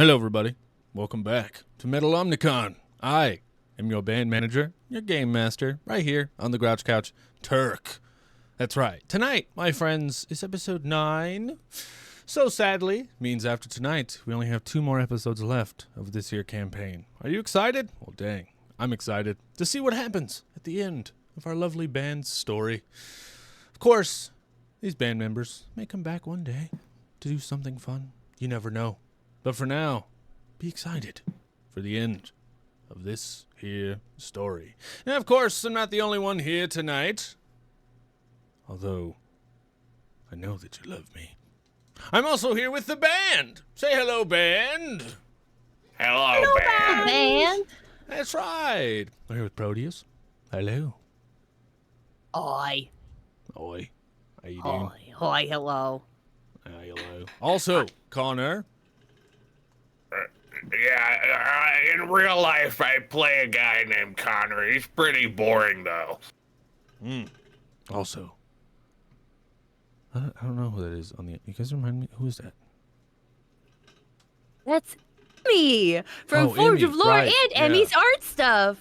Hello, everybody. Welcome back to Metal Omnicon. I am your band manager, your game master, right here on the Grouch Couch, Turk. That's right. Tonight, my friends, is episode 9. So sadly, means after tonight, we only have 2 more episodes left of this here campaign. Are you excited? Well, dang. I'm excited to see what happens at the end of our lovely band's story. Of course, these band members may come back one day to do something fun. You never know. But for now, be excited for the end of this here story. And of course, I'm not the only one here tonight. Although, I know that you love me. I'm also here with the band. Say hello, band. Hello, band. That's right. We're here with Proteus. Hello. Oi. Oi. How you doing? Oi, hello. Hello. Also, Connor. In real life, I play a guy named Connor. He's pretty boring, though. Also, I don't know who that is on the. You guys remind me, who is that? That's me from Forge Emmy, of Lore right, and yeah. Emmy's art stuff.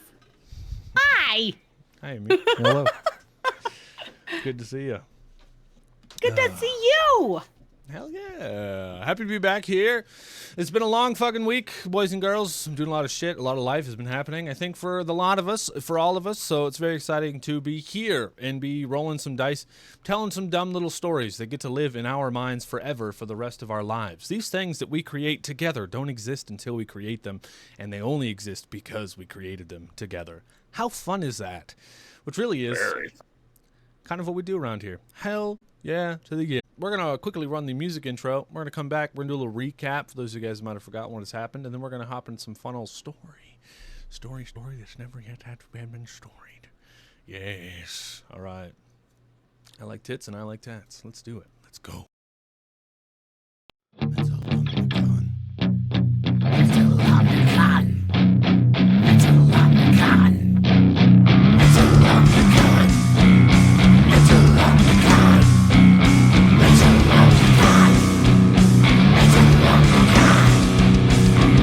Hi. Hi, Amy. Hello. Good to see you. Good to see you. Hell yeah. Happy to be back here. It's been a long fucking week, boys and girls. I'm doing a lot of shit. A lot of life has been happening, I think, for the lot of us, for all of us. So it's very exciting to be here and be rolling some dice, telling some dumb little stories that get to live in our minds forever for the rest of our lives. These things that we create together don't exist until we create them, and they only exist because we created them together. How fun is that? Which really is kind of what we do around here. Hell yeah to the yeah. We're going to quickly run the music intro. We're going to come back. We're going to do a little recap for those of you guys who might have forgotten what has happened. And then we're going to hop into some fun old story. Story that's never yet had to been storied. Yes. All right. I like tits and I like tats. Let's do it. Let's go. That's all I'm gone. It's a Omnicon. It's a Omnicon. It's a Omnicon. It's a Omnicon. It's a Omnicon. It's a Omnicon.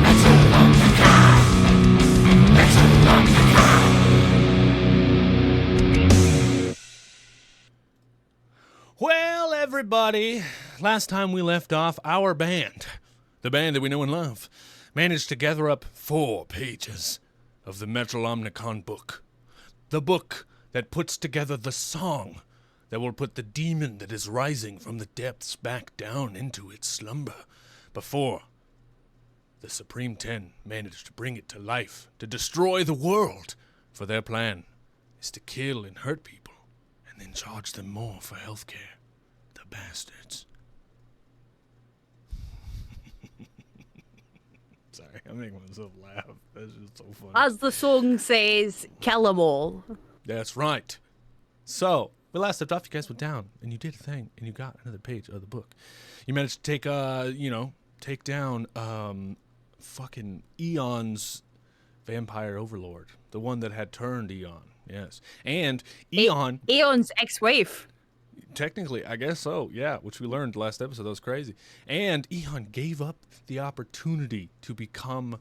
It's a Omnicon. It's a Omnicon. Well, everybody, last time we left off, our band, the band that we know and love, managed to gather up 4 pages of the Metal Omnicon book. The book that puts together the song that will put the demon that is rising from the depths back down into its slumber before the Supreme Ten managed to bring it to life, to destroy the world, for their plan is to kill and hurt people and then charge them more for healthcare. The bastards. Sorry, I'm making myself laugh. That's just so funny. As the song says, kill them all. That's right. So, we last left off, you guys went down, and you did a thing, and you got another page of the book. You managed to take, take down, fucking Eon's vampire overlord. The one that had turned Eon, yes. And Eon... Eon's ex-wife. Technically, I guess so, yeah, which we learned last episode. That was crazy. And Eon gave up the opportunity to become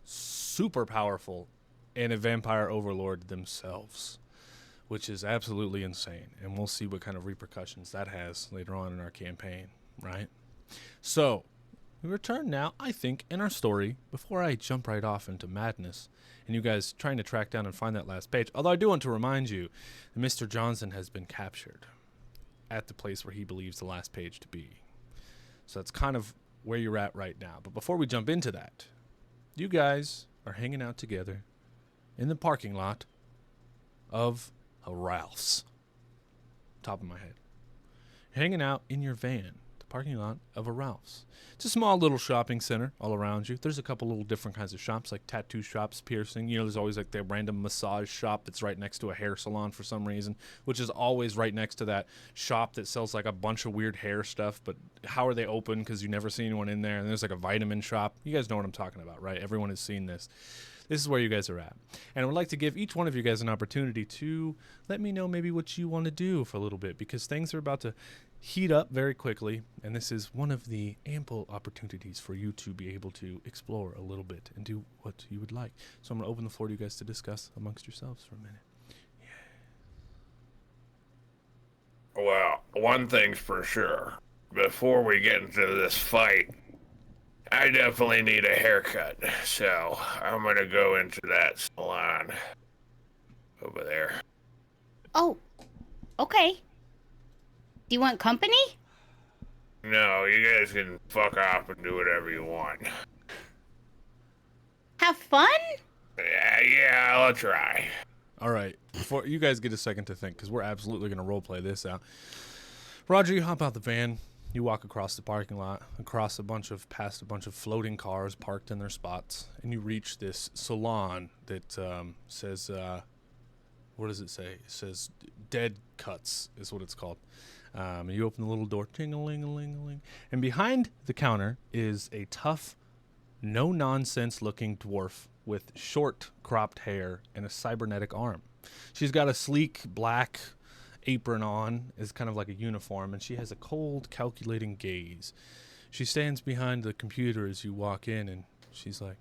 super powerful and a vampire overlord themselves, which is absolutely insane. And we'll see what kind of repercussions that has later on in our campaign, right? So, we return now, I think, in our story, before I jump right off into madness, and you guys trying to track down and find that last page. Although I do want to remind you that Mr. Johnson has been captured at the place where he believes the last page to be. So that's kind of where you're at right now. But before we jump into that, you guys are hanging out together in the parking lot of a Ralph's. Top of my head. You're hanging out in your van, the parking lot of a Ralph's. It's a small little shopping center all around you. There's a couple little different kinds of shops, like tattoo shops, piercing. You know, there's always like the random massage shop that's right next to a hair salon for some reason, which is always right next to that shop that sells like a bunch of weird hair stuff. But how are they open? Because you never see anyone in there. And there's like a vitamin shop. You guys know what I'm talking about, right? Everyone has seen this. this is where you guys are at. And I would like to give each one of you guys an opportunity to let me know maybe what you want to do for a little bit, because things are about to heat up very quickly, and this is one of the ample opportunities for you to be able to explore a little bit and do what you would like. So I'm going to open the floor to you guys to discuss amongst yourselves for a minute. Well, one thing's for sure. Before we get into this fight, I definitely need a haircut. So I'm gonna go into that salon over there. Oh, okay. Do you want company? No, you guys can fuck off and do whatever you want. Have fun? Yeah, I'll try. All right, before you guys get a second to think, because we're absolutely going to roleplay this out. Roger, you hop out the van. You walk across the parking lot, past a bunch of floating cars parked in their spots, and you reach this salon that says, what does it say? It says Dead Cuts is what it's called. And you open the little door, ting-a-ling-a-ling-a-ling, and behind the counter is a tough, no-nonsense looking dwarf with short cropped hair and a cybernetic arm. She's got a sleek black apron on, is kind of like a uniform, and she has a cold, calculating gaze. She stands behind the computer as you walk in, and she's like,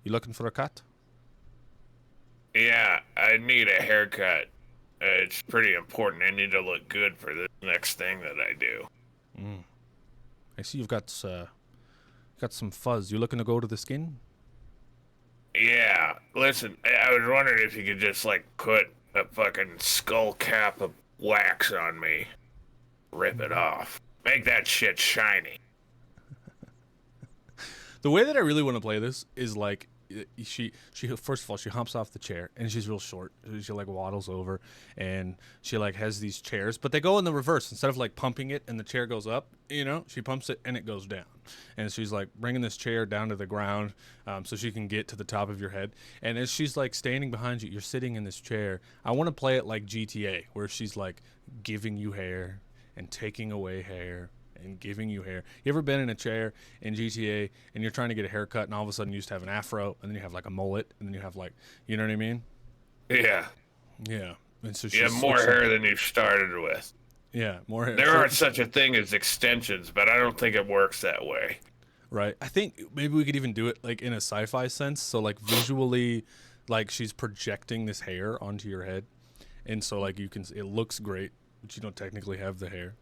"You looking for a cut?" Yeah, I need a haircut. It's pretty important. I need to look good for this next thing that I do. I see you've got some fuzz. You looking to go to the skin? Yeah, listen, I was wondering if you could just, like, put a fucking skull cap of wax on me. Rip it off. Make that shit shiny. The way that I really want to play this is like, she first of all, she hops off the chair, and she's real short. She like waddles over, and she like has these chairs, but they go in the reverse. Instead of like pumping it and the chair goes up, she pumps it and it goes down. And she's like bringing this chair down to the ground, so she can get to the top of your head. And as she's like standing behind you, you're sitting in this chair. I want to play it like GTA, where she's like giving you hair and taking away hair and giving you hair. You ever been in a chair in GTA and you're trying to get a haircut, and all of a sudden you just have an afro, and then you have like a mullet, and then you have like, you know what I mean? Yeah. Yeah. And so You have more hair than you started with. Yeah, more hair. There aren't such a thing as extensions, but I don't think it works that way. Right. I think maybe we could even do it like in a sci-fi sense. So like visually, like she's projecting this hair onto your head, and so like it looks great, but you don't technically have the hair.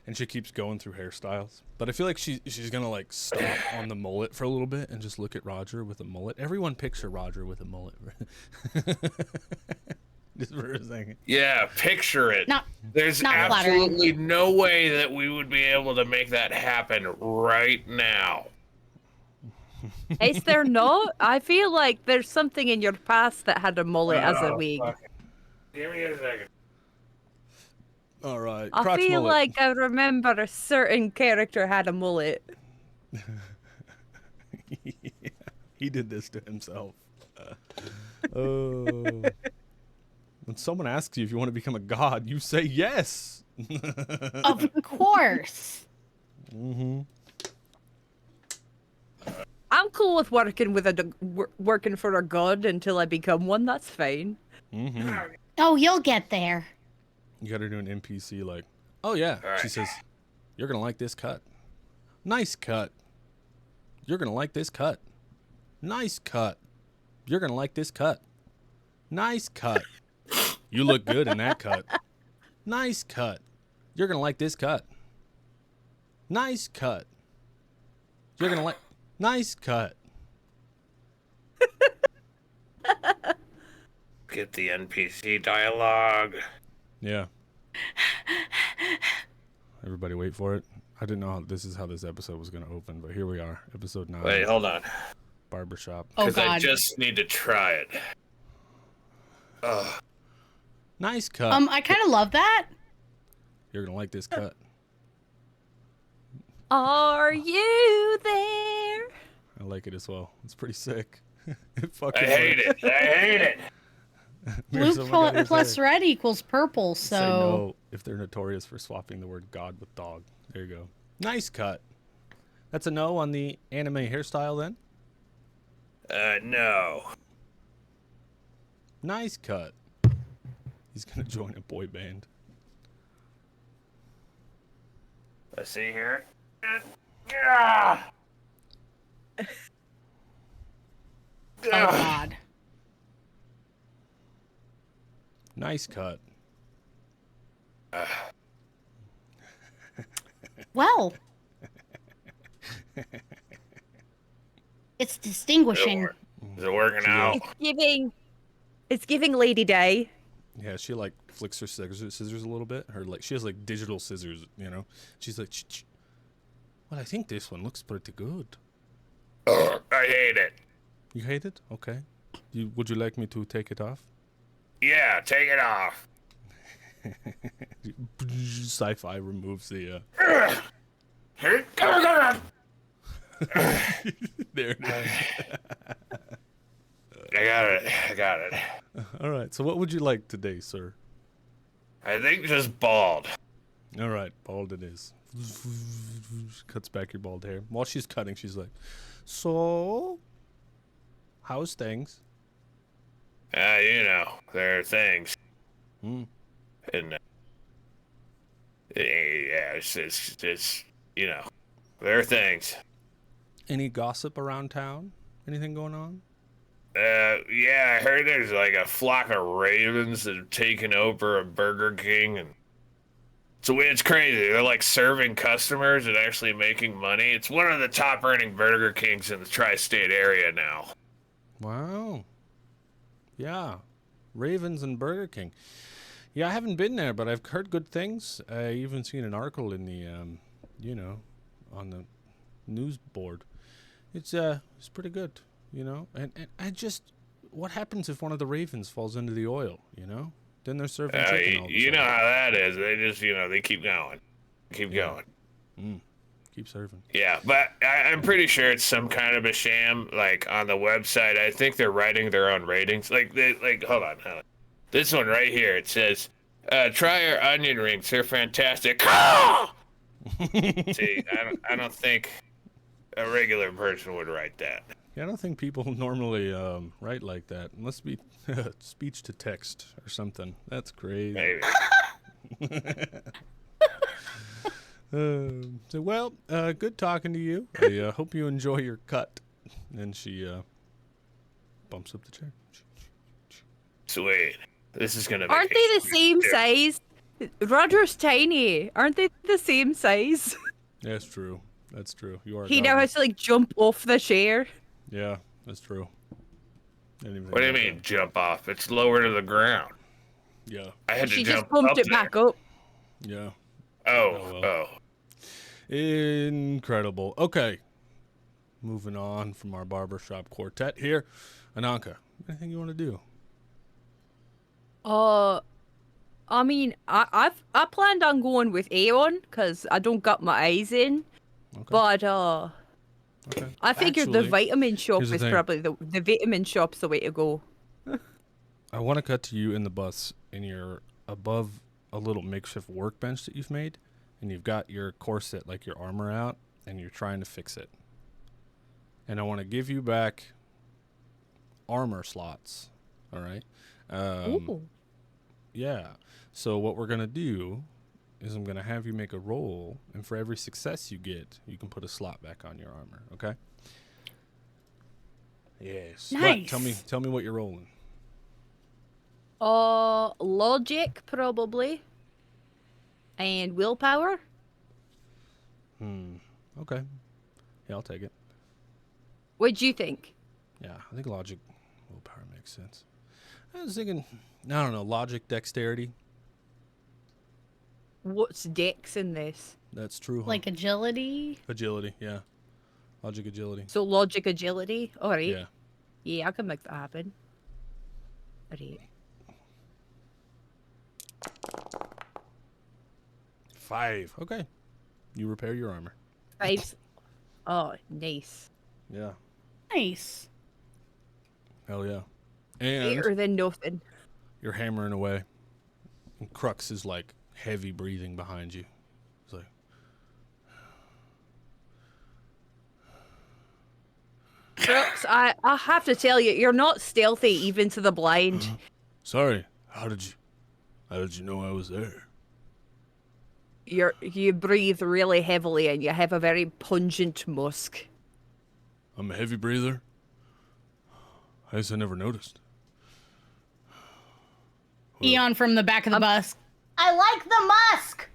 And she keeps going through hairstyles. But I feel like she's going to like stop on the mullet for a little bit and just look at Roger with a mullet. Everyone picture Roger with a mullet. Just for a second. Yeah, picture it. There's not absolutely no way that we would be able to make that happen right now. Is there not? I feel like there's something in your past that had a mullet as a wig. Give me a second. All right. I feel like I remember a certain character had a mullet. Yeah, he did this to himself. When someone asks you if you want to become a god, you say yes. Of course. Mm-hmm. I'm cool with working for a god until I become one. That's fine. Mm-hmm. Oh, you'll get there. You got to do an NPC like, oh yeah. All right. She says, "You're gonna like this cut. Nice cut. You're gonna like this cut. Nice cut. You're gonna like this cut. Nice cut. You look good in that cut. Nice cut. You're gonna like this cut. Nice cut. You're gonna like nice cut." Get the NPC dialogue. Yeah. Everybody wait for it. I didn't know this episode was going to open, but here we are. Episode 9. Wait, hold on. Barbershop. Oh, Because I God. just need to try it. Ugh. Nice cut. I kind of love that. You're going to like this cut. Are you there? I like it as well. It's pretty sick. I hate it. I hate it. Blue plus red equals purple, so... Say no if they're notorious for swapping the word god with dog. There you go. Nice cut. That's a no on the anime hairstyle then? No. Nice cut. He's gonna join a boy band. Let's see here. Ah! Oh God. Nice cut. Well, it's distinguishing. Is it working out? It's giving Lady Day. Yeah, she like flicks her scissors a little bit. Her like she has like digital scissors, you know. She's like, Ch-ch. Well, I think this one looks pretty good. I hate it. You hate it? Okay. Would you like me to take it off? Yeah, take it off. Sci-fi removes the. There it is. I got it. All right. So, what would you like today, sir? I think just bald. All right, bald it is. Cuts back your bald hair. While she's cutting, she's like, "So, how's things?" You know, there are things. Hmm. And yeah, it's you know, there are things. Any gossip around town? Anything going on? Yeah, I heard there's like a flock of ravens that have taken over a Burger King, and it's crazy. They're like serving customers and actually making money. It's one of the top earning Burger Kings in the tri-state area now. Wow. Yeah, Ravens and Burger King. Yeah, I haven't been there, but I've heard good things. I even seen an article in the, you know, on the news board. It's pretty good, you know. And I just, what happens if one of the ravens falls into the oil, you know? Then they're serving chicken all the You know time. how that is. They just, you know, they keep going. Keep going. Keep serving. Yeah, but I'm pretty sure it's some kind of a sham. Like, on the website, I think they're writing their own ratings. Hold on. This one right here, it says, try our onion rings. They're fantastic. See, I don't think a regular person would write that. Yeah, I don't think people normally write like that. It must be speech to text or something. That's crazy. Maybe. Good talking to you. I hope you enjoy your cut. And she bumps up the chair. Sweet. This is gonna. Aren't they the same size? Roger's tiny. Aren't they the same size? That's true. That's true. You are. He now has to like jump off the chair. Yeah, that's true. What do you mean jump off? It's lower to the ground. Yeah. I had to She jump just bumped up it there. back up. Yeah. Oh. Incredible. Okay. Moving on from our barbershop quartet here. Ananka, anything you want to do? I mean, I planned on going with Aeon because I don't got my eyes in. Okay. But Okay. I figured the Actually, vitamin shop here's the is thing. probably the vitamin shop's the way to go. I want to cut to you in the bus, and you're above a little makeshift workbench that you've made, and you've got your corset, like your armor out, and you're trying to fix it. And I want to give you back armor slots. All right. Ooh. Yeah. So what we're gonna do is I'm gonna have you make a roll, and for every success you get, you can put a slot back on your armor. Okay. Yes. But Nice. tell me what you're rolling. Logic probably, and willpower. Okay. Yeah, I'll take it. What do you think? Yeah, I think logic, willpower makes sense. I was thinking, I don't know, logic, dexterity. What's dex in this? That's true. Huh? Like agility. Agility, yeah. Logic, agility. So logic, agility. All right. Yeah. Yeah, I can make that happen. All right. 5. Okay. You repair your armor. 5. Oh, nice. Yeah. Nice. Hell yeah. And Better than nothing. you're hammering away. And Crux is like heavy breathing behind you. It's like, Crux, Crooks, I have to tell you, you're not stealthy even to the blind. Sorry. How did you know I was there? You breathe really heavily and you have a very pungent musk. I'm a heavy breather. I guess I never noticed. Eon from the back of the bus. I like the musk.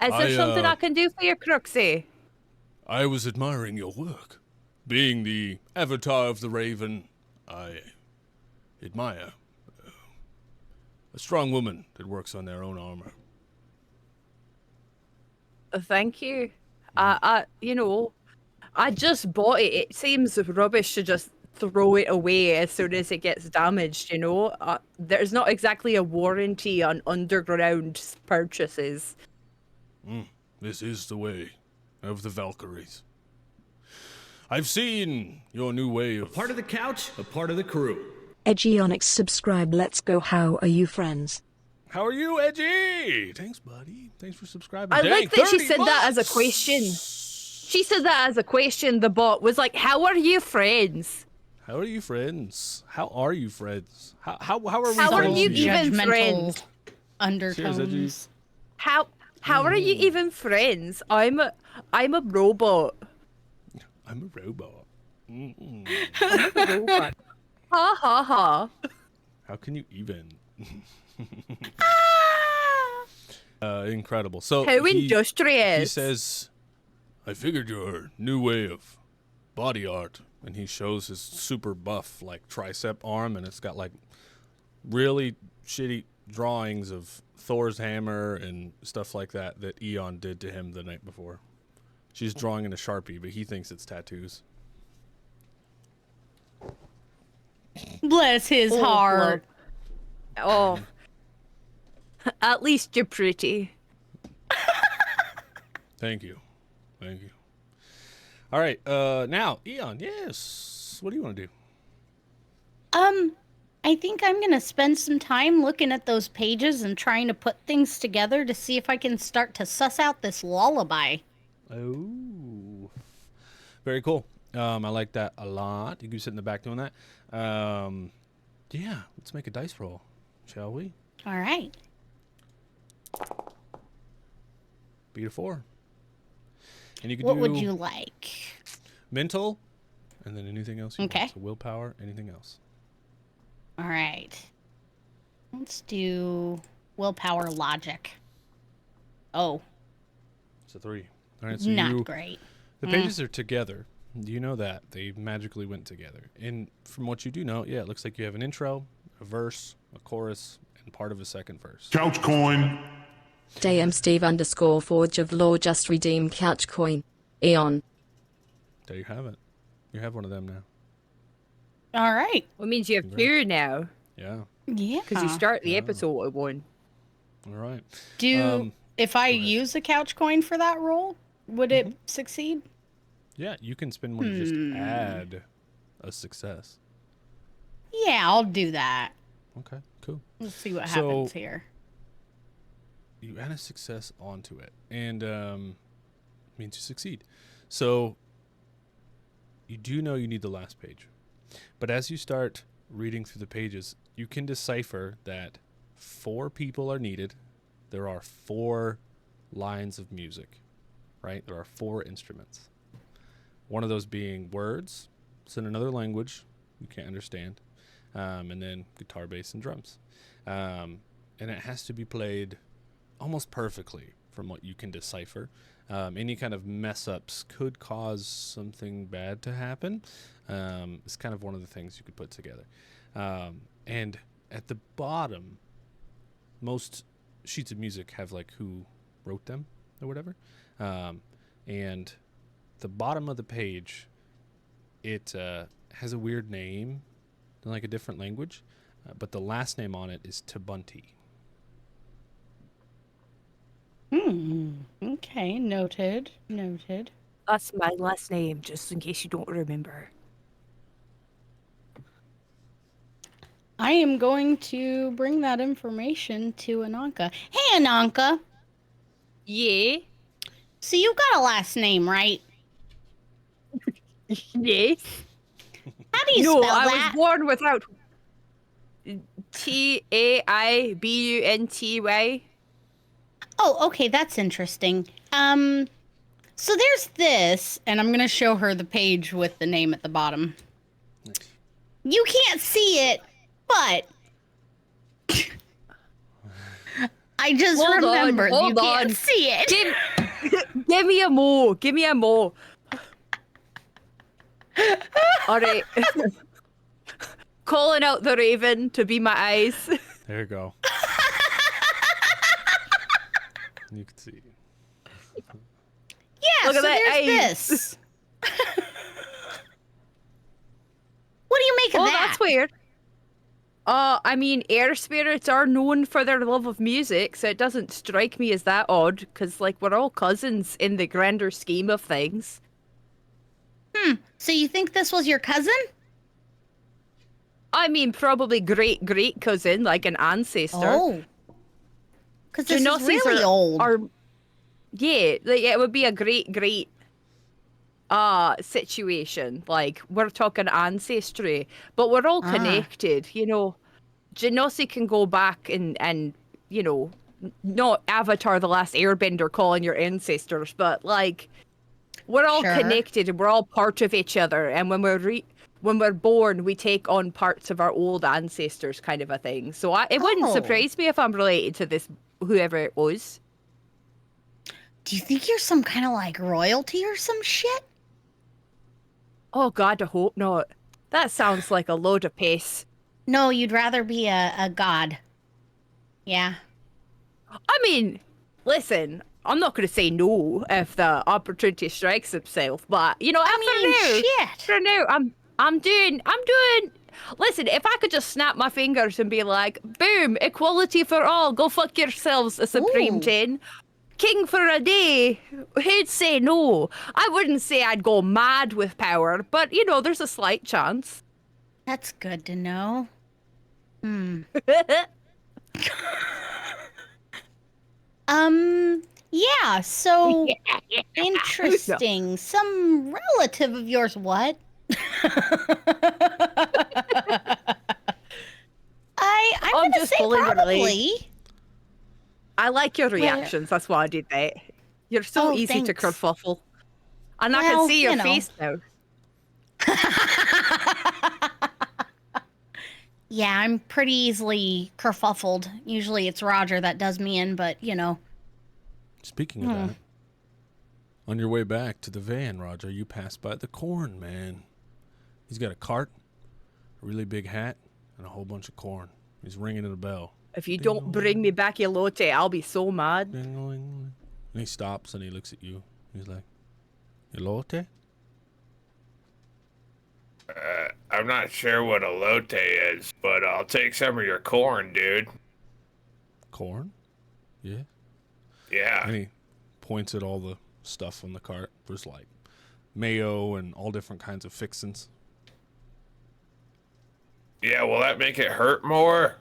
Is there something I can do for you, Crooksy? I was admiring your work. Being the avatar of the Raven, I admire a strong woman that works on their own armor. Thank you. I just bought it. It seems rubbish to just throw it away as soon as it gets damaged, There's not exactly a warranty on underground purchases. This is the way of the Valkyries. I've seen your new way of... A part of the couch, a part of the crew. Edgy Onyx subscribe. Let's go. How are you, friends? How are you, Edgy? Thanks, buddy. Thanks for subscribing. I Dang, like that she 30 said that as a bucks! question. She said that as a question. The bot was like, "How are you, friends? How are you, friends? How are you, friends? How are we How are friends you to you? even Judgmental friends? Cheers, undertones. Edgy. How are you even friends? I'm a robot." I'm a robot. Robot. Ha ha ha. How can you even? Incredible. So How he industrious. says, I figured your new way of body art, and he shows his super buff like tricep arm, and it's got like really shitty drawings of Thor's hammer and stuff like that Eon did to him the night before. She's drawing in a Sharpie, but he thinks it's tattoos. Bless his heart. Oh. At least you're pretty. Thank you. Thank you. All right, now, Eon, yes. What do you want to do? I think I'm gonna spend some time looking at those pages and trying to put things together to see if I can start to suss out this lullaby. Oh, very cool. I like that a lot. You can sit in the back doing that. Yeah, let's make a dice roll, shall we? All right. Beat a 4. And you can What do would you like? mental, and then anything else you Okay. want. So willpower, anything else. All right. Let's do willpower logic. Oh, It's a 3. All right, so not great. The pages are together. You know that. They magically went together. And from what you do know, yeah, it looks like you have an intro, a verse, a chorus, and part of a second verse. Couch coin. DM Steve _ Forge of Law just redeemed couch coin. Eon. There you have it. You have one of them now. All right. Well, it means you have 2 now. Yeah. Yeah. Because you start the episode with 1. All right. If I use a couch coin for that roll, would it succeed? Yeah, you can spend one to just add a success. Yeah, I'll do that. Okay, cool. Let's see what So- happens here. You add a success onto it, and means you succeed. So you do know you need the last page. But as you start reading through the pages, you can decipher that 4 people are needed. There are 4 lines of music, right? There are 4 instruments. One of those being words. It's in another language you can't understand. And then guitar, bass, and drums. And it has to be played almost perfectly from what you can decipher. Any kind of mess-ups could cause something bad to happen. It's kind of one of the things you could put together. And at the bottom, most sheets of music have like who wrote them or whatever. And the bottom of the page, it has a weird name in like a different language, but the last name on it is Tabunti. Okay, noted. Noted. That's my last name, just in case you don't remember. I am going to bring that information to Ananka. Hey, Ananka. Yeah. So you've got a last name, right? Yes. How do you No, spell I that? was born without Taibunty. Oh, okay, that's interesting. So there's this, and I'm gonna show her the page with the name at the bottom. You can't see it, but I just Hold on, remembered you hold can't on. see it. Give me a mo. Give me a mo. All right. Calling out the raven to be my eyes. There you go. You can see. Yeah, Look at so that there's eyes. this. What do you make of Oh, that? that's weird. I mean, air spirits are known for their love of music, so it doesn't strike me as that odd, because, like, we're all cousins in the grander scheme of things. So you think this was your cousin? I mean, probably great cousin, like an ancestor. Oh. Because this is Genosies really old. Yeah, it would be a great situation. Like, we're talking ancestry, but we're all connected, you know. Genosi can go back and you know, not Avatar the Last Airbender calling your ancestors, but like, we're all Sure. connected and we're all part of each other. And when we're born, we take on parts of our old ancestors, kind of a thing. So it wouldn't Oh. surprise me if I'm related to this whoever it was. Do you think you're some kind of like royalty or some shit? Oh God, I hope not. That sounds like a load of piss. No, you'd rather be a god. Yeah. I mean, listen, I'm not going to say no if the opportunity strikes itself, but you know, shit. for now, I'm doing. Listen, if I could just snap my fingers and be like, boom, equality for all, go fuck yourselves, a Supreme Ooh. 10. King for a day, who'd say no? I wouldn't say I'd go mad with power, but you know, there's a slight chance. That's good to know. Yeah, so interesting. Some relative of yours, what? I'm I'm gonna just say fully probably. related. I like your reactions. That's why I did that. You're so Oh, easy to thanks. kerfuffle. And I Well, can see your you know. face now. Yeah, I'm pretty easily kerfuffled. Usually it's Roger that does me in, but you know. Speaking of that, on your way back to the van, Roger, you passed by the corn man. He's got a cart, a really big hat, and a whole bunch of corn. He's ringing a bell. If you don't bring me back elote, I'll be so mad. And he stops and he looks at you. He's like, elote? I'm not sure what elote is, but I'll take some of your corn, dude. Corn? Yeah. Yeah. And he points at all the stuff on the cart. There's like mayo and all different kinds of fixins. Yeah, will that make it hurt more?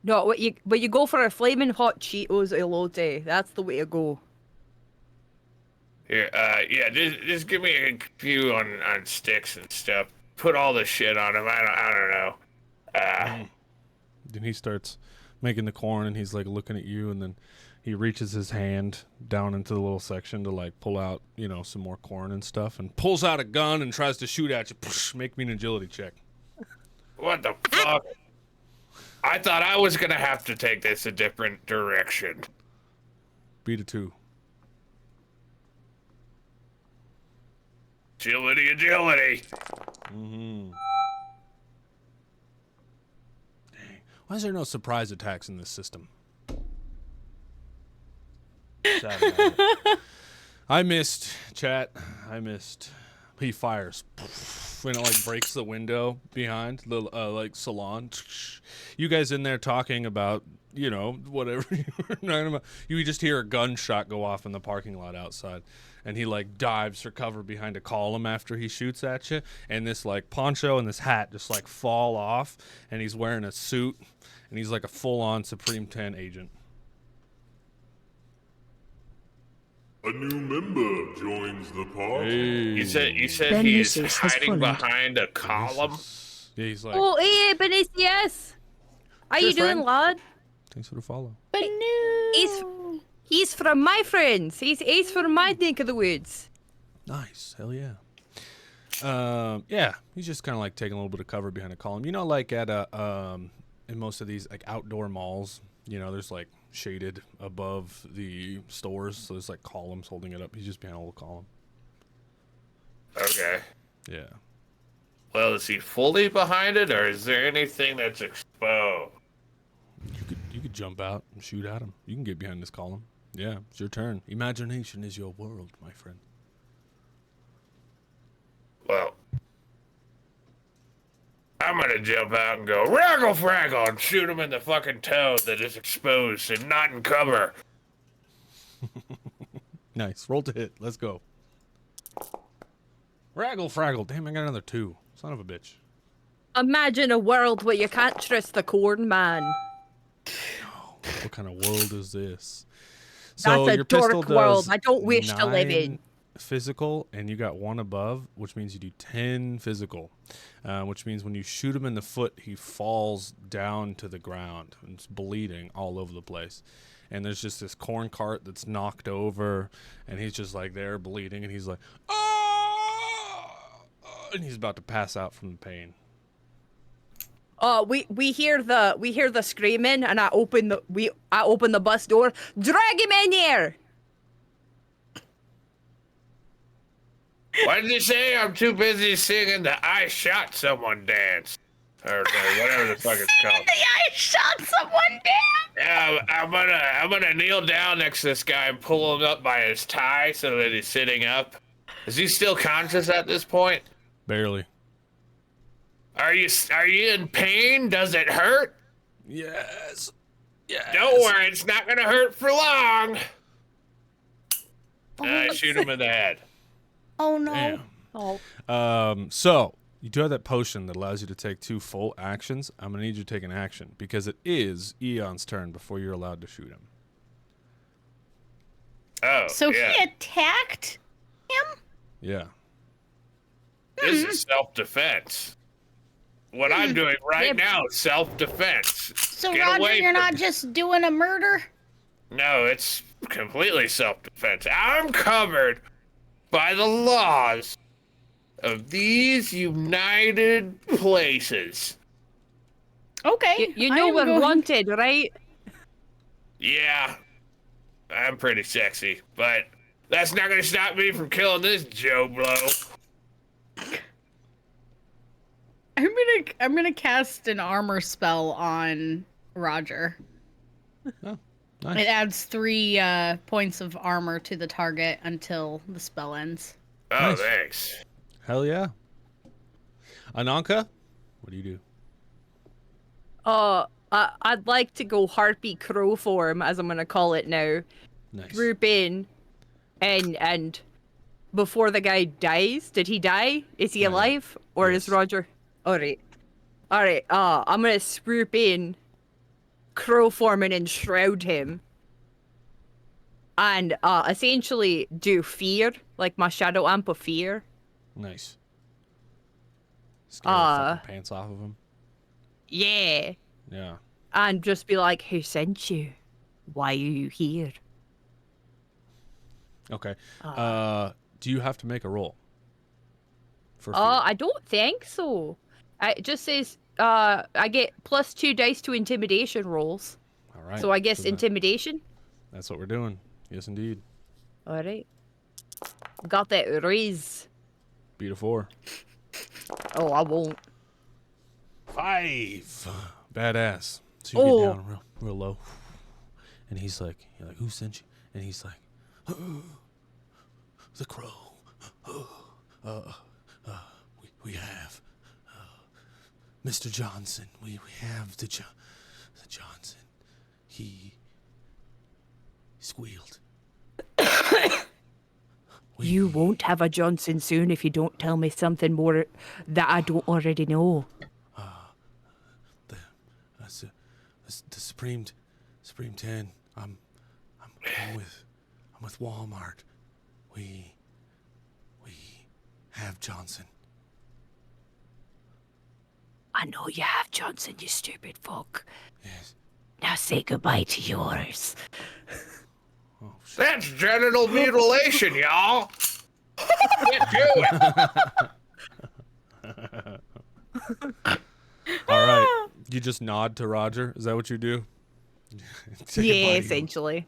No, but you go for a flaming hot Cheetos elote. That's the way to go. Here, yeah, just give me a few on sticks and stuff. Put all the shit on them. I don't know. Then he starts making the corn and he's like looking at you, and then he reaches his hand down into the little section to like pull out, you know, some more corn and stuff, and pulls out a gun and tries to shoot at you. Make me an agility check. What the fuck? I thought I was gonna have to take this a different direction. Beat a 2. Agility. Dang. Why is there no surprise attacks in this system? Sad about it. I missed, chat. I missed. He fires. And it like breaks the window behind the like salon. You guys in there talking about, you know, whatever you were talking about. You just hear a gunshot go off in the parking lot outside. And he like dives for cover behind a column after he shoots at you. And this like poncho and this hat just like fall off. And he's wearing a suit. And he's like a full-on Supreme 10 agent. A new member joins the party. You said Ben he's Lucius has hiding followed. behind a column? Yeah, he's like, Oh, hey, Benicius. How you Cheers, doing, friend. lad? thanks for the follow. But no. He's from my friends. He's from my neck of the woods. Nice. Hell yeah. Yeah, he's just kind of like taking a little bit of cover behind a column. You know, like at in most of these like outdoor malls, you know, there's like shaded above the stores, so there's like columns holding it up. He's just behind a little column. Okay. Yeah. Well, is he fully behind it, or is there anything that's exposed? You could jump out and shoot at him. You can get behind this column. Yeah, it's your turn. Imagination is your world, my friend. Well, I'm gonna jump out and go raggle fraggle and shoot him in the fucking toe that is exposed and not in cover. Nice. Roll to hit. Let's go. Raggle fraggle. Damn, I got another 2. Son of a bitch. Imagine a world where you can't trust the corn man. What kind of world is this? That's a your pistol dark world does I don't wish to live in. 9 physical, and you got 1 above, which means you do 10 physical, which means when you shoot him in the foot, he falls down to the ground and it's bleeding all over the place. And there's just this corn cart that's knocked over, and he's just like there bleeding, and he's like, oh, and he's about to pass out from the pain. Oh, we hear the screaming, and I open the bus door. Drag him in here. What did you say? I'm too busy singing the I Shot Someone dance. Or whatever the fuck it's called. I shot someone down. Yeah, I'm gonna kneel down next to this guy and pull him up by his tie so that he's sitting up. Is he still conscious at this point? Barely. Are you in pain? Does it hurt? Yes. Yes. Don't worry, it's not gonna hurt for long. I shoot him in the head. Oh no. Damn. Oh, So you do have that potion that allows you to take 2 full actions. I'm gonna need you to take an action because it is Eon's turn before you're allowed to shoot him. Oh, So yeah. he attacked him? Yeah. This is self-defense. What I'm doing right now is self-defense. So Get Roger, away you're from not me. just doing a murder? No, it's completely self-defense. I'm covered by the laws of these United Places. Okay. you know we're wanted, right? Yeah, I'm pretty sexy, but that's not gonna stop me from killing this Joe Blow. I'm gonna cast an armor spell on Roger. Oh, nice. It adds 3 points of armor to the target until the spell ends. Oh, Nice. thanks. Hell yeah. Ananka, what do you do? I'd like to go harpy crow form, as I'm gonna call it now. Nice. Group in, and before the guy dies, did he die? Is he Not yet. alive, or is Yes. Roger? All right. I'm gonna swoop in, crow form, and enshroud him, and essentially do fear, like my shadow amp of fear. Nice. Scare the fucking pants off of him. Yeah. Yeah. And just be like, who sent you? Why are you here? Okay. Do you have to make a roll? For fear? I don't think so. It just says I get +2 dice to intimidation rolls. All right. So I guess that- intimidation. That's what we're doing. Yes, indeed. All right. Got that raise. Beat a 4. Oh, I won't. 5. Badass. So you Oh. get down real low. And he's like, you're like, who sent you? And he's like, the crow. We have Mr. Johnson. We have the Johnson. He squealed. You won't have a Johnson soon if you don't tell me something more that I don't already know. The Supreme 10. I'm I'm with Walmart. We have Johnson. I know you have Johnson, you stupid fuck. Yes. Now say goodbye to yours. Oh, shit. That's genital mutilation, y'all. Can't do it. All right. You just nod to Roger. Is that what you do? Say Yeah, goodbye to essentially.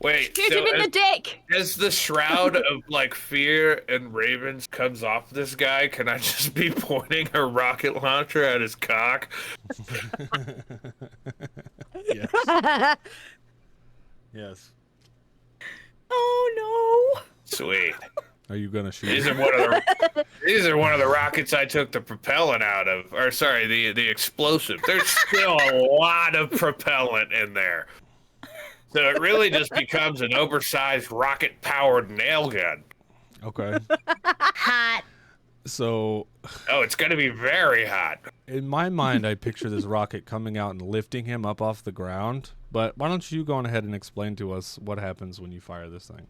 Wait, Shoot so him in the dick! as the shroud of like fear and ravens comes off this guy, can I just be pointing a rocket launcher at his cock? Yes. Yes. Oh no! Sweet. Are you gonna shoot? These him? are one of the rockets I took the propellant out of. Or sorry, the explosive. There's still a lot of propellant in there. So it really just becomes an oversized rocket-powered nail gun. Okay. Hot. So, Oh, it's going to be very hot. in my mind, I picture this rocket coming out and lifting him up off the ground. But why don't you go on ahead and explain to us what happens when you fire this thing?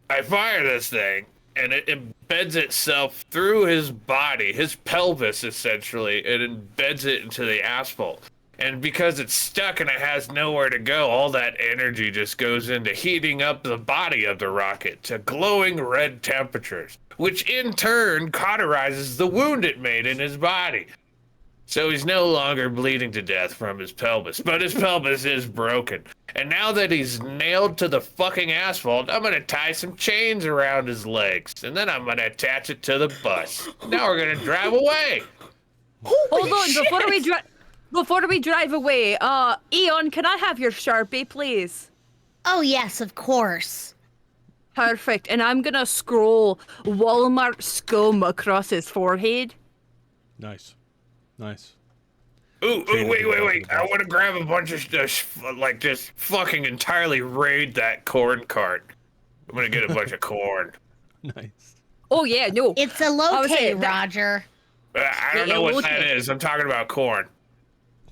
I fire this thing, and it embeds itself through his body, his pelvis, essentially. It embeds it into the asphalt. And because it's stuck and it has nowhere to go, all that energy just goes into heating up the body of the rocket to glowing red temperatures, which in turn cauterizes the wound it made in his body. So he's no longer bleeding to death from his pelvis, but his pelvis is broken. And now that he's nailed to the fucking asphalt, I'm gonna tie some chains around his legs, and then I'm gonna attach it to the bus. Now we're gonna drive away. Hold on, before we drive away, Eon, can I have your Sharpie, please? Oh, yes, of course. Perfect. And I'm gonna scroll Walmart scum across his forehead. Nice. Nice. Ooh, Chain wait. it to the I want to grab a bunch of just fucking entirely raid that corn cart. I'm gonna get a bunch of corn. Nice. Oh yeah, no. It's a was locate, saying that- Roger. I don't know what that is. I'm talking about corn.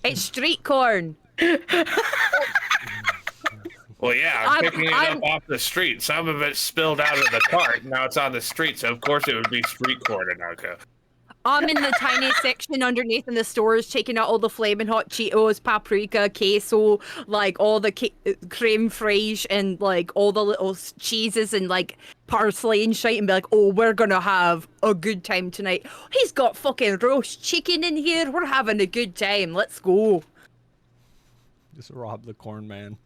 It's street corn. Well, yeah, I'm picking it I'm- up off the street. Some of it spilled out of the cart. Now it's on the street, so of course it would be street corn, Anarchy. I'm in the tiny section underneath in the stores, checking out all the flaming hot Cheetos, paprika, queso, like all the creme fraiche, and like all the little cheeses and like parsley and shit, and be like, oh, we're gonna have a good time tonight. He's got fucking roast chicken in here. We're having a good time. Let's go. Just rob the corn man.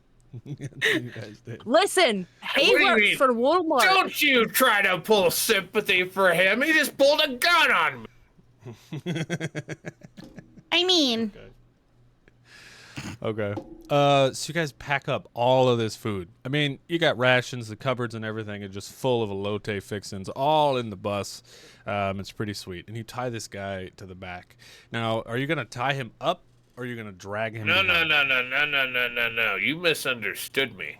That's what you guys did. Listen, he What do you works mean? for Walmart. Don't you try to pull sympathy for him. He just pulled a gun on me. I mean, Okay. So you guys pack up all of this food. I mean, you got rations, the cupboards and everything are just full of elote fixins, all in the bus. It's pretty sweet. And you tie this guy to the back. Now, are you going to tie him up or are you going to drag him No. behind? You misunderstood me.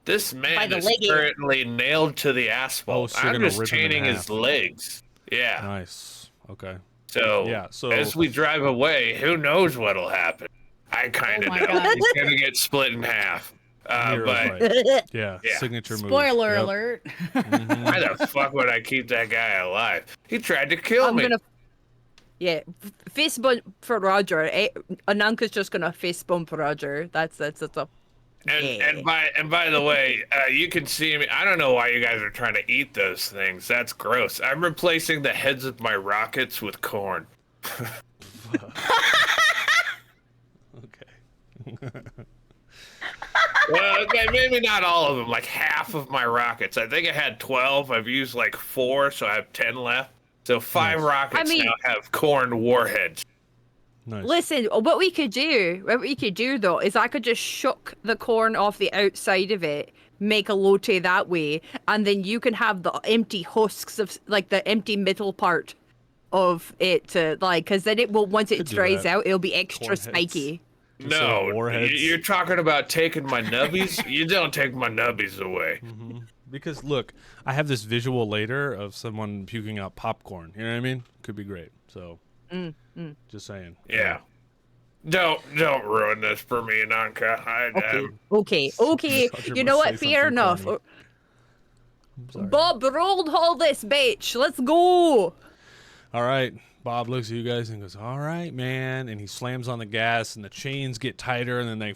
This By man the is leggy. currently nailed to the asphalt. Oh, so you're I'm gonna just rip him in chaining half. his legs. Yeah. Nice. Okay. So, Yeah, so- as we drive away, who knows what'll happen? I kind of Oh my know. God. He's gonna get split in half. Hero But fight. Yeah, Yeah. signature move. spoiler Yep. alert. why the fuck would I keep that guy alive? He tried to kill me. Yeah, fist bump for Roger. Ananka's just gonna fist bump Roger. That's a And by the way, you can see me. I don't know why you guys are trying to eat those things. That's gross. I'm replacing the heads of my rockets with corn. Okay. Well, okay, maybe not all of them. Like half of my rockets. I think I had 12. I've used like 4, so I have 10 left. So 5 Nice. rockets I mean- now have corn warheads. Nice. Listen, what we could do though is I could just shuck the corn off the outside of it, make a lotte that way, and then you can have the empty husks of like the empty middle part of it to like, because then it will once it Could do dries that. out, it'll be extra Corn heads. spiky. Instead No, of warheads. you're talking about taking my nubbies? You don't take my nubbies away. Because look, I have this visual later of someone puking out popcorn. You know what I mean? Could be great. So, just saying. Yeah. Don't ruin this for me, Nanka. Okay. Roger You know must what? say Fair something enough. funny. I'm sorry. Bob, rolled all this bitch. Let's go. All right. Bob looks at you guys and goes, all right, man. And he slams on the gas, and the chains get tighter, and then they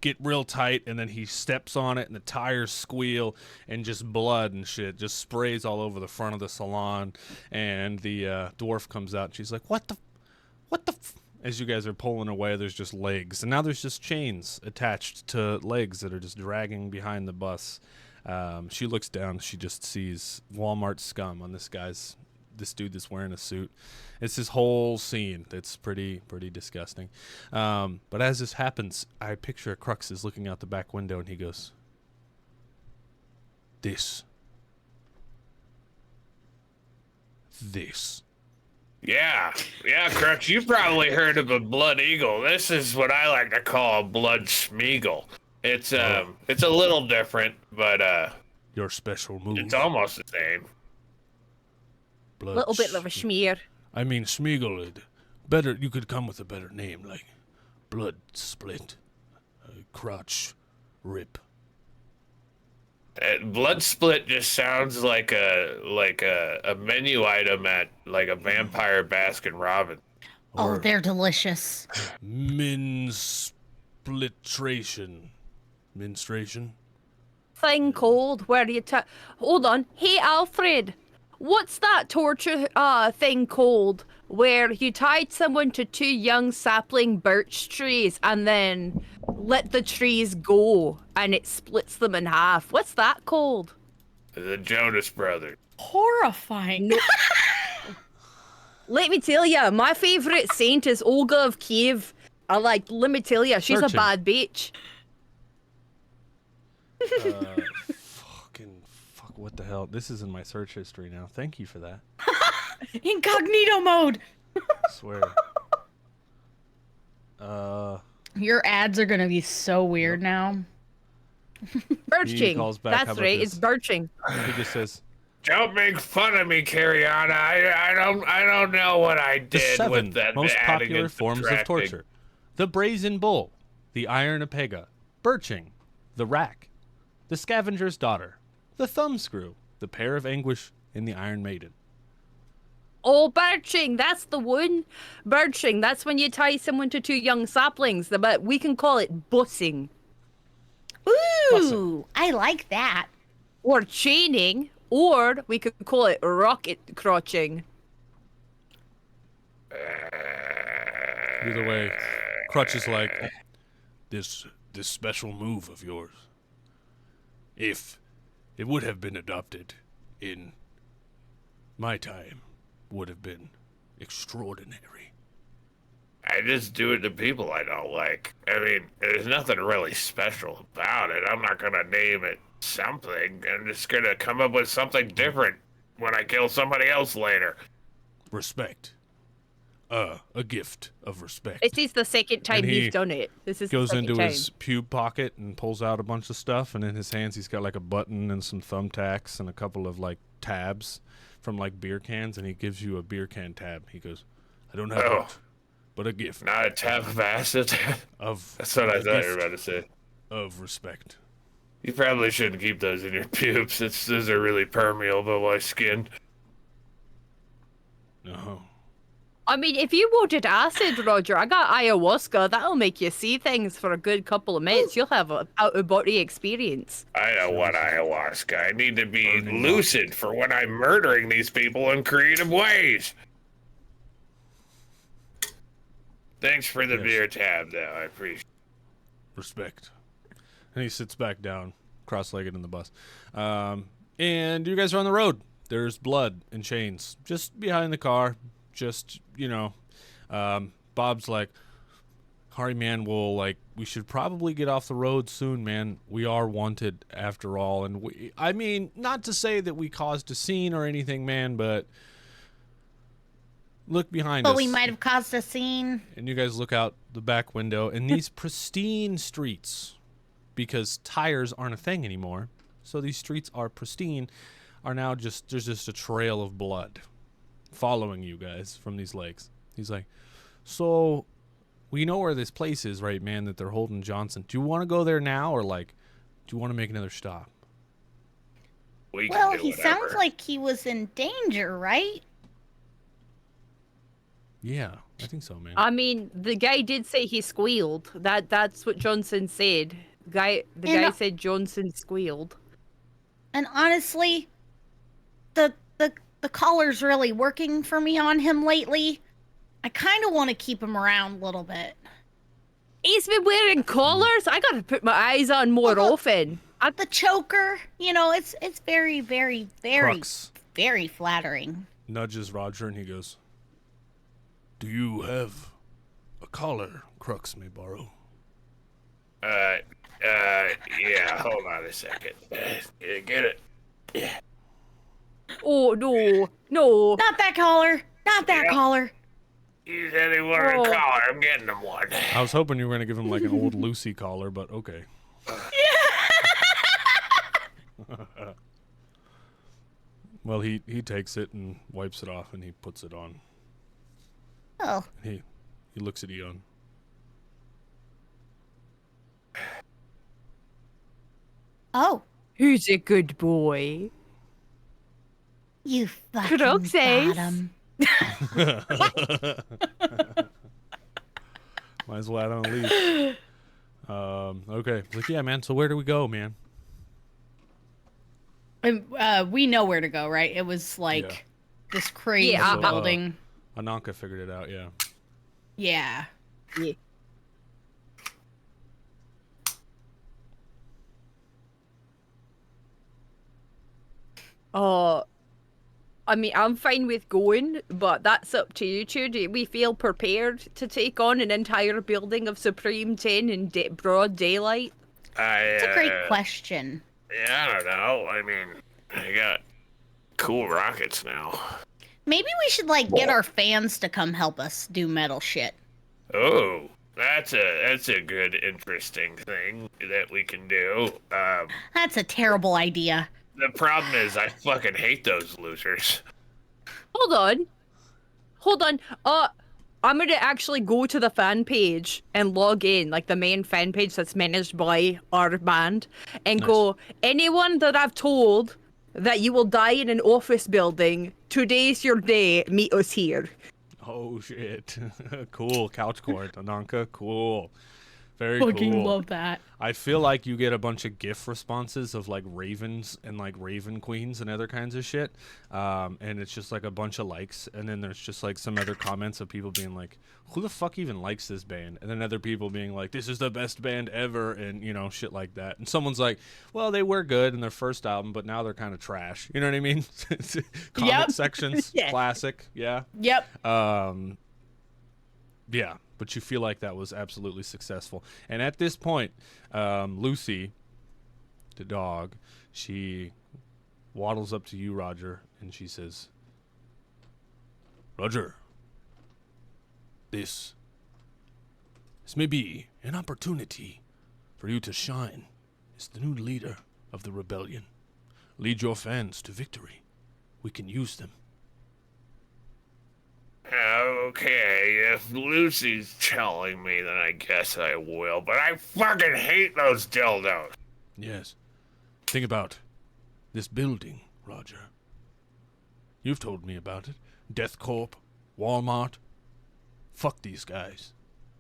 get real tight, and then he steps on it, and the tires squeal, and just blood and shit just sprays all over the front of the salon. And the dwarf comes out, and she's like, what the As you guys are pulling away, there's just legs. And now there's just chains attached to legs that are just dragging behind the bus. She looks down, she just sees Walmart scum on this dude that's wearing a suit. It's this whole scene that's pretty disgusting. But as this happens, I picture Crux is looking out the back window, and he goes, This. Yeah, Crutch, you probably heard of a blood eagle. This is what I like to call a blood schmeagle. It's a little different, but Your special move. it's almost the same. Blood Little bit of a schmear. I mean, Schmiegel. Better, you could come with a better name, like Blood Split, Crotch Rip. Blood split just sounds like a menu item at like a vampire Baskin Robbins. Oh, they're delicious. Minstration. Thing called where you hold on. Hey Alfred, what's that torture thing called where you tied someone to two young sapling birch trees and then let the trees go and it splits them in half? What's that called? The Jonas Brothers. Horrifying. Let me tell ya, my favorite saint is Olga of Kiev. Let me tell ya, she's Searching. a bad bitch. Fuck, what the hell? This is in my search history now. Thank you for that. Incognito mode. I swear. Your ads are gonna be so weird now. Birching. calls back, "How That's about right, this?" it's birching. He just says, Don't make fun of me, Cariana. I don't know what I the did 7 with that. most adding popular and forms of subtracting. torture. The brazen bull, the iron apega, birching, the rack, the scavenger's daughter, the thumbscrew, the pair of anguish, and the iron maiden. Oh, birching, that's the one. Birching, that's when you tie someone to two young saplings, but we can call it bussing. Ooh, I like that. Or chaining, or we could call it rocket crotching. Either way, Crutch is like, this special move of yours, if it would have been adopted in my time, would have been extraordinary. I just do it to people I don't like. I mean, there's nothing really special about it. I'm not gonna name it something. I'm just gonna come up with something different when I kill somebody else later. Respect. A gift of respect. This is the second time And he you've done it. This is Goes the second into time. his pube pocket and pulls out a bunch of stuff, and in his hands he's got like a button and some thumbtacks and a couple of like tabs from like beer cans, and he gives you a beer can tab. He goes, I don't have Oh. it, but a gift Not a tab of acid. of That's what I a thought you were gift about to say. of respect. You probably shouldn't keep those in your pubes. Those are really permeable by skin. No. I mean, if you wanted acid, Roger, I got ayahuasca. That'll make you see things for a good couple of minutes. You'll have a out-of-body experience. I don't want ayahuasca. I need to be Burning lucid for when I'm murdering these people in creative ways. Thanks for the Yes. beer tab, though. I appreciate it. Respect. And he sits back down, cross-legged in the bus. And you guys are on the road. There's blood and chains just behind the car. Just, Bob's like, Harry, man, we should probably get off the road soon, man. We are wanted after all. And I mean, not to say that we caused a scene or anything, man, but look behind us. But we might have caused a scene. And you guys look out the back window, and these pristine streets, because tires aren't a thing anymore, so these streets are pristine, are now there's just a trail of blood following you guys from these lakes. He's like, so We know where this place is, right, man, that they're holding Johnson. Do you want to go there now, or, like, do you want to make another stop? Well, he sounds like he was in danger, right? Yeah, I think so, man. I mean, the guy did say he squealed. That's what Johnson said. The guy said Johnson squealed. And honestly, the collar's really working for me on him lately. I kind of want to keep him around a little bit. He's been wearing collars? I gotta put my eyes on more often. The choker, you know, it's very, very, very, Crux very flattering. nudges Roger and he goes, "Do you have a collar Crux may borrow?" Yeah, hold on a second. Get it? Yeah. Oh, no. No. Not that collar. Not that collar. He said he wanted a collar. I'm getting him one. I was hoping you were going to give him like an old Lucy collar, but okay. Well, he takes it and wipes it off and he puts it on. Oh. He looks at Eon. Oh. Who's a good boy? You fucking Croxes. bottom. Might as well add on a leaf. Okay. Like, yeah, man. So where do we go, man? We know where to go, right? It was like this crazy building. Ananka figured it out, yeah. Yeah. Yeah. I mean, I'm fine with going, but that's up to you two. Do we feel prepared to take on an entire building of Supreme 10 in broad daylight? That's a great question. Yeah, I don't know. I mean, I got cool rockets now. Maybe we should, like, get our fans to come help us do metal shit. Oh, that's a good, interesting thing that we can do. That's a terrible idea. The problem is I fucking hate those losers. Hold on. I'm gonna actually go to the fan page and log in, like the main fan page that's managed by our band, and go, anyone that I've told that you will die in an office building, today's your day, meet us here. Oh, shit. Cool. Couch court, Ananka. Cool. Very Fucking cool. love that. I feel like you get a bunch of GIF responses of like ravens and like raven queens and other kinds of shit. And it's just like a bunch of likes. And then there's just like some other comments of people being like, who the fuck even likes this band? And then other people being like, this is the best band ever. And, you know, shit like that. And someone's like, well, they were good in their first album, but now they're kind of trash. You know what I mean? Comment sections. Yeah. Classic. Yeah. Yep. Yeah, but you feel like that was absolutely successful. And at this point, Lucy, the dog, she waddles up to you, Roger, and she says, Roger, this may be an opportunity for you to shine as the new leader of the rebellion. Lead your fans to victory. We can use them. Okay, if Lucy's telling me, then I guess I will. But I fucking hate those dildos. Yes. Think about this building, Roger. You've told me about it. Death Corp, Walmart. Fuck these guys.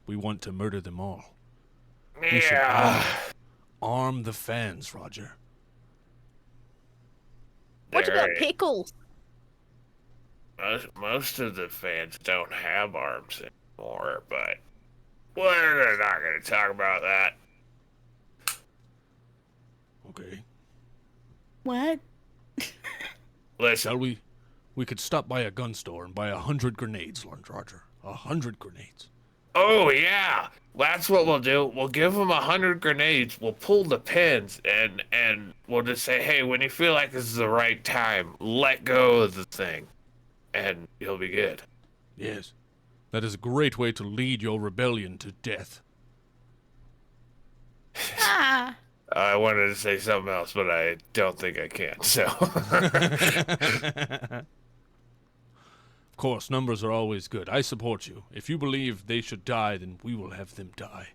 We want to murder them all. We should arm the fans, Roger. What about pickles? Most of the fans don't have arms anymore, but we're not going to talk about that. Okay. What? Listen, Shall we? We could stop by a gun store and buy 100 grenades, Roger. 100 grenades. oh yeah, that's what we'll do. We'll give them 100 grenades. We'll pull the pins, and we'll just say, hey, when you feel like this is the right time, let go of the thing, and you'll be good. Yes. That is a great way to lead your rebellion to death. Ah. I wanted to say something else, but I don't think I can, so. Of course, numbers are always good. I support you. If you believe they should die, then we will have them die.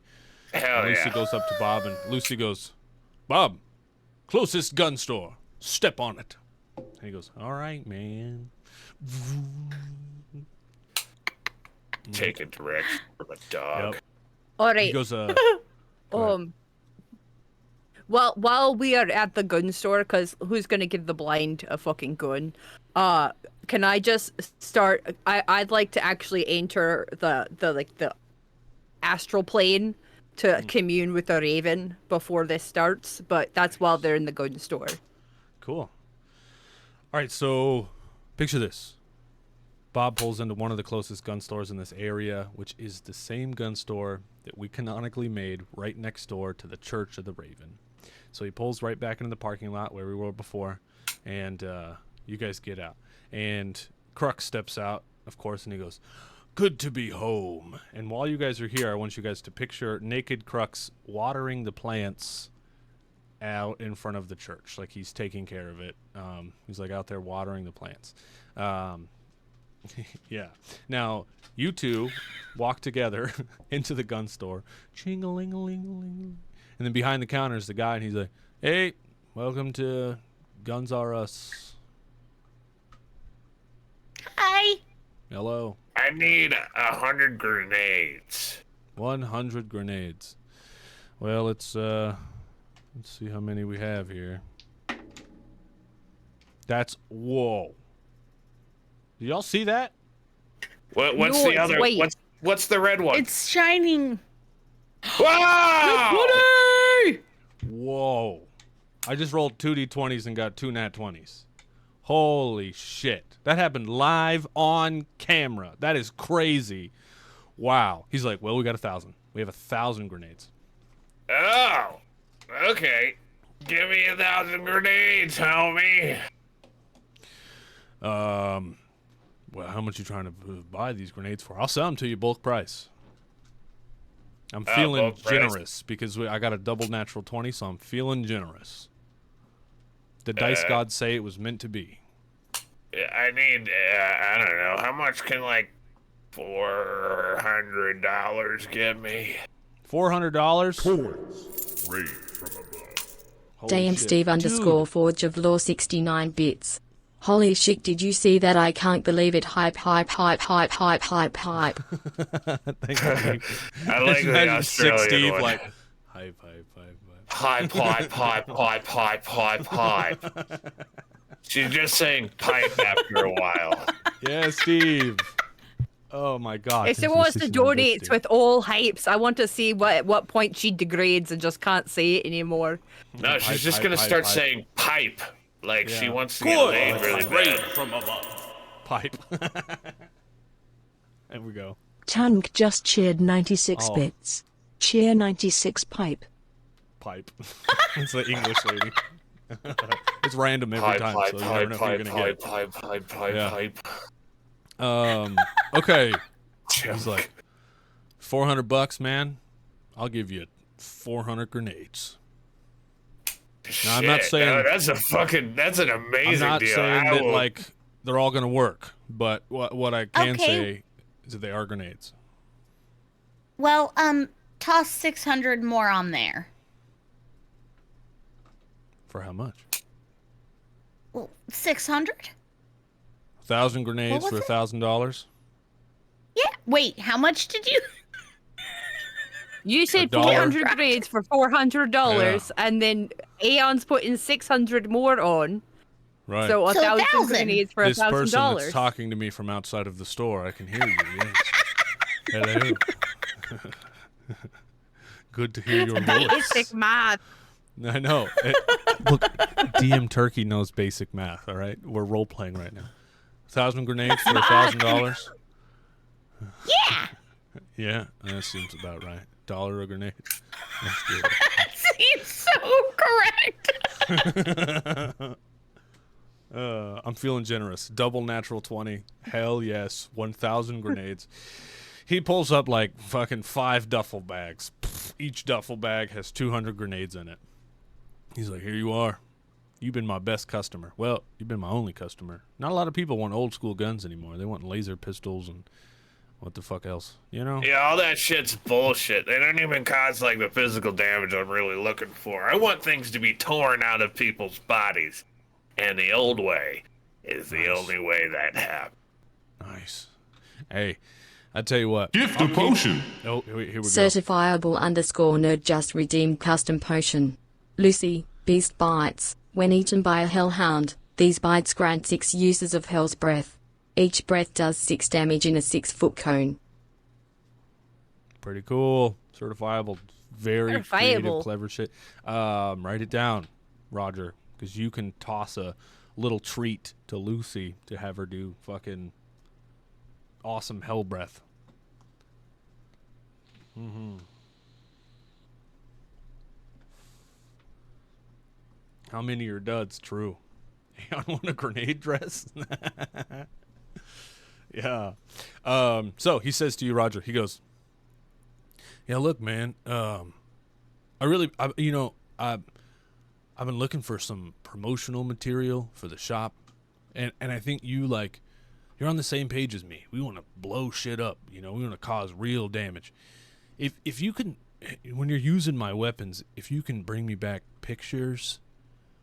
Hell And Lucy yeah. goes up to Bob, and Lucy goes, Bob, closest gun store. Step on it. And he goes, all right, man. Taking direction from a dog. Yep. All He right. goes, go ahead. Well, while we are at the gun store, because who's gonna give the blind a fucking gun? Can I just start? I'd like to actually enter the astral plane to commune with a raven before this starts, but that's while they're in the gun store. Cool. All right, so picture this. Bob pulls into one of the closest gun stores in this area, which is the same gun store that we canonically made right next door to the Church of the Raven. So he pulls right back into the parking lot where we were before, and you guys get out. And Crux steps out, of course, and he goes, good to be home. And while you guys are here, I want you guys to picture naked Crux watering the plants out in front of the church. Like he's taking care of it. He's like out there watering the plants. Yeah. Now, you two walk together into the gun store. Ching-a-ling-a-ling-a-ling. And then behind the counter is the guy, and he's like, hey, welcome to Guns R Us. Hi. Hello. I need 100 grenades. 100 grenades. Well, let's see how many we have here. That's, whoa. Do y'all see that? What's No, the it's other? white. What's the red one? It's shining. Wow! Whoa. I just rolled 2d20s and got 2 nat 20s. Holy shit. That happened live on camera. That is crazy. Wow. He's like, well, we got 1,000. We have 1,000 grenades. Oh, okay. Give me 1,000 grenades, homie. Well, how much you trying to buy these grenades for? I'll sell them to you bulk price. I'm feeling bulk price. generous because I got a double natural 20, so I'm feeling generous. The dice gods say it was meant to be. I need, I don't know, how much can like $400 give me? $400? Points. Raid from above. Holy Damn shit. Steve _ Forge of Law 69 bits. Holy shit, did you see that? I can't believe it. Hype, hype, hype, hype, hype, hype, hype. Thank you. I like the Imagine sick Australian Steve one. like, hype, hype, hype, Hype, hype. hype, hype, hype, hype, hype, hype. She's just saying pipe after a while. Yeah, Steve. Oh my God. If she Thanks for wants to 69 bits, donate Steve. with all hypes, I want to see at what point she degrades and just can't say it anymore. No, she's Pipe, just pipe, gonna pipe, start pipe. saying pipe. Like she Yeah. wants to get laid really Raid bad. from above. Pipe. There we go. Tank just cheered 96 Oh. bits. Cheer 96 pipe. Pipe. It's the English lady. It's random every Pipe, time, pipe, so you never pipe, know who you're pipe, gonna get. pipe, pipe, pipe, Yeah. pipe. Okay. He's like, $400, man. I'll give you 400 grenades. Now, I'm not Shit, saying- no, that's an I'm amazing not deal. saying I that will- like they're all gonna work, but what I can Okay. say is that they are grenades. Well, toss 600 more on there. For how much? Well, 600? 1,000 grenades What for was it? $1,000. Yeah. Wait, how much did you? You said $1. 400 grades for $400, and then Aeon's putting 600 more on, Right. so So 1,000 1,000. grenades for This person that's $1,000. talking to me from outside of the store, I can hear you. Yes. Hello. Good to hear your voice. Basic math. I know. Look, DM Turkey knows basic math. All right, we're role playing right now. 1,000 grenades for $1,000. Yeah. Yeah, that seems about right. $1 a grenade. Let's do it. Seems so correct. I'm feeling generous. Double natural 20. Hell yes. 1,000 grenades. He pulls up like fucking 5 duffel bags. Each duffel bag has 200 grenades in it. He's like, here you are. You've been my best customer. Well, you've been my only customer. Not a lot of people want old school guns anymore. They want laser pistols and what the fuck else, you know? Yeah, all that shit's bullshit. They don't even cause like the physical damage I'm really looking for. I want things to be torn out of people's bodies. And the old way is the only way that happens. Nice. Hey, I tell you what. Gift a potion. Oh, here we go. Certifiable_nerd just redeemed custom potion. Lucy, beast bites. When eaten by a hellhound, these bites grant 6 uses of hell's breath. Each breath does 6 damage in a 6-foot cone. Pretty cool. Certifiable. Very creative, Certifiable. clever shit. Write it down, Roger, because you can toss a little treat to Lucy to have her do fucking awesome hell breath. How many are duds? True. I want a grenade dress. Yeah. So he says to you, Roger, he goes, yeah, look, man, I've been looking for some promotional material for the shop. And I think you're on the same page as me. We want to blow shit up. We want to cause real damage. If you can, when you're using my weapons, if you can bring me back pictures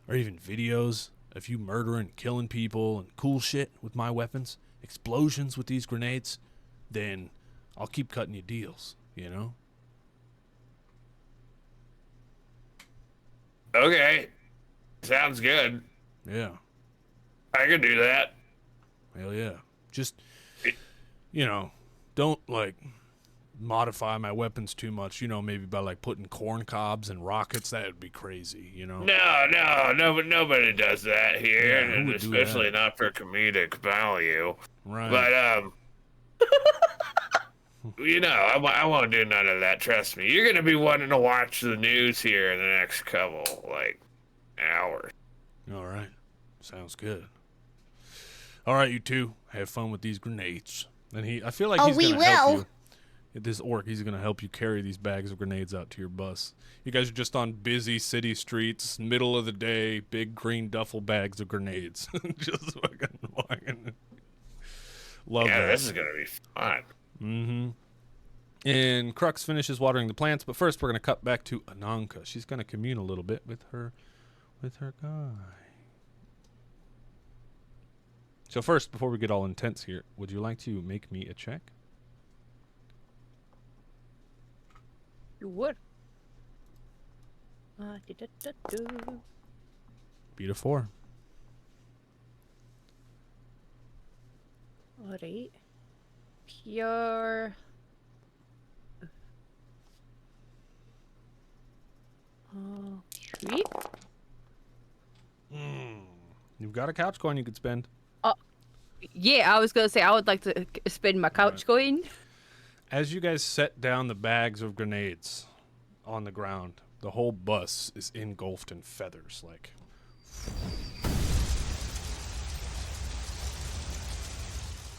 or even videos of you murdering, killing people and cool shit with my weapons, explosions with these grenades, then I'll keep cutting you deals, Okay. Sounds good. Yeah. I can do that. Hell yeah. Just, don't, modify my weapons too much, maybe by, putting corn cobs and rockets. That would be crazy, No, nobody does that here, Yeah, who and would do especially that? not for comedic value. Right. But, I won't do none of that, trust me. You're going to be wanting to watch the news here in the next couple, hours. All right. Sounds good. All right, you two. Have fun with these grenades. And I feel like he's going to help you. This orc, he's going to help you carry these bags of grenades out to your bus. You guys are just on busy city streets, middle of the day, big green duffel bags of grenades. Just fucking walking. Love that. Yeah, this is going to be fun. Mm-hmm. And Crux finishes watering the plants, but first we're going to cut back to Ananka. She's going to commune a little bit with her guy. So first, before we get all intense here, would you like to make me a check? You would. Beat a 4. Alright. Pure. Sweet. You've got a couch coin you could spend. Yeah, I was gonna say I would like to spend my couch coin. As you guys set down the bags of grenades on the ground, the whole bus is engulfed in feathers,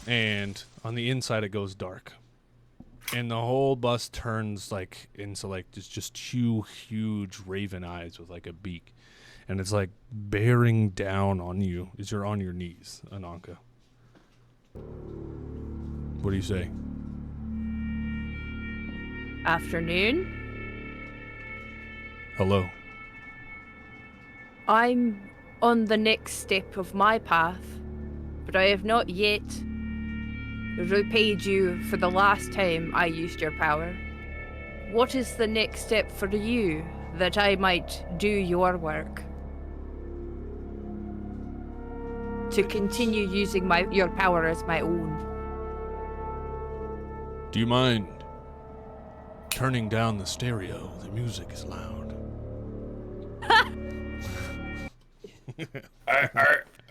and on the inside it goes dark. And the whole bus turns into just huge raven eyes with a beak. And it's bearing down on you as you're on your knees, Ananka. What do you say? Afternoon. Hello. I'm on the next step of my path, but I have not yet repaid you for the last time I used your power. What is the next step for you that I might do your work? To continue using your power as my own. Do you mind turning down the stereo? The music is loud.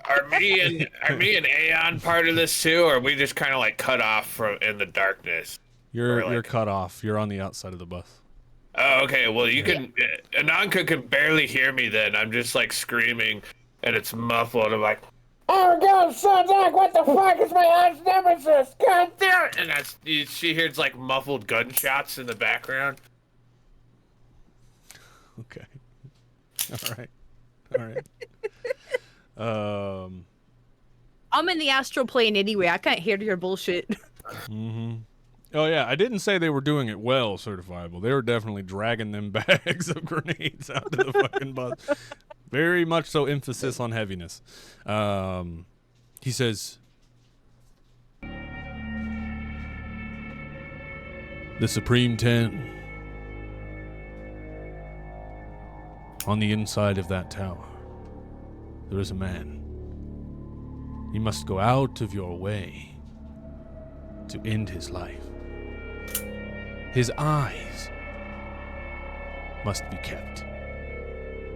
Are me and Aeon part of this too, or are we just kind of cut off in the darkness? You're cut off. You're on the outside of the bus. Oh, okay. Well, you can. Ananka can barely hear me. Then I'm just screaming, and it's muffled. I'm like, "Oh God, Sonic! What the fuck is my arch nemesis? God damn it!" And she hears muffled gunshots in the background. Okay. All right. All right. I'm in the astral plane anyway. I can't hear your bullshit. Mm-hmm. Oh, yeah. I didn't say they were doing it well, Certifiable. They were definitely dragging them bags of grenades out to the fucking bus. Very much so emphasis on heaviness. He says, the Supreme 10 on the inside of that tower, there is a man. You must go out of your way to end his life. His eyes must be kept.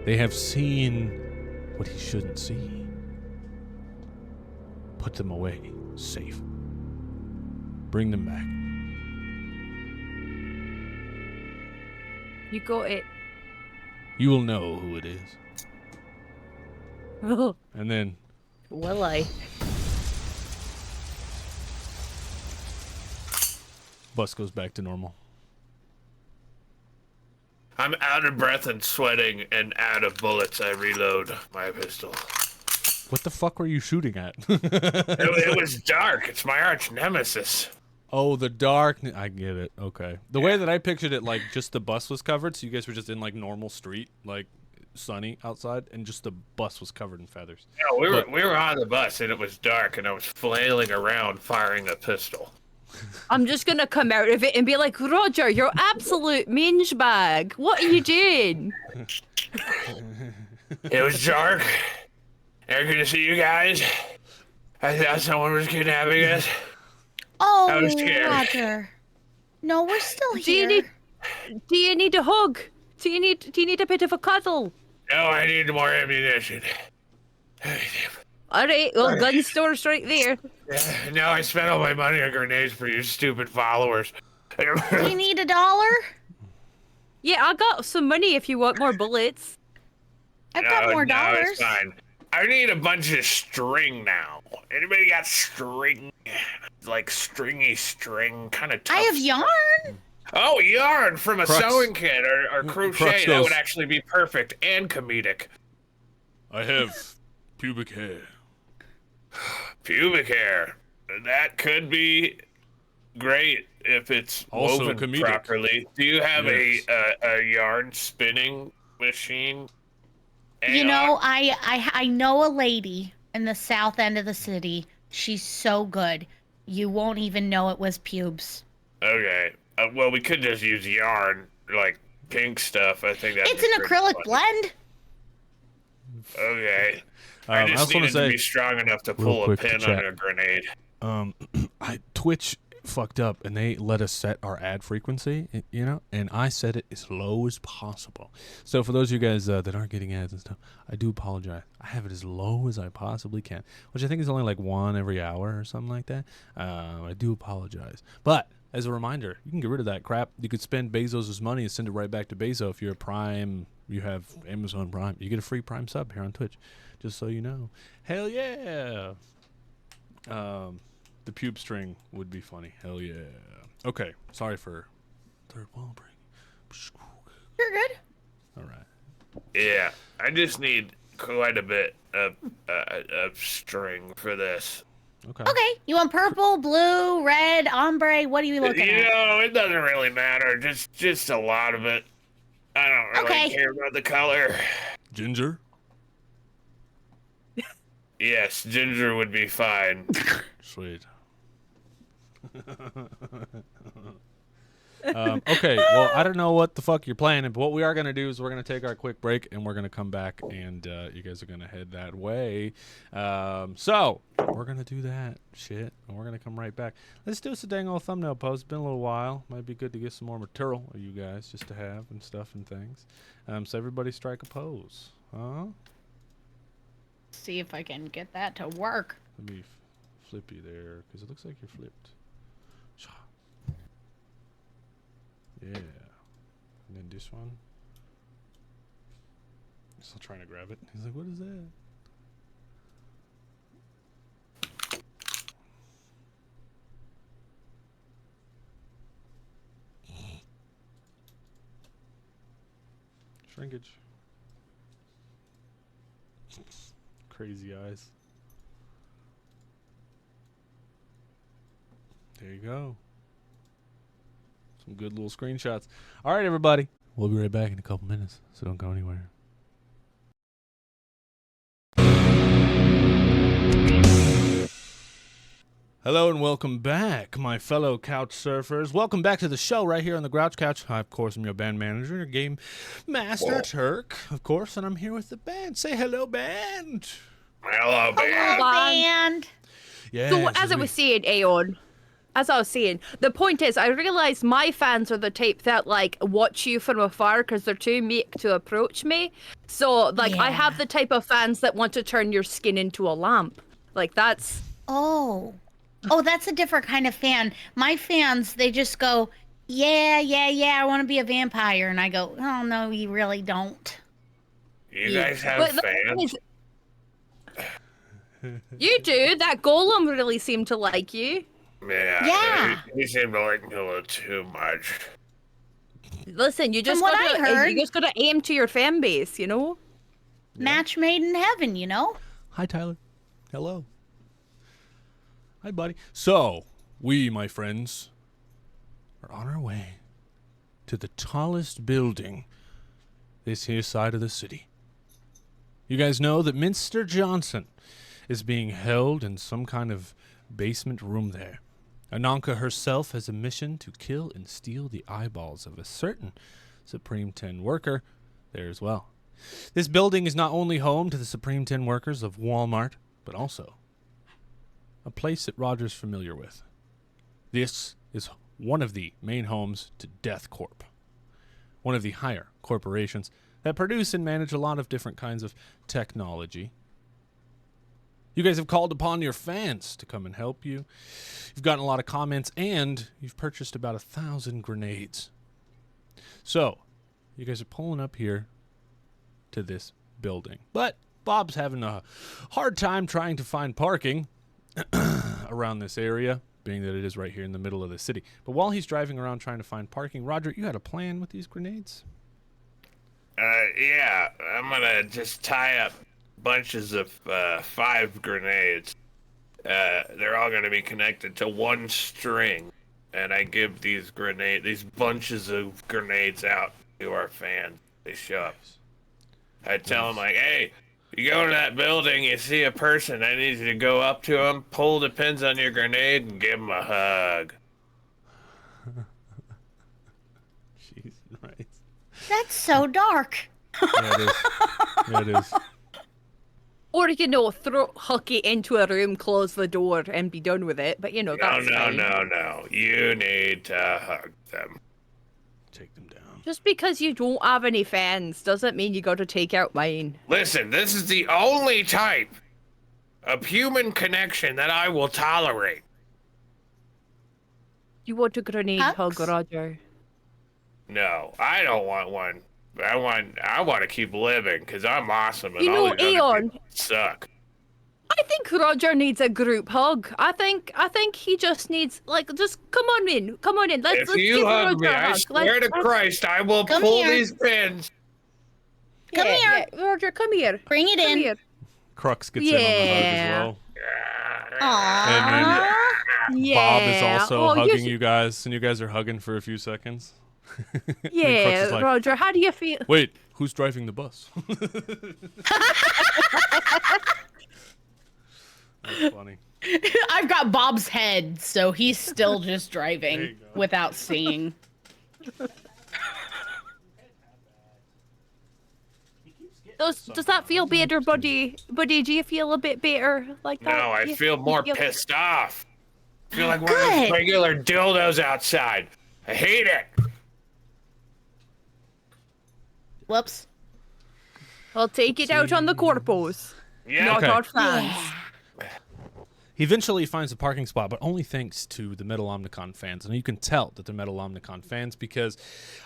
They have seen what he shouldn't see. Put them away, safe. Bring them back. You got it. You will know who it is. And then Will I? bus goes back to normal. I'm out of breath and sweating and out of bullets. I reload my pistol. What the fuck were you shooting at? It was dark. It's my arch nemesis. Oh, the dark. I get it. Okay. The way that I pictured it, like, just the bus was covered, so you guys were just in, like, normal street, like, sunny outside, and just the bus was covered in feathers. No, we were on the bus, and it was dark, and I was flailing around firing a pistol. I'm just gonna come out of it and be like, Roger, you're absolute mange bag. What are you doing? It was dark. I couldn't see you guys. I thought someone was kidnapping us. Oh, I was scared. Roger. No, we're still Do here. you need a hug? Do you need a bit of a cuddle? No, I need more ammunition. All right, well, gun store's right there. No, I spent all my money on grenades for you stupid followers. Do you need $1? Yeah, I got some money if you want more bullets. I've got more No, dollars. it's fine. I need a bunch of string now. Anybody got string? Like stringy string, kind of tough. I have yarn. Oh, yarn from a Crux. sewing kit or Crux crochet. That goes. would actually be perfect and comedic. I have pubic hair. Pubic hair. That could be great if it's Also woven comedic. properly. Do you have Yes. a yarn spinning machine? You know, I know a lady in the south end of the city. She's so good. You won't even know it was pubes. Okay. Well, we could just use yarn, like pink stuff. I think that's It's an acrylic blend. Okay. I I just also want needed to to say, be strong enough to real pull a quick to pin chat. on a grenade. Twitch fucked up and they let us set our ad frequency, you know, and I set it as low as possible. So for those of you guys that aren't getting ads and stuff, I do apologize. I have it as low as I possibly can, which I think is only like one every hour or something like that. I do apologize. But as a reminder, you can get rid of that crap. You could spend Bezos' money and send it right back to Bezos. If you're a Prime, you have Amazon Prime, you get a free Prime sub here on Twitch, just so you know. Hell yeah. The pube string would be funny. Hell yeah. Okay, sorry for third wall break. You're good. All right. Yeah, I just need quite a bit of string for this. Okay. Okay. You want purple, blue, red, ombre? What are you looking You at? know, it doesn't really matter. Just a lot of it. I don't really Okay. care about the color. Ginger. Yes, ginger would be fine. Sweet. Okay, well, I don't know what the fuck you're planning, but what we are going to do is we're going to take our quick break and we're going to come back and you guys are going to head that way. So, we're going to do that shit and we're going to come right back. Let's do us a dang old thumbnail post. It's been a little while. Might be good to get some more material of you guys just to have and stuff and things. So, everybody strike a pose. Huh? See if I can get that to work. Let me flip you there because it looks like you're flipped. Yeah. And then this one. Still trying to grab it. He's like, what is that? Shrinkage. Crazy eyes. There you go. Some good little screenshots. All right, everybody. We'll be right back in a couple minutes, so don't go anywhere. Hello and welcome back, my fellow couch surfers. Welcome back to the show right here on the Grouch Couch. I, of course, am your band manager, your game master, Turk, of course, and I'm here with the band. Say hello, band. Hello, band. Band. Yeah. So as I was saying, Aeon, the point is, I realize my fans are the type that like watch you from afar because they're too meek to approach me. So like I have the type of fans that want to turn your skin into a lamp. Like that's. Oh, that's a different kind of fan. My fans, they just go, yeah, I want to be a vampire, and I go, oh no, you really don't. You guys have fans? You do. That golem really seemed to like you. Yeah. He seemed to like me a little too much. Listen, you just From what I heard- you just gotta aim to your fan base, you know? Match made in heaven, you know? Hi, Tyler. Hello. Hi, buddy. So, we, my friends, are on our way to the tallest building this here side of the city. You guys know that Minster Johnson is being held in some kind of basement room there. Ananka herself has a mission to kill and steal the eyeballs of a certain Supreme 10 worker there as well. This building is not only home to the Supreme 10 workers of Walmart, but also a place that Roger's familiar with. This is one of the main homes to Death Corp, one of the higher corporations that produce and manage a lot of different kinds of technology. You guys have called upon your fans to come and help you. You've gotten a lot of comments, and you've purchased about 1,000 grenades. So, you guys are pulling up here to this building. But Bob's having a hard time trying to find parking around this area, being that it is right here in the middle of the city. But while he's driving around trying to find parking, Roger, you had a plan with these grenades? Yeah, I'm gonna just tie up bunches of 5 grenades. They're all gonna be connected to one string, and I give these bunches of grenades out to our fans. They show up. I tell them like, hey, you go to that building, you see a person, I need you to go up to them, pull the pins on your grenade, and give them a hug. Jesus Christ. That's so dark. Yeah, it is. Yeah, it is. Or huck it into a room, close the door, and be done with it. But you know, that's fine. No. You need to hug them. Take them down. Just because you don't have any fans doesn't mean you got to take out mine. Listen, this is the only type of human connection that I will tolerate. You want a grenade hug, Roger? No, I don't want one. I want to keep living because I'm awesome and You all know, these other Aeon, people suck. I think Roger needs a group hug. I think he just needs just come on in. Let's If you give hug Roger me, a I hug. swear to Christ, I will pull these pins. Come here. Yeah, Roger, come here. Bring it Come in. here. Crux gets in on the hug as well. Aww. And then Bob is also hugging you guys, and you guys are hugging for a few seconds. Yeah, like, Roger, how do you feel? Wait, who's driving the bus? That's funny. I've got Bob's head, so he's still just driving without seeing. Does that feel better, buddy? Buddy, do you feel a bit better like that? No, I feel more pissed off. I feel like one of Good. those regular dildos outside. I hate it. Whoops. I'll take it out on the corpos. Yeah. Not Okay. our fans. He eventually finds a parking spot, but only thanks to the Metal Omnicon fans. And you can tell that they're Metal Omnicon fans because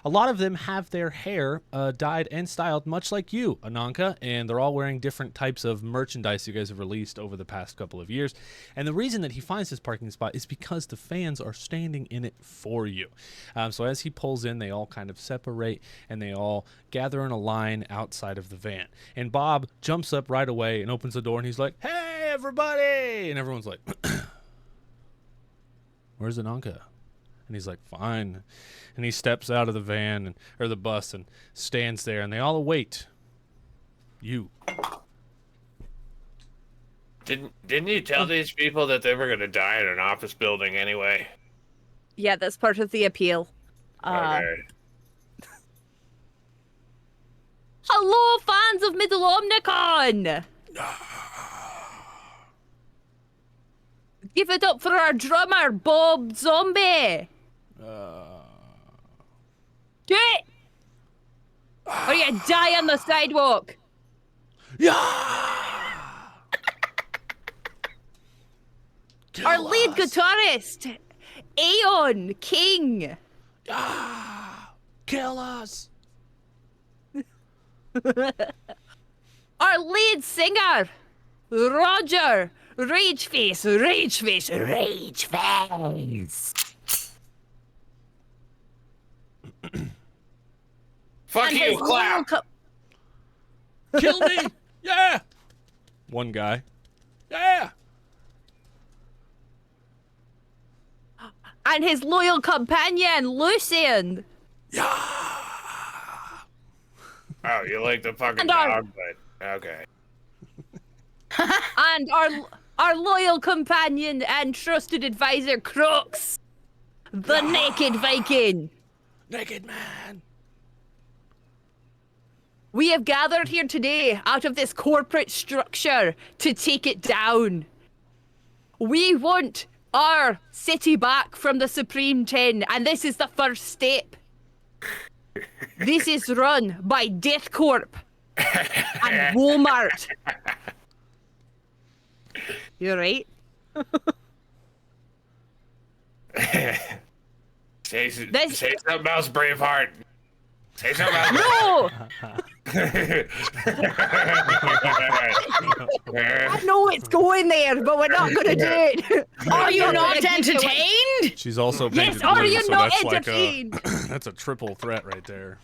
a lot of them have their hair dyed and styled much like you, Ananka, and they're all wearing different types of merchandise you guys have released over the past couple of years. And the reason that he finds this parking spot is because the fans are standing in it for you. So as he pulls in, they all kind of separate and they all gather in a line outside of the van. And Bob jumps up right away and opens the door and he's like, "Hey, everybody!" And everyone's like, "Where's Ananka?" And he's like, "Fine." And he steps out of the van or the bus and stands there and they all await you. Didn't you tell these people that they were going to die in an office building anyway? Yeah, that's part of the appeal. Okay. Hello, fans of Middle Omnicon! Give it up for our drummer, Bob Zombie! Do it! Or you die on the sidewalk! Our lead guitarist, Aeon King! Kill us! Our lead singer, Roger Rageface. Fuck And you, his clap! Kill me! Yeah! One guy. Yeah! And his loyal companion, Lucian. Oh, you like the fucking And our- dog, but okay. And our loyal companion and trusted advisor, Crooks. The Naked Viking. Naked man! We have gathered here today out of this corporate structure to take it down. We want our city back from the Supreme 10, and this is the first step. This is run by Death Corp and Walmart. You're right. Say something else, Braveheart. Say something else. No! I know it's going there, but we're not going to do it. Are you I'm not gonna give you entertained? She's also Yes, painted are blue, you so not that's like entertained? that's a triple threat right there.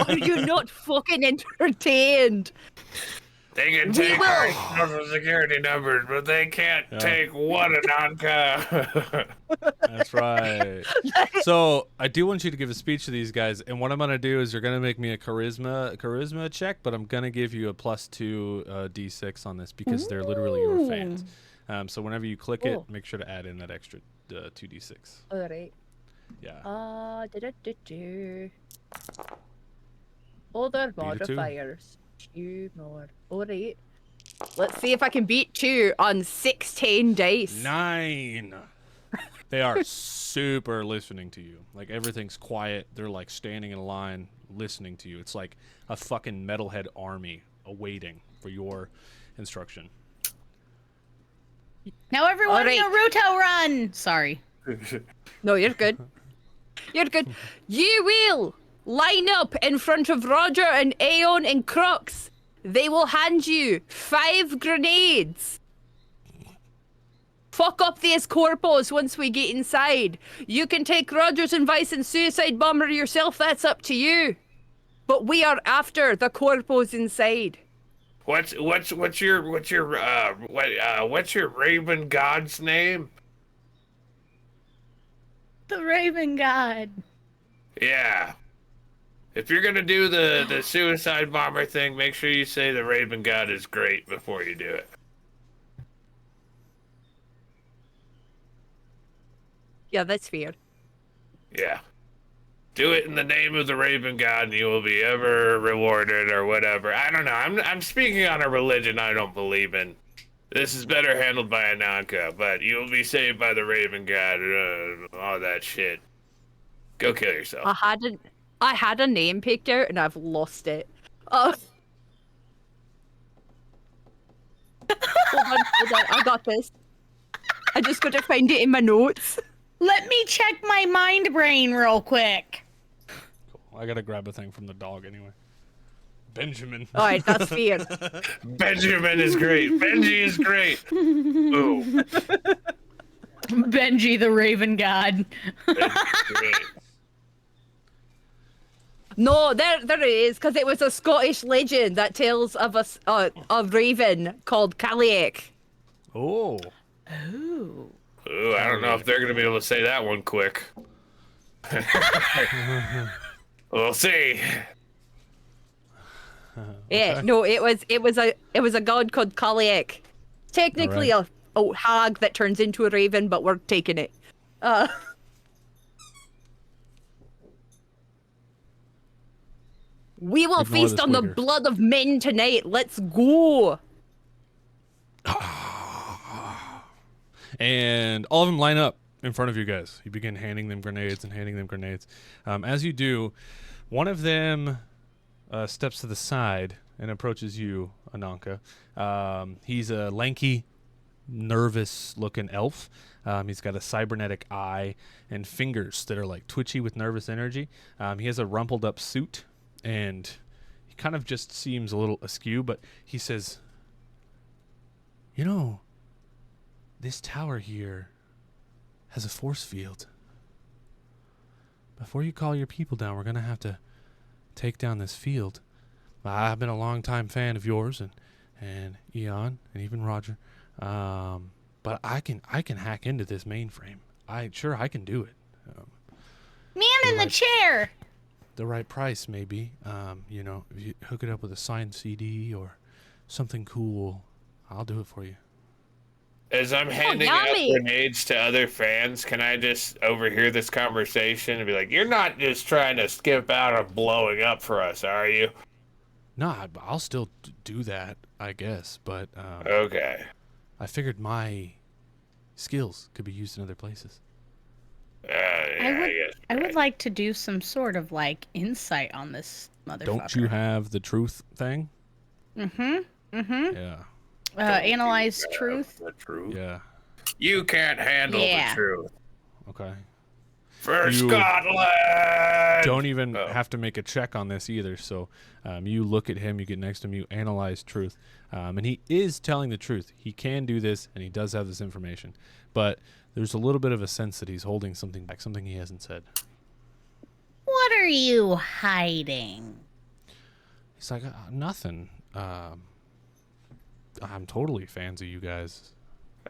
Are you not fucking entertained? They can We take our will. social security numbers, but they can't take one Ananka. That's right. So I do want you to give a speech to these guys, and what I'm gonna do is you're gonna make me a charisma check, but I'm gonna give you a +2 d6 on this because they're literally your fans. So whenever you click it, make sure to add in that extra 2d6. All right. Yeah. Other Beat a two. modifiers. 2 more. All right. Let's see if I can beat 2 on 6-10 dice. 9. They are super listening to you. Like everything's quiet. They're like standing in a line listening to you. It's like a fucking metalhead army awaiting for your instruction. Now everyone, Alright. Naruto run! Sorry. No, you're good. You're good. You will line up in front of Roger and Aeon and Crux. They will hand you 5 grenades. Fuck up these corpos once we get inside. You can take Roger's advice and suicide bomber yourself. That's up to you. But we are after the corpos inside. What's your Raven God's name? The Raven God. Yeah. If you're gonna do the suicide bomber thing, make sure you say the Raven God is great before you do it. Yeah, that's fair. Yeah. Do it in the name of the Raven God, and you will be ever rewarded, or whatever. I don't know. I'm speaking on a religion I don't believe in. This is better handled by Ananka, but you will be saved by the Raven God. All that shit. Go kill yourself. I had a name picked out and I've lost it. hold on. I got this. I just got to find it in my notes. Let me check my mind brain real quick. Cool. I gotta grab a thing from the dog anyway. Benjamin. All right, that's fair. Benjamin is great. Benji is great. Ooh. Benji the Raven God. Great. No, there it is, because it was a Scottish legend that tells of a raven called Caliac. Oh. Ooh. Ooh, I don't know if they're gonna be able to say that one quick. We'll see. Yeah, no, it was a god called Caliac. Technically a hag that turns into a raven, but we're taking it. We will Ignore feast the on the squeaker. blood of men tonight. Let's go. And all of them line up in front of you guys. You begin handing them grenades and handing them grenades. As you do, one of them steps to the side and approaches you, Ananka. He's a lanky, nervous-looking elf. He's got a cybernetic eye and fingers that are like twitchy with nervous energy. He has a rumpled-up suit, and he kind of just seems a little askew, but he says, "You know, this tower here has a force field. Before you call your people down, we're going to have to take down this field. I've been a long-time fan of yours and Eon and even Roger. But I can hack into this mainframe. I can do it. Man in the chair. The right price, maybe. You know, if you hook it up with a signed CD or something cool, I'll do it for you." As I'm handing out yummy. grenades to other fans, can I just overhear this conversation and be like, "You're not just trying to skip out on blowing up for us, are you?" No, I'll still do that, I guess. But Okay. I figured my skills could be used in other places. Yeah, I would like to do some sort of like insight on this motherfucker. Don't you have the truth thing? Yeah. Analyze truth. The truth. Yeah. You can't handle Yeah. the truth. Okay. For You Scotland! Don't even have to make a check on this either. So you look at him, you get next to him, you analyze truth. And he is telling the truth. He can do this, and he does have this information. But there's a little bit of a sense that he's holding something back, something he hasn't said. What are you hiding? He's like, nothing. I'm totally fans of you guys.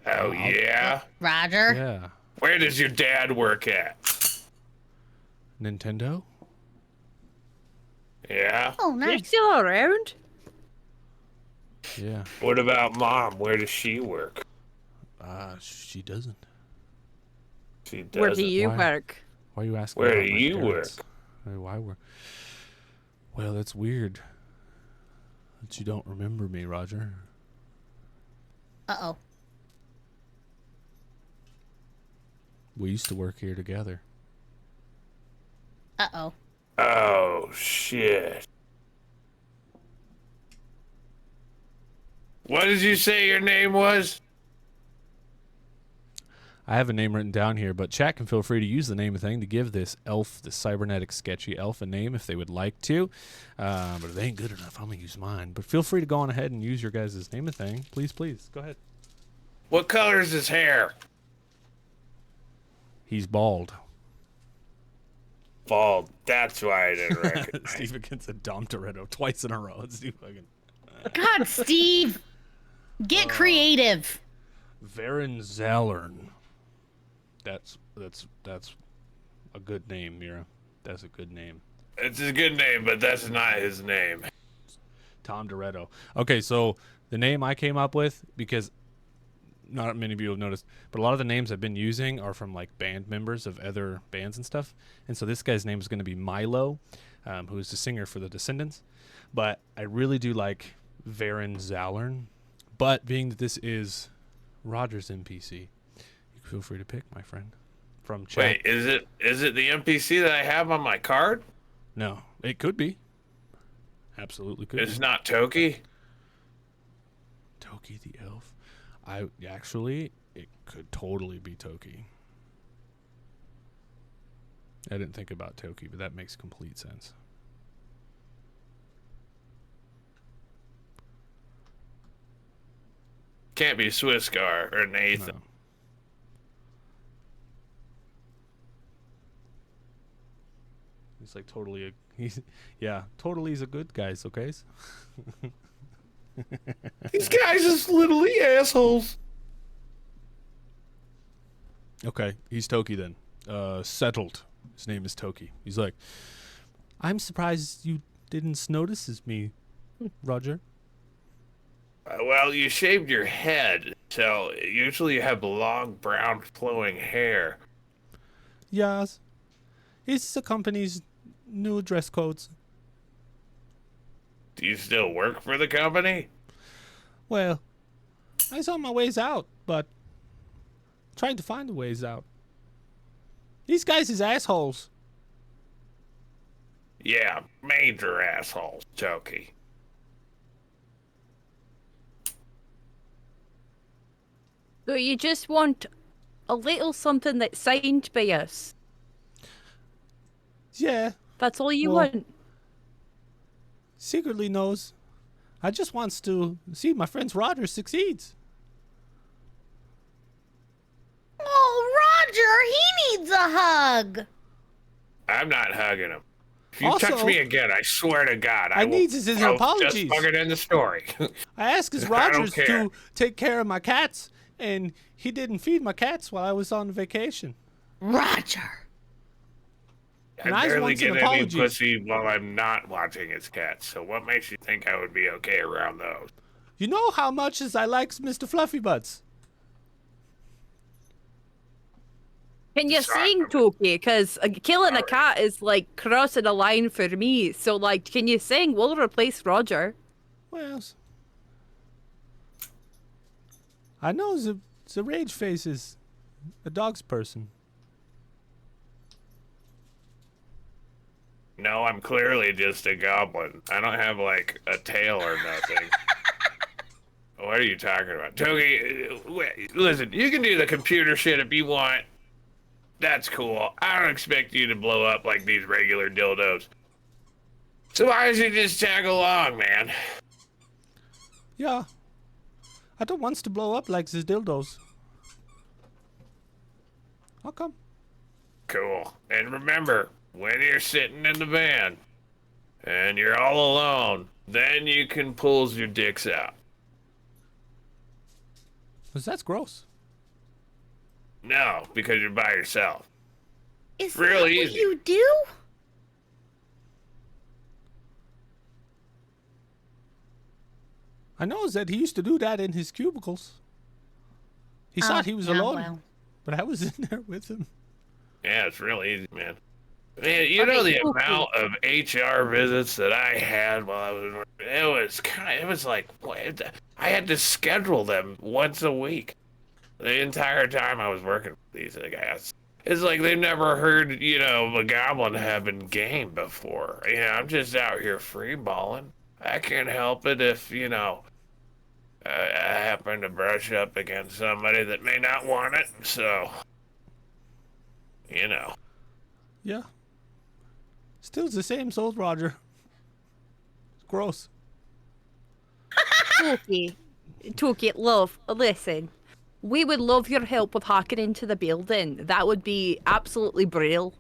Oh, yeah? Roger? Yeah. Where does your dad work at? Nintendo? Yeah? Oh, You're nice. still around? Yeah. What about Mom? Where does she work? She doesn't. She doesn't. Where do you Why? work? Why are you asking Where about do my you parents? Why were... Well, that's weird that you don't remember me, Roger. Uh-oh. We used to work here together. Uh-oh. Oh, shit. What did you say your name was? I have a name written down here, but chat can feel free to use the name of thing to give this elf, this cybernetic sketchy elf, a name if they would like to. But if they ain't good enough, I'm going to use mine. But feel free to go on ahead and use your guys' name of thing. Please, please. Go ahead. What color is his hair? He's bald. Bald. That's why I didn't recognize. Steve against a Dom Toretto twice in a row. Let's do fucking... God, Steve! Get creative. Varen Zalern. That's a good name, Mira. That's a good name. It's a good name, but that's not his name. Tom Toretto. Okay, so the name I came up with, because not many of you have noticed, but a lot of the names I've been using are from like band members of other bands and stuff. And so this guy's name is going to be Milo, who is the singer for the Descendants. But I really do like Varen Zalern. But being that this is Roger's NPC, you can feel free to pick, my friend. From chat. Wait, is it the NPC that I have on my card? No, it could be. Absolutely could It's be. not Toki? Toki the elf. It could totally be Toki. I didn't think about Toki, but that makes complete sense. Can't be Swisscar or Nathan. No. He's like totally he's a good guy, okay? These guys is literally assholes. Okay, he's Toki then. Settled. His name is Toki. He's like, I'm surprised you didn't notice as me, Roger. Well, you shaved your head, so usually you have long, brown, flowing hair. Yes. It's the company's new dress codes. Do you still work for the company? Well, I saw my ways out, but trying to find the ways out. These guys is assholes. Yeah, major assholes, Toki. So you just want a little something that's signed by us. Yeah. That's all you Well, want. Secretly knows. I just wants to see my friends Roger succeeds. Oh, Roger, he needs a hug. I'm not hugging him. If you Also, touch me again, I swear to God, I will needs his I'll apologies. Just fucking end the story. I asked his I don't Rogers care. to take care of my cats, and he didn't feed my cats while I was on vacation. Roger. And I I barely wants an get any apology. pussy while I'm not watching his cats, so what makes you think I would be okay around those? You know how much as I likes Mr. Fluffy Butts. Can you sing, Toki? Because killing a cat is like crossing a line for me. So, like, can you sing? We'll replace Roger. Well, I know the Rageface is a dog's person. No, I'm clearly just a goblin. I don't have, like, a tail or nothing. What are you talking about? Toki, wait, listen, you can do the computer shit if you want. That's cool. I don't expect you to blow up like these regular dildos. So why don't you just tag along, man? Yeah. I don't wants to blow up like these dildos. How come? Cool. And remember, when you're sitting in the van and you're all alone, then you can pull your dicks out. 'Cause that's gross. No, because you're by yourself. Is Real that easy. what you do? I know that he used to do that in his cubicles. He thought he was yeah, alone, well. but I was in there with him. Yeah, it's real easy, man. Man, you know the amount of HR visits that I had while I was working? It was like, I had to schedule them once a week. The entire time I was working with these guys. It's like they've never heard, a goblin having game before. I'm just out here freeballing. I can't help it if, I happen to brush up against somebody that may not want it, so, Yeah. Still the same old Roger. Gross. Toki, love, listen. We would love your help with hacking into the building. That would be absolutely brilliant.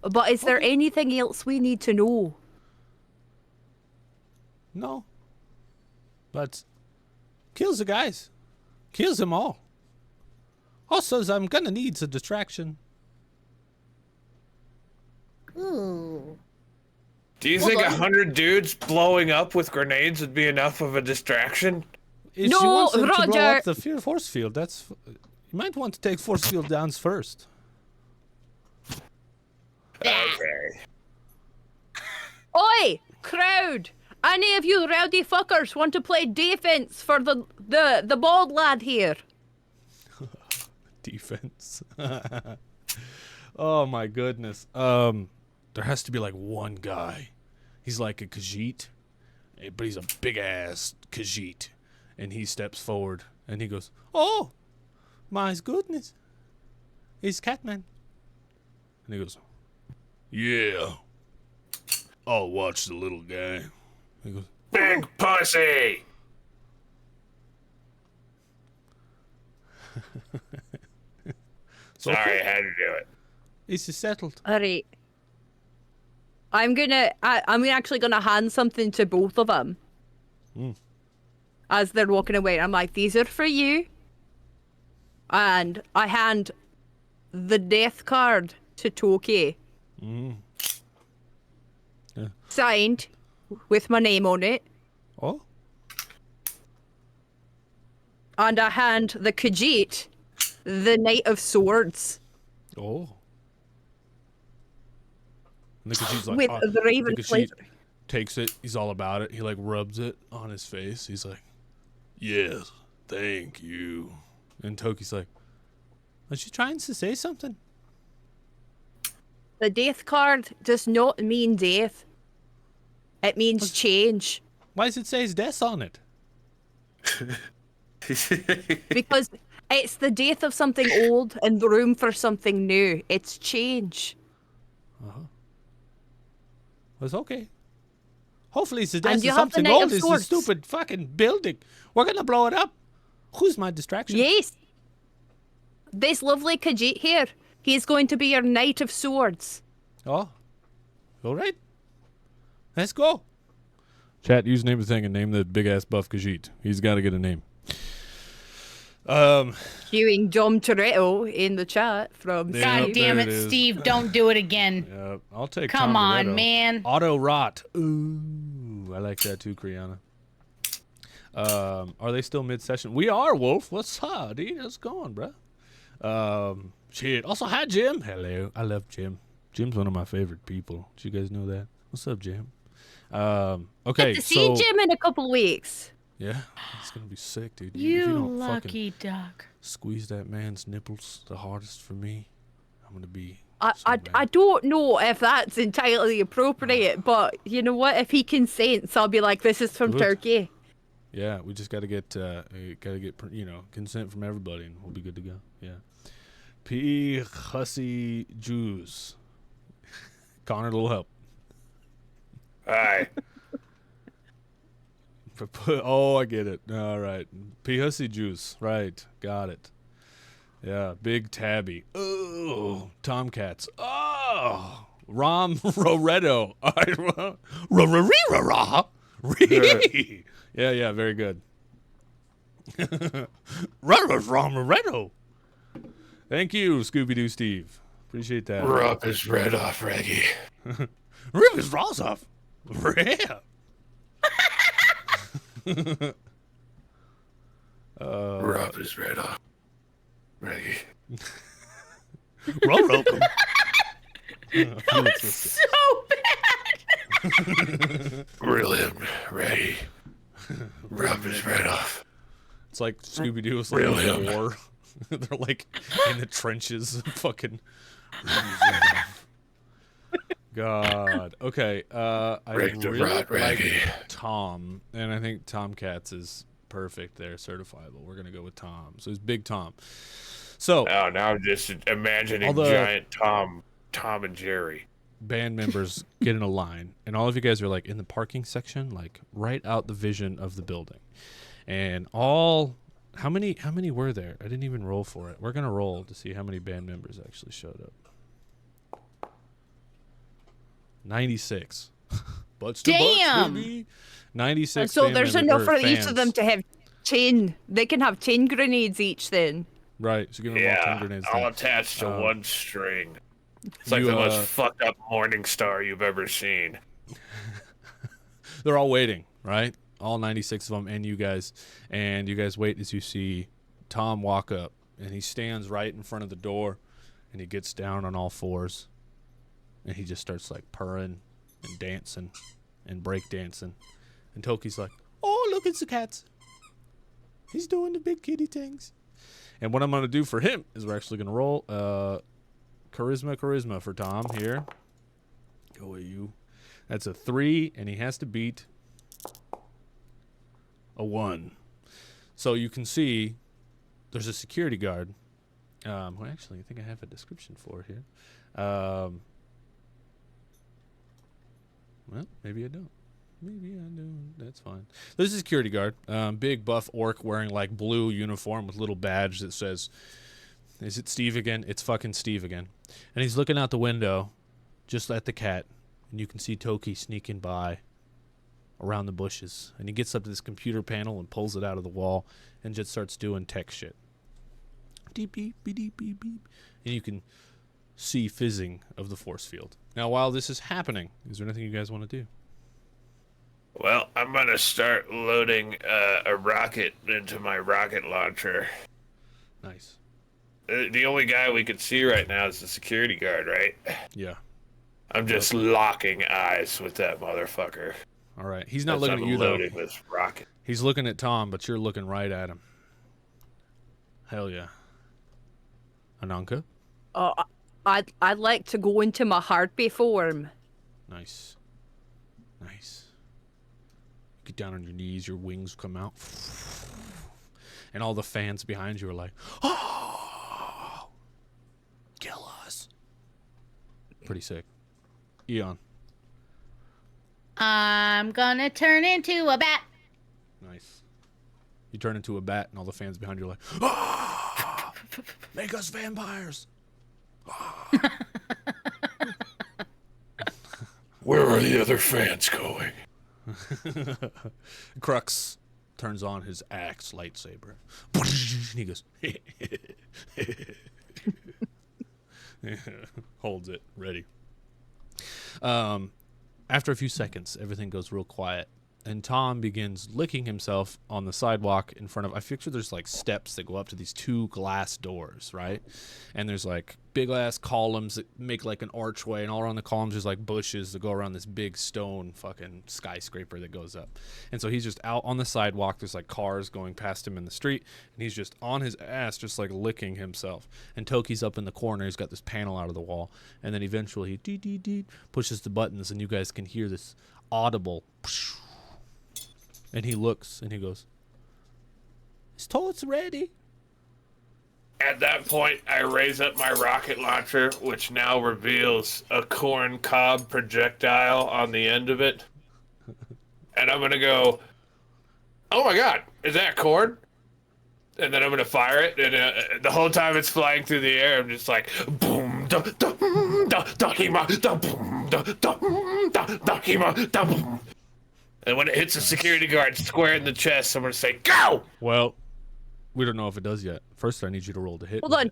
But is there anything else we need to know? No. But kills the guys. Kills them all. Also, I'm gonna need a distraction. Ooh. Do you think 100 dudes blowing up with grenades would be enough of a distraction? If No, she wants them to blow Roger. up the force field, you might want to take force field downs first. Okay. Oi, crowd! Any of you rowdy fuckers want to play defense for the bald lad here? Defense. Oh my goodness. There has to be like one guy. He's like a Khajiit, but he's a big ass Khajiit. And he steps forward And he goes, "Oh, my goodness. It's Catman." And he goes, "Yeah. I'll watch the little guy." He goes, Big pussy! Sorry, I had to do it. "It's settled." All right. I'm actually gonna hand something to both of them as they're walking away. I'm like, these are for you. And I hand the death card to Toki. Yeah. Signed with my name on it. Oh. And I hand the Khajiit the Knight of Swords. Oh. And the Khajiit's like, With the Raven Khajiit flavor. takes it. He's all about it. He like rubs it on his face. He's like, "Yes, thank you." And Toki's like, "Was you trying to say something?" The death card does not mean death. It means change. Why does it say his death on it? Because it's the death of something old and the room for something new. It's change. It's okay. Hopefully it's the death And you of have the something Knight old. of It's the Swords. stupid fucking building. We're gonna blow it up. Who's my distraction? Yes. This lovely Khajiit here. He's going to be your Knight of Swords. Oh. All right. Let's go. Chat, use name the thing and name the big ass buff Khajiit. He's got to get a name. Queuing Dom Toretto in the chat from Yeah. God damn there it, it is. Steve! Don't do it again. I'll take Come Tom on, Loretto. man. Auto rot. Ooh, I like that too, Kriana. Are they still mid-session? We are, Wolf. What's up, dude? How's it going, bro? Shit. Also, hi, Jim. Hello. I love Jim. Jim's one of my favorite people. Did you guys know that? What's up, Jim? Okay, Get to see Jim in a couple of weeks. Yeah, it's gonna be sick, dude. If You don't lucky fucking duck. squeeze that man's nipples the hardest for me, I'm gonna be. I don't know if that's entirely appropriate, but you know what? If he consents, I'll be like, this is from Good. Turkey. Yeah, we just gotta get consent from everybody, and we'll be good to go. Yeah. P. Hussy Jews. Connor, a little help. Hi. Oh, I get it. All right. P. Hussy Juice. Right. Got it. Yeah. Big Tabby. Oh. Tomcats. Oh. Rom Roretto. Yeah, yeah. Very good. Rom Roretto. Thank you, Scooby-Doo Steve. Appreciate that. Rub his red off, Reggie. Rip his balls off. Yeah. Rub his red off, Reggie. Roll rope him. That's so bad. Grill him, Reggie. Rub his red off. It's like Scooby-Doo was like Really? in war. They're like in the trenches. Fucking. God. Okay. I Break the really rod, like Reggie. Tom, and I think Tomcats is perfect there, certifiable. We're gonna go with Tom. So it's Big Tom. So Oh, now I'm just imagining Although- giant Tom and Jerry. band members get in a line, and all of you guys are like in the parking section, like right out the vision of the building, and all. How many were there? I didn't even roll for it. We're gonna roll to see how many band members actually showed up. 96. Butts to butts, Damn. baby. 96. So band there's member- enough or for each of them fans. to have 10. They can have 10 grenades each then. Right. So give them all 10 Yeah, grenades. all then. attached to one string. It's like you, the most fucked up Morning Star you've ever seen. They're all waiting, right? All 96 of them, and you guys wait as you see Tom walk up, and he stands right in front of the door, and he gets down on all fours, and he just starts like purring and dancing and break dancing, and Toki's like, "Oh, look, it's the cats. He's doing the big kitty things." And what I'm gonna do for him is we're actually gonna roll charisma for Tom here. Go away, you. That's a 3, and he has to beat a 1. So you can see there's a security guard. Well, actually, I think I have a description for it here. Well, maybe I don't. Maybe I do. That's fine. There's a security guard. Big buff orc wearing like blue uniform with little badge that says, "Is it Steve again?" It's fucking Steve again. And he's looking out the window, just at the cat, and you can see Toki sneaking by around the bushes. And he gets up to this computer panel and pulls it out of the wall and just starts doing tech shit. Beep, beep, beep, beep, beep, beep. And you can see fizzing of the force field. Now, while this is happening, is there anything you guys want to do? Well, I'm gonna start loading a rocket into my rocket launcher. Nice. The only guy we can see right now is the security guard, right? Yeah. I'm just locking eyes with that motherfucker. All right. He's not looking at you, though. Loading this rocket. He's looking at Tom, but you're looking right at him. Hell yeah. Ananka? I'd like to go into my harpy form. Nice. Nice. Get down on your knees, your wings come out. And all the fans behind you are like, oh! Kill us. Pretty sick. Eon. I'm gonna turn into a bat. Nice. You turn into a bat, and all the fans behind you are like, oh! Make us vampires. Oh. Where are the other fans going? Crux turns on his axe lightsaber. He goes, holds it, ready. After a few seconds, everything goes real quiet, and Tom begins licking himself on the sidewalk in front of, I picture there's like steps that go up to these two glass doors, right? And there's like big ass columns that make like an archway, and all around the columns there's like bushes that go around this big stone fucking skyscraper that goes up. And so he's just out on the sidewalk, there's like cars going past him in the street, and he's just on his ass just like licking himself. And Toki's up in the corner, he's got this panel out of the wall, and then eventually he pushes the buttons, and you guys can hear this audible. And he looks and he goes, "His toilet's ready." At that point, I raise up my rocket launcher, which now reveals a corn cob projectile on the end of it. And I'm going to go, "Oh my god, is that corn?" And then I'm going to fire it, and the whole time it's flying through the air, I'm just like, boom, da, da, da, da, hima, da, boom, da, da, da, da, hima, da, boom. And when it hits a security guard square in the chest, I'm going to say, "Go!" Well, we don't know if it does yet. First, I need you to roll to hit. Hold on.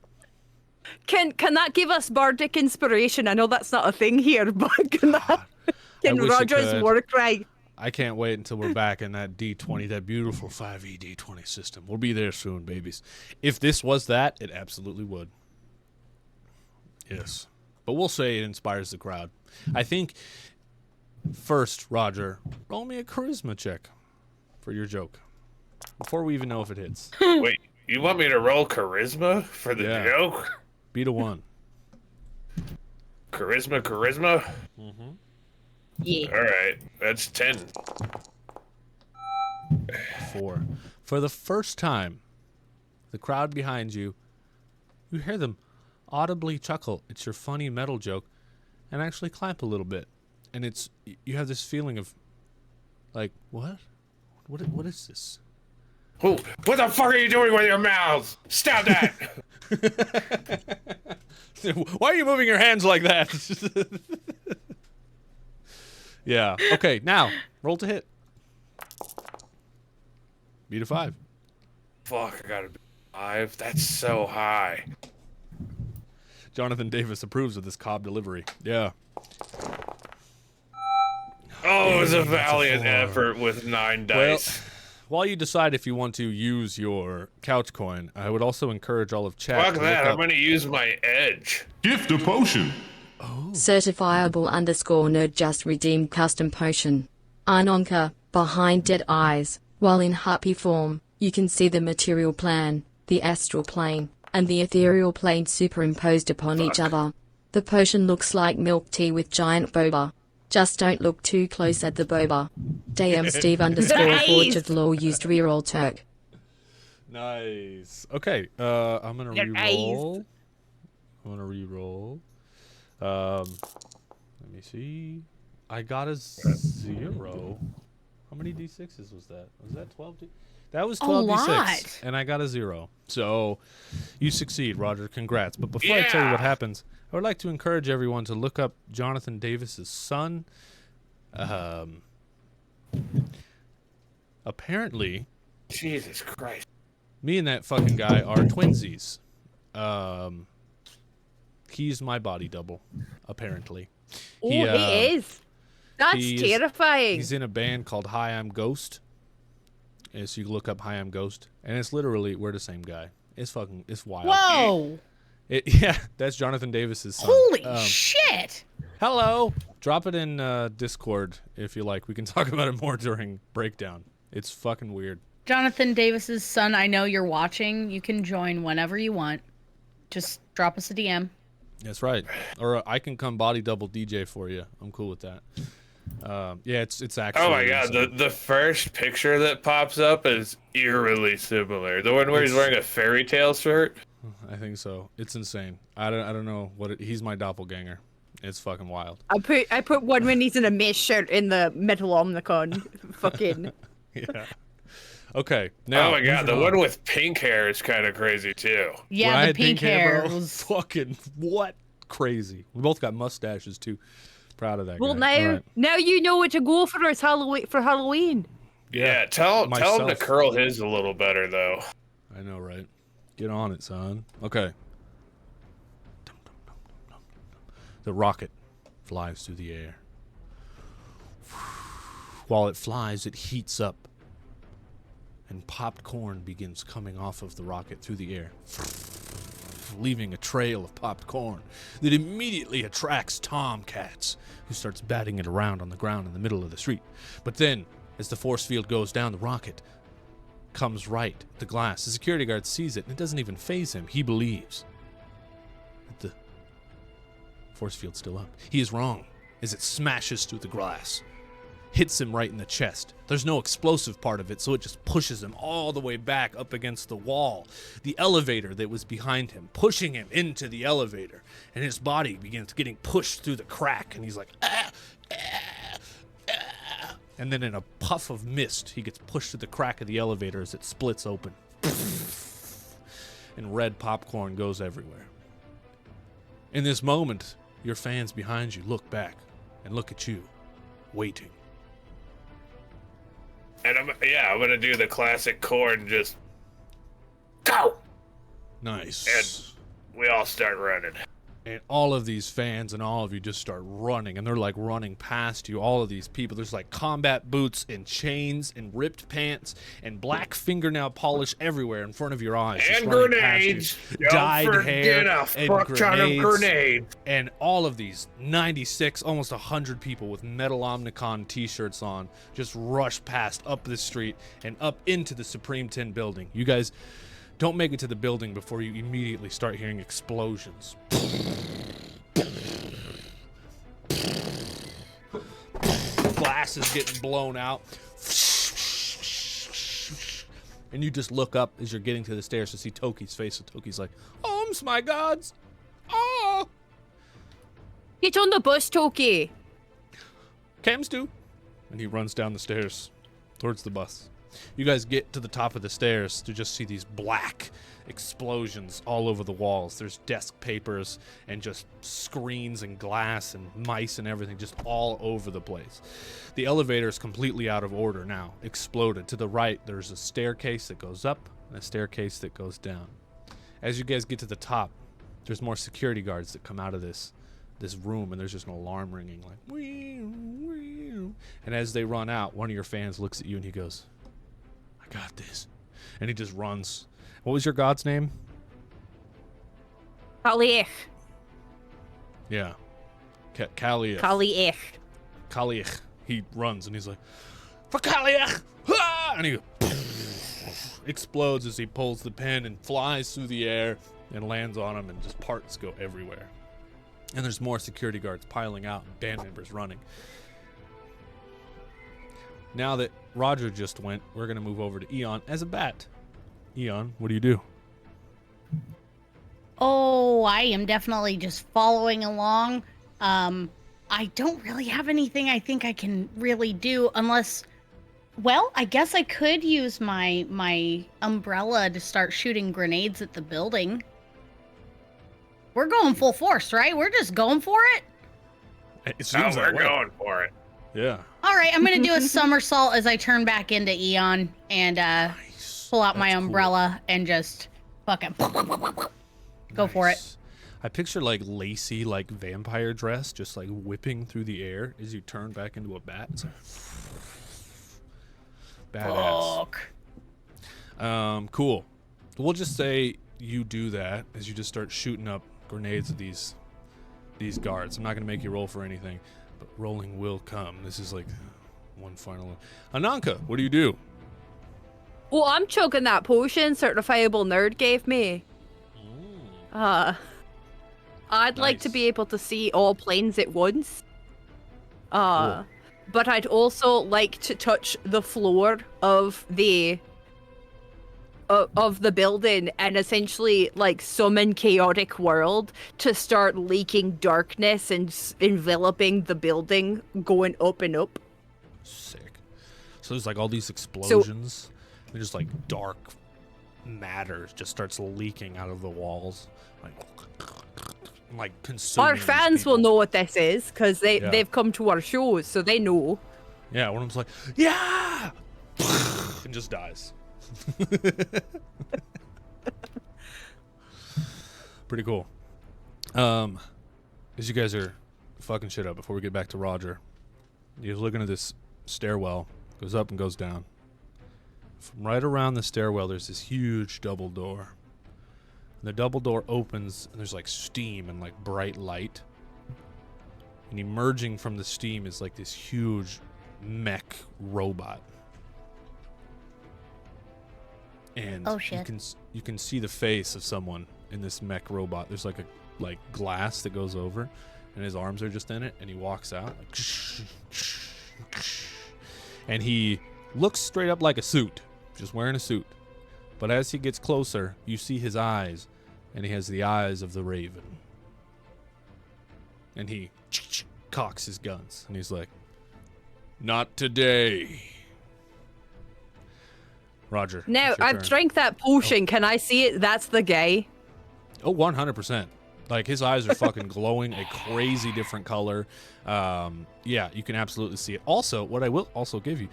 Can that give us bardic inspiration? I know that's not a thing here, but can Roger's war cry? I can't wait until we're back in that D20, that beautiful 5e D20 system. We'll be there soon, babies. If this was that, it absolutely would. Yes. But we'll say it inspires the crowd. I think, first, Roger, roll me a charisma check for your joke. Before we even know if it hits. Wait, you want me to roll charisma for the joke? Beat a 1. Charisma? Mm-hmm. Yeah. All right, that's 10. 4. For the first time, the crowd behind you, you hear them audibly chuckle. It's your funny metal joke, and actually clap a little bit. And it's, you have this feeling of, like, what? What is this? What the fuck are you doing with your mouth? Stop that! Why are you moving your hands like that? Yeah. Okay, now, roll to hit. Beat a 5. Fuck, I gotta be 5. That's so high. Jonathan Davis approves of this cob delivery. Yeah. Oh, it was a valiant effort with 9 dice. Well, while you decide if you want to use your couch coin, I would also encourage all of chat. Fuck that, I'm gonna use my edge. Gift a potion. Certifiable _nerd just redeemed custom potion. Ananka, behind dead eyes, while in happy form, you can see the material plane, the astral plane, and the ethereal plane superimposed upon each other. The potion looks like milk tea with giant boba. Just don't look too close at the boba. DM Steve _Forge of Law used reroll Turk. Nice. Okay, I'm gonna re-roll. Let me see. I got a 0. How many d6s was that? Was that 12? That was 12 d6, and I got a 0. So you succeed, Roger. Congrats. But before I tell you what happens, I would like to encourage everyone to look up Jonathan Davis's son. Apparently, Jesus Christ. me and that fucking guy are twinsies. He's my body double, apparently. Oh, he is. That's terrifying. He's in a band called Hi, I'm Ghost. And so you look up Hi, I'm Ghost, and it's literally, we're the same guy. It's wild. Whoa! Yeah, that's Jonathan Davis's son. Holy shit! Hello! Drop it in Discord if you like. We can talk about it more during breakdown. It's fucking weird. Jonathan Davis's son, I know you're watching. You can join whenever you want. Just drop us a DM. That's right. Or I can come body double DJ for you. I'm cool with that. Yeah, it's actually. Oh my god, the first picture that pops up is eerily similar. The one where he's wearing a fairy tale shirt. I think so. It's insane. I don't know what he's my doppelganger. It's fucking wild. I put one when he's in a mesh shirt in the Metal Omnicon. Fucking. Yeah. Okay. Now, oh my god, the one with pink hair is kind of crazy too. Yeah, the pink hair bro, was fucking what? Crazy. We both got mustaches too. Proud of that. Well, guy. now you know what to go for as Halloween. Yeah, tell him to curl his a little better though. I know, right? Get on it, son. Okay. The rocket flies through the air. While it flies, it heats up. And popped corn begins coming off of the rocket through the air, leaving a trail of popped corn that immediately attracts tomcats, who starts batting it around on the ground in the middle of the street. But then, as the force field goes down, the rocket comes right at the glass. The security guard sees it, and it doesn't even faze him. He believes that the force field's still up. He is wrong, as it smashes through the glass. Hits him right in the chest. There's no explosive part of it, so it just pushes him all the way back up against the wall. The elevator that was behind him, pushing him into the elevator, and his body begins getting pushed through the crack, and he's like, ah, ah, ah. And then in a puff of mist, he gets pushed through the crack of the elevator as it splits open. And red popcorn goes everywhere. In this moment, your fans behind you look back and look at you, waiting. And I'm gonna do the classic corn, just go. Nice. And we all start running. And all of these fans and all of you just start running, and they're like running past you. All of these people, there's like combat boots and chains and ripped pants and black fingernail polish everywhere in front of your eyes. And grenades. Dyed hair and grenades. And all of these 96, almost 100 people with Metal Omnicon t-shirts on just rush past up the street and up into the Supreme 10 building. You guys don't make it to the building before you immediately start hearing explosions. Glass is getting blown out. And you just look up as you're getting to the stairs to see Toki's face. And Toki's like, "Oh, my gods. Oh. Get on the bus, Toki. Cams do." And he runs down the stairs towards the bus. You guys get to the top of the stairs to just see these black explosions all over the walls. There's desk papers and just screens and glass and mice and everything just all over the place. The elevator is completely out of order now, exploded. To the right, there's a staircase that goes up and a staircase that goes down. As you guys get to the top, there's more security guards that come out of this room, and there's just an alarm ringing like, wee, wee. And as they run out, one of your fans looks at you and he goes, "I got this." And he just runs. What was your god's name? Kaliech. Yeah. Kaliech. Kaliech. Kaliech. He runs and he's like, "For Kaliech!" Ah! And he explodes as he pulls the pin and flies through the air and lands on him, and just parts go everywhere. And there's more security guards piling out and band members running. Now that Roger just went, we're going to move over to Eon as a bat. Eon, what do you do? Oh, I am definitely just following along. I don't really have anything I think I can really do unless, well, I guess I could use my umbrella to start shooting grenades at the building. We're going full force, right? We're just going for it? It seems that way. Going for it. Yeah. All right, I'm going to do a somersault as I turn back into Eon and pull out my umbrella and just fucking go for it. I picture like lacy, like vampire dress, just like whipping through the air as you turn back into a bat. It's like, badass. Fuck. Cool. We'll just say you do that as you just start shooting up grenades at these guards. I'm not gonna make you roll for anything, but rolling will come. This is like one final one. Ananka, what do you do? Well, I'm chugging that potion Certifiable Nerd gave me. I'd like to be able to see all planes at once. Cool. But I'd also like to touch the floor of the building and essentially like summon chaotic world to start leaking darkness and enveloping the building, going up and up. Sick. So there's like all these explosions. They're just like dark matter just starts leaking out of the walls, like consuming. Our fans will know what this is because they've come to our shows, so they know. Yeah, one of them's like, yeah, and just dies. Pretty cool. As you guys are fucking shit up, before we get back to Roger, you're looking at this stairwell, goes up and goes down. From right around the stairwell, there's this huge double door. And the double door opens, and there's like steam and like bright light. And emerging from the steam is like this huge mech robot. And oh, shit. you can see the face of someone in this mech robot. There's like a glass that goes over, and his arms are just in it, and he walks out. And he looks straight up like a suit, just wearing a suit. But as he gets closer, you see his eyes, and he has the eyes of the Raven. And he cocks his guns, and he's like, "Not today." Roger. Now, I've drank that potion. Can I see it? That's the guy. Oh, 100%. Like, his eyes are fucking glowing a crazy different color. Yeah, you can absolutely see it. Also, what I will also give you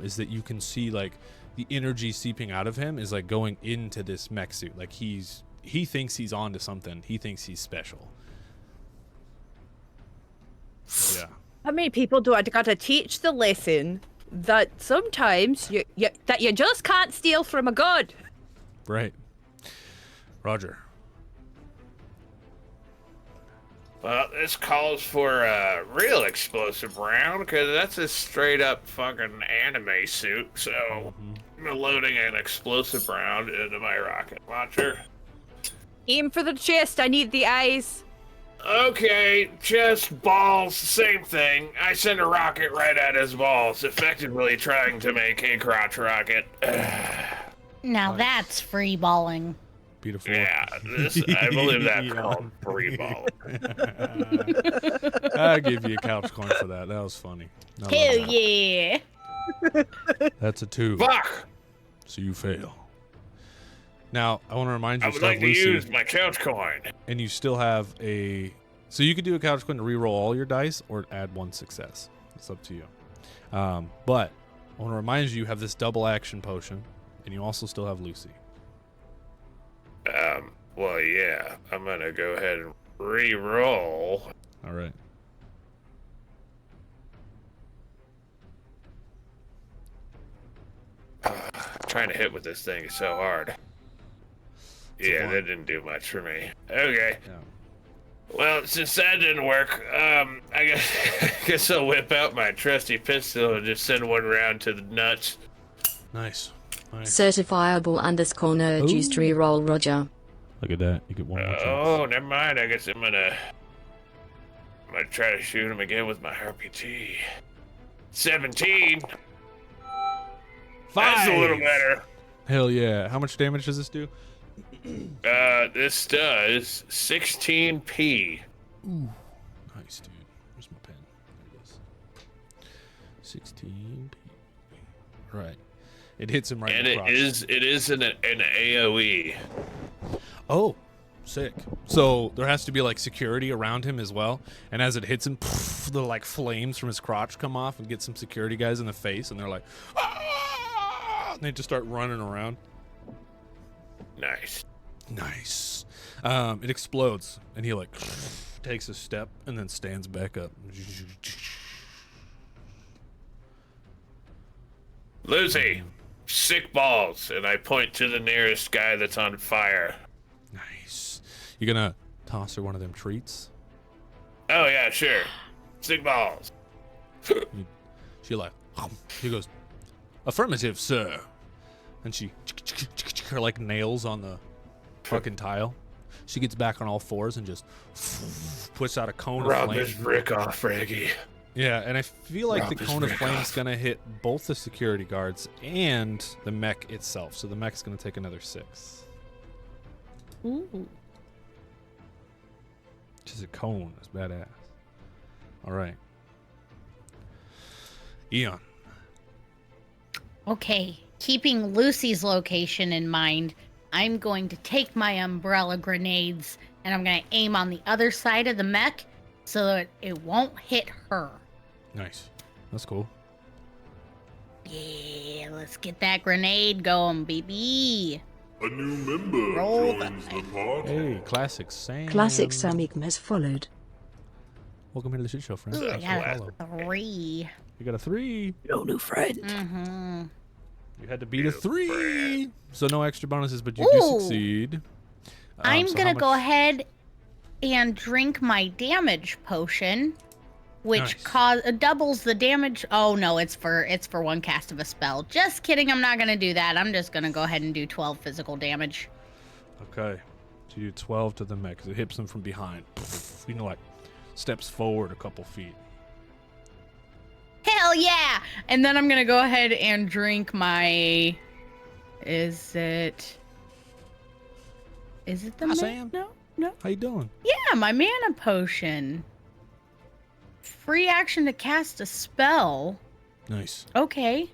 is that you can see, like, the energy seeping out of him is, like, going into this mech suit. Like, he thinks he's onto something. He thinks he's special. Yeah. How many people do I gotta teach the lesson that sometimes you just can't steal from a god? Right. Roger. Well, this calls for a real explosive round, because that's a straight up fucking anime suit, so I'm loading an explosive round into my rocket launcher. Aim for the chest, I need the eyes. Okay, chest, balls, same thing. I send a rocket right at his balls, effectively trying to make a crotch rocket. Now that's free balling. Beautiful. Yeah, I believe that's called free ball. I give you a couch coin for that. That was funny. Hell yeah. That's a 2. Fuck! So you fail. Now, I want to remind you, I would like to use my couch coin. And you still have a... So you could do a couch coin to reroll all your dice or add 1 success. It's up to you. But I want to remind you, you have this double action potion, and you also still have Lucy. Well, yeah. I'm going to go ahead and re-roll. All right. Trying to hit with this thing is so hard. Yeah, that didn't do much for me. Okay. Yeah. Well, since that didn't work, I guess I'll whip out my trusty pistol and just send one round to the nuts. Nice. Certifiable_nerd used to reroll Roger. Look at that. You get 1 more chance. Oh, never mind. I guess I'm gonna try to shoot him again with my RPG. 17. 5. That's a little better. Hell yeah. How much damage does this do? This does 16p. Ooh, nice, dude. Where's my pen? There it is. 16p. Right. It hits him right in the crotch. It is an AoE. Oh, sick. So there has to be like security around him as well. And as it hits him, the like flames from his crotch come off and get some security guys in the face, and they're like, ah! And they just start running around. Nice. Nice. It explodes, and he like takes a step and then stands back up. Lucy, sick balls, and I point to the nearest guy that's on fire. Nice. You gonna toss her one of them treats? Oh yeah, sure. Sick balls. She like, she goes, affirmative, sir. And she, her like nails on the fucking tile. She gets back on all fours and just puts out a cone of flame. His brick off, Reggie. Yeah, and I feel like Rob the his cone of brick flame is off. gonna hit both the security guards and the mech itself. So the mech's gonna take another 6. Ooh. Just a cone. It's badass. All right. Eon. Okay, keeping Lucy's location in mind, I'm going to take my umbrella grenades and I'm going to aim on the other side of the mech so that it won't hit her. Nice. That's cool. Yeah, let's get that grenade going, baby. A new member Roll joins the party. Hey, classic Sam. Classic Samigm has followed. Welcome here to the shit show, friends. Ooh, I got Follow. a 3. You got a 3. No new friend. Mm-hmm. You had to beat a 3. So no extra bonuses, but you Ooh. do succeed. I'm so going how to go much- ahead and drink my damage potion, which Nice. doubles the damage. Oh no, it's for one cast of a spell. Just kidding, I'm not going to do that. I'm just going to go ahead and do 12 physical damage. Okay. So you do 12 to the mech because it hits him from behind. You know, like steps forward a couple feet. Hell yeah! And then I'm gonna go ahead and drink my. Is it the Hi, Sam. No. How you doing? Yeah, my mana potion. Free action to cast a spell. Nice. Okay,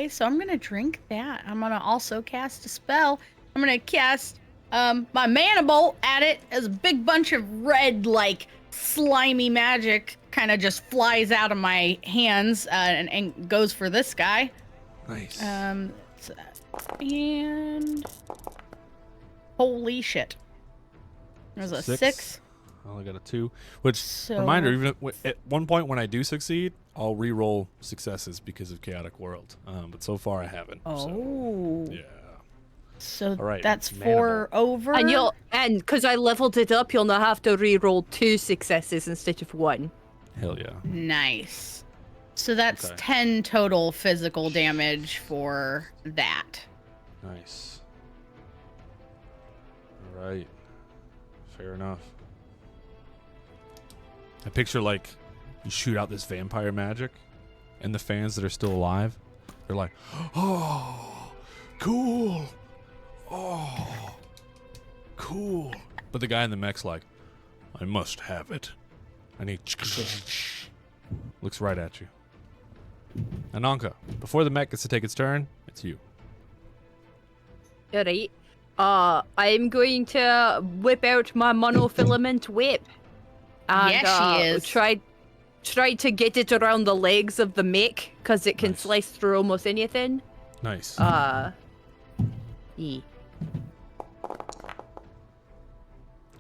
so I'm gonna drink that. I'm gonna also cast a spell. I'm gonna cast my mana bolt at it as a big bunch of red, like slimy magic kind of just flies out of my hands and goes for this guy. Nice. And holy shit. There's a 6. I only got a 2. Which, So- reminder, even at one point when I do succeed, I'll re-roll successes because of Chaotic World. But so far I haven't. Oh. So, yeah. So All right, that's mana 4 over. And because I leveled it up, you'll now have to re-roll 2 successes instead of 1. Hell yeah. Nice. So that's Okay. 10 total physical damage for that. Nice. All right. Fair enough. I picture like you shoot out this vampire magic, and the fans that are still alive, they're like, "Oh, cool! Oh, cool!" But the guy in the mech's like, "I must have it," and he looks right at you. Ananka, before the mech gets to take its turn, it's you. Alright. I'm going to whip out my monofilament whip. And, Yes, she is. Try to get it around the legs of the mech, because it can Nice. slice through almost anything. Nice. Yeah.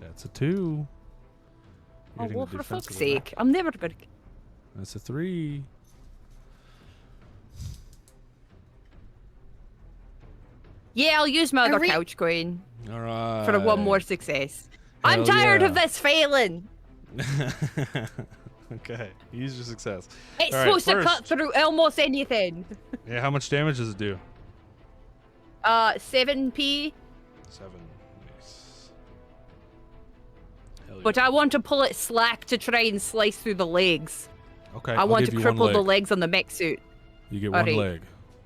That's a 2. Oh, Hitting well, the for fuck's defensive attack. sake. I'm never gonna... That's a 3. Yeah, I'll use my Are other we- couch coin All right. for one more success. I'm Hell tired of yeah. this failing. Okay, use your success. It's All right, supposed to cut first- through almost anything. Yeah, how much damage does it do? 7p, 7. Nice. Hell yeah. but I want to pull it slack to try and slice through the legs. Okay, I I'll want give to you one cripple the leg. legs on the mech suit. You get one Alright. leg.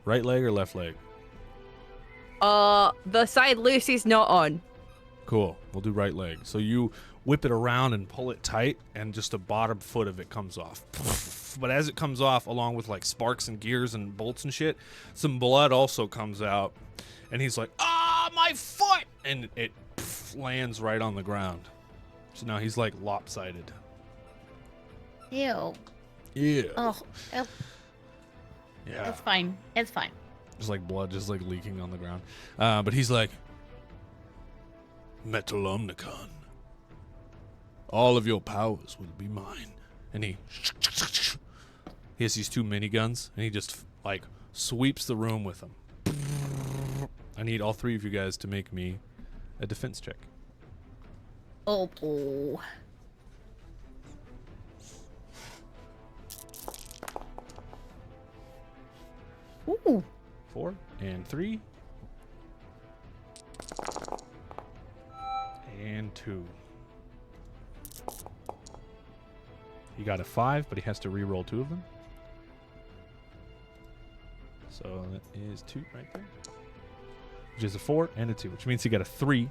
Right leg or left leg? The side Lucy's not on. Cool. We'll do right leg. So you whip it around and pull it tight, and just the bottom foot of it comes off. But as it comes off, along with like sparks and gears and bolts and shit, some blood also comes out. And he's like, "Ah, my foot!" And it lands right on the ground. So now he's like lopsided. Ew. Yeah. Oh, Yeah. it's fine. It's fine. Just like blood just like leaking on the ground. But he's like, "Metal Omnicon. All of your powers will be mine." And he has these 2 miniguns, and he just like sweeps the room with them. I need all 3 of you guys to make me a defense check. Oh. Ooh. 4 and 3 and 2. He got a 5, but he has to re-roll 2 of them. So that is 2 right there. Which is a 4 and a 2, which means he got a 3,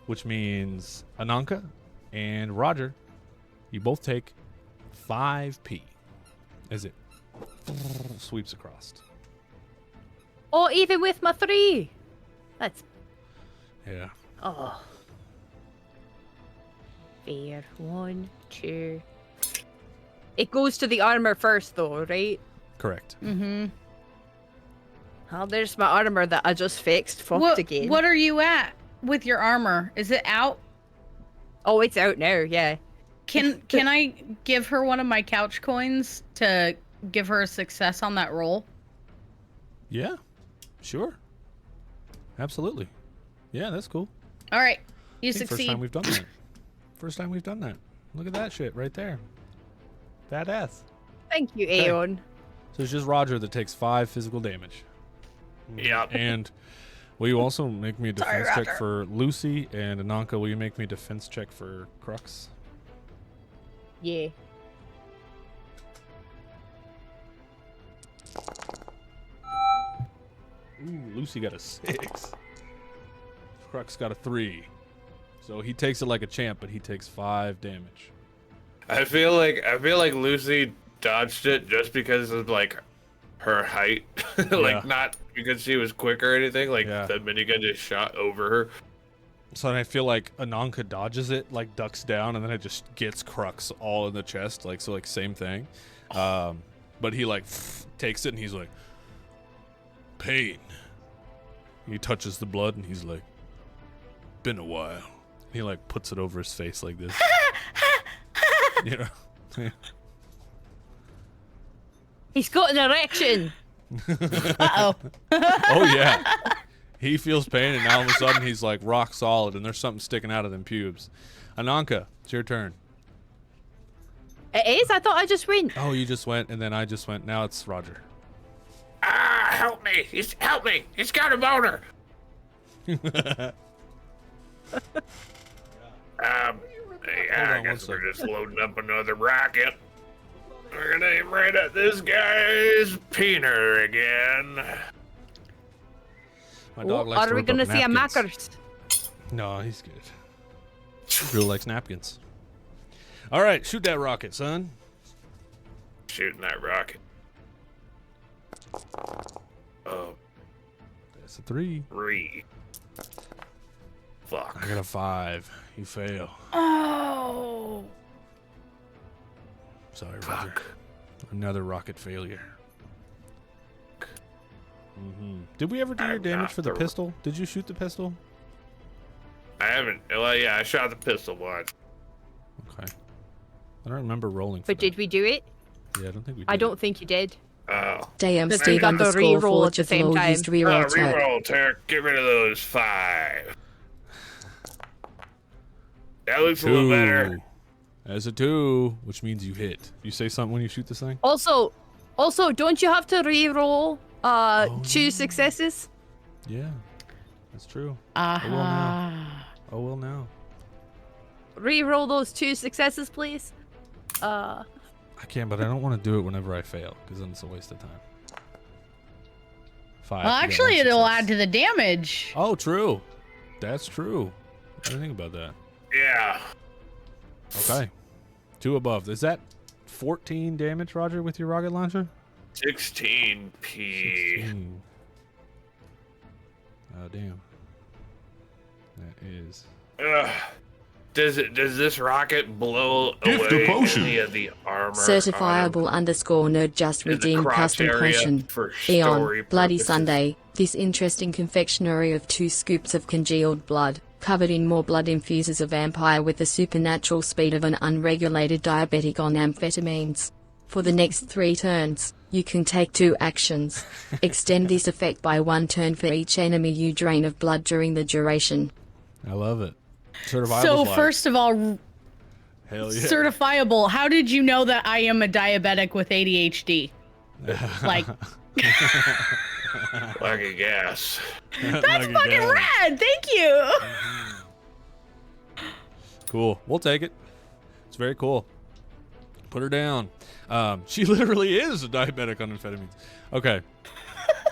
which means Ananka and Roger, you both take 5p as it sweeps across. Oh, even with my 3. That's Yeah. fair. 1, 2. It goes to the armor first, though, right? Correct. Mm-hmm. Oh, there's my armor that I just fixed. Fucked again. What are you at with your armor? Is it out? Oh, it's out now. Yeah. Can I give her one of my couch coins to give her a success on that roll? Yeah. Sure. Absolutely. Yeah, that's cool. All right, you I think succeed. First time we've done that. First time we've done that. Look at that shit right there. Badass. Thank you, Okay. Aeon. So it's just Roger that takes 5 physical damage. Yep. And will you also make me a defense check Roger. for Lucy? And Ananka, will you make me a defense check for Crux? Yeah. Ooh, Lucy got a 6. Crux got a 3. So he takes it like a champ, but he takes 5 damage. I feel like Lucy dodged it just because of like her height, like Yeah. not because she was quick or anything. Like Yeah. the minigun just shot over her. So then I feel like Ananka dodges it, like ducks down, and then it just gets Crux all in the chest, like so, like same thing. But he like takes it and he's like, pain. He touches the blood and he's like, been a while. And he like puts it over his face like this. You know. He's got an erection. Uh-oh. Oh yeah. He feels pain, and now all of a sudden he's like rock solid, and there's something sticking out of them pubes. Ananka, it's your turn. It is? I thought I just went. Oh, you just went, and then I just went. Now it's Roger. Ah, help me! Help me! He's got a boner. Yeah, I on one guess we're second. just loading up another rocket. We're gonna aim right at this guy's peener again. My dog likes Are to we rip up gonna see a napkins. Mackers? No, he's good. He really likes napkins. All right, shoot that rocket, son. Shooting that rocket. Oh, That's a 3. 3. Fuck. I got a 5. You fail. Oh. Sorry, Roger. Fuck. Another rocket failure. Did we ever do your I'm damage not for the the- pistol? Did you shoot the pistol? I haven't. Well, yeah, I shot the pistol once. Okay. I don't remember rolling for But did we do it? that. Yeah, I don't think we did. I don't think you did. Oh. DM But Steve you got the underscore reroll forward at the to same floor time. used reroll tech. Reroll, Turk. Get rid of those 5. That looks a little better. As a 2, which means you hit. You say something when you shoot this thing? Also, don't you have to re-roll 2 successes? Yeah, that's true. Ah. Oh, well, now. Re-roll those 2 successes, please. I can, but I don't want to do it whenever I fail, because then it's a waste of time. 5. Well, You got actually, 1 it'll success. add to the damage. Oh, true. That's true. I didn't think about that. Yeah. Okay. 2 above. Is that 14 damage, Roger, with your rocket launcher? 16 P. 16. Oh, damn. That is. Does this rocket blow Gift away a potion. any of the armor? Certifiable _nerd just In the redeemed crotch custom area potion. for Eon, story Bloody purposes. Sunday. This interesting confectionery of 2 scoops of congealed blood, covered in more blood infuses a vampire with the supernatural speed of an unregulated diabetic on amphetamines. For the next 3 turns, you can take 2 actions. Extend this effect by 1 turn for each enemy you drain of blood during the duration. I love it. Certifiable. So first of all, Hell yeah. certifiable. How did you know that I am a diabetic with ADHD? Like, Like a gas. that's fucking rad. Thank you. Cool. We'll take it. It's very cool. Put her down. She literally is a diabetic on amphetamines. Okay.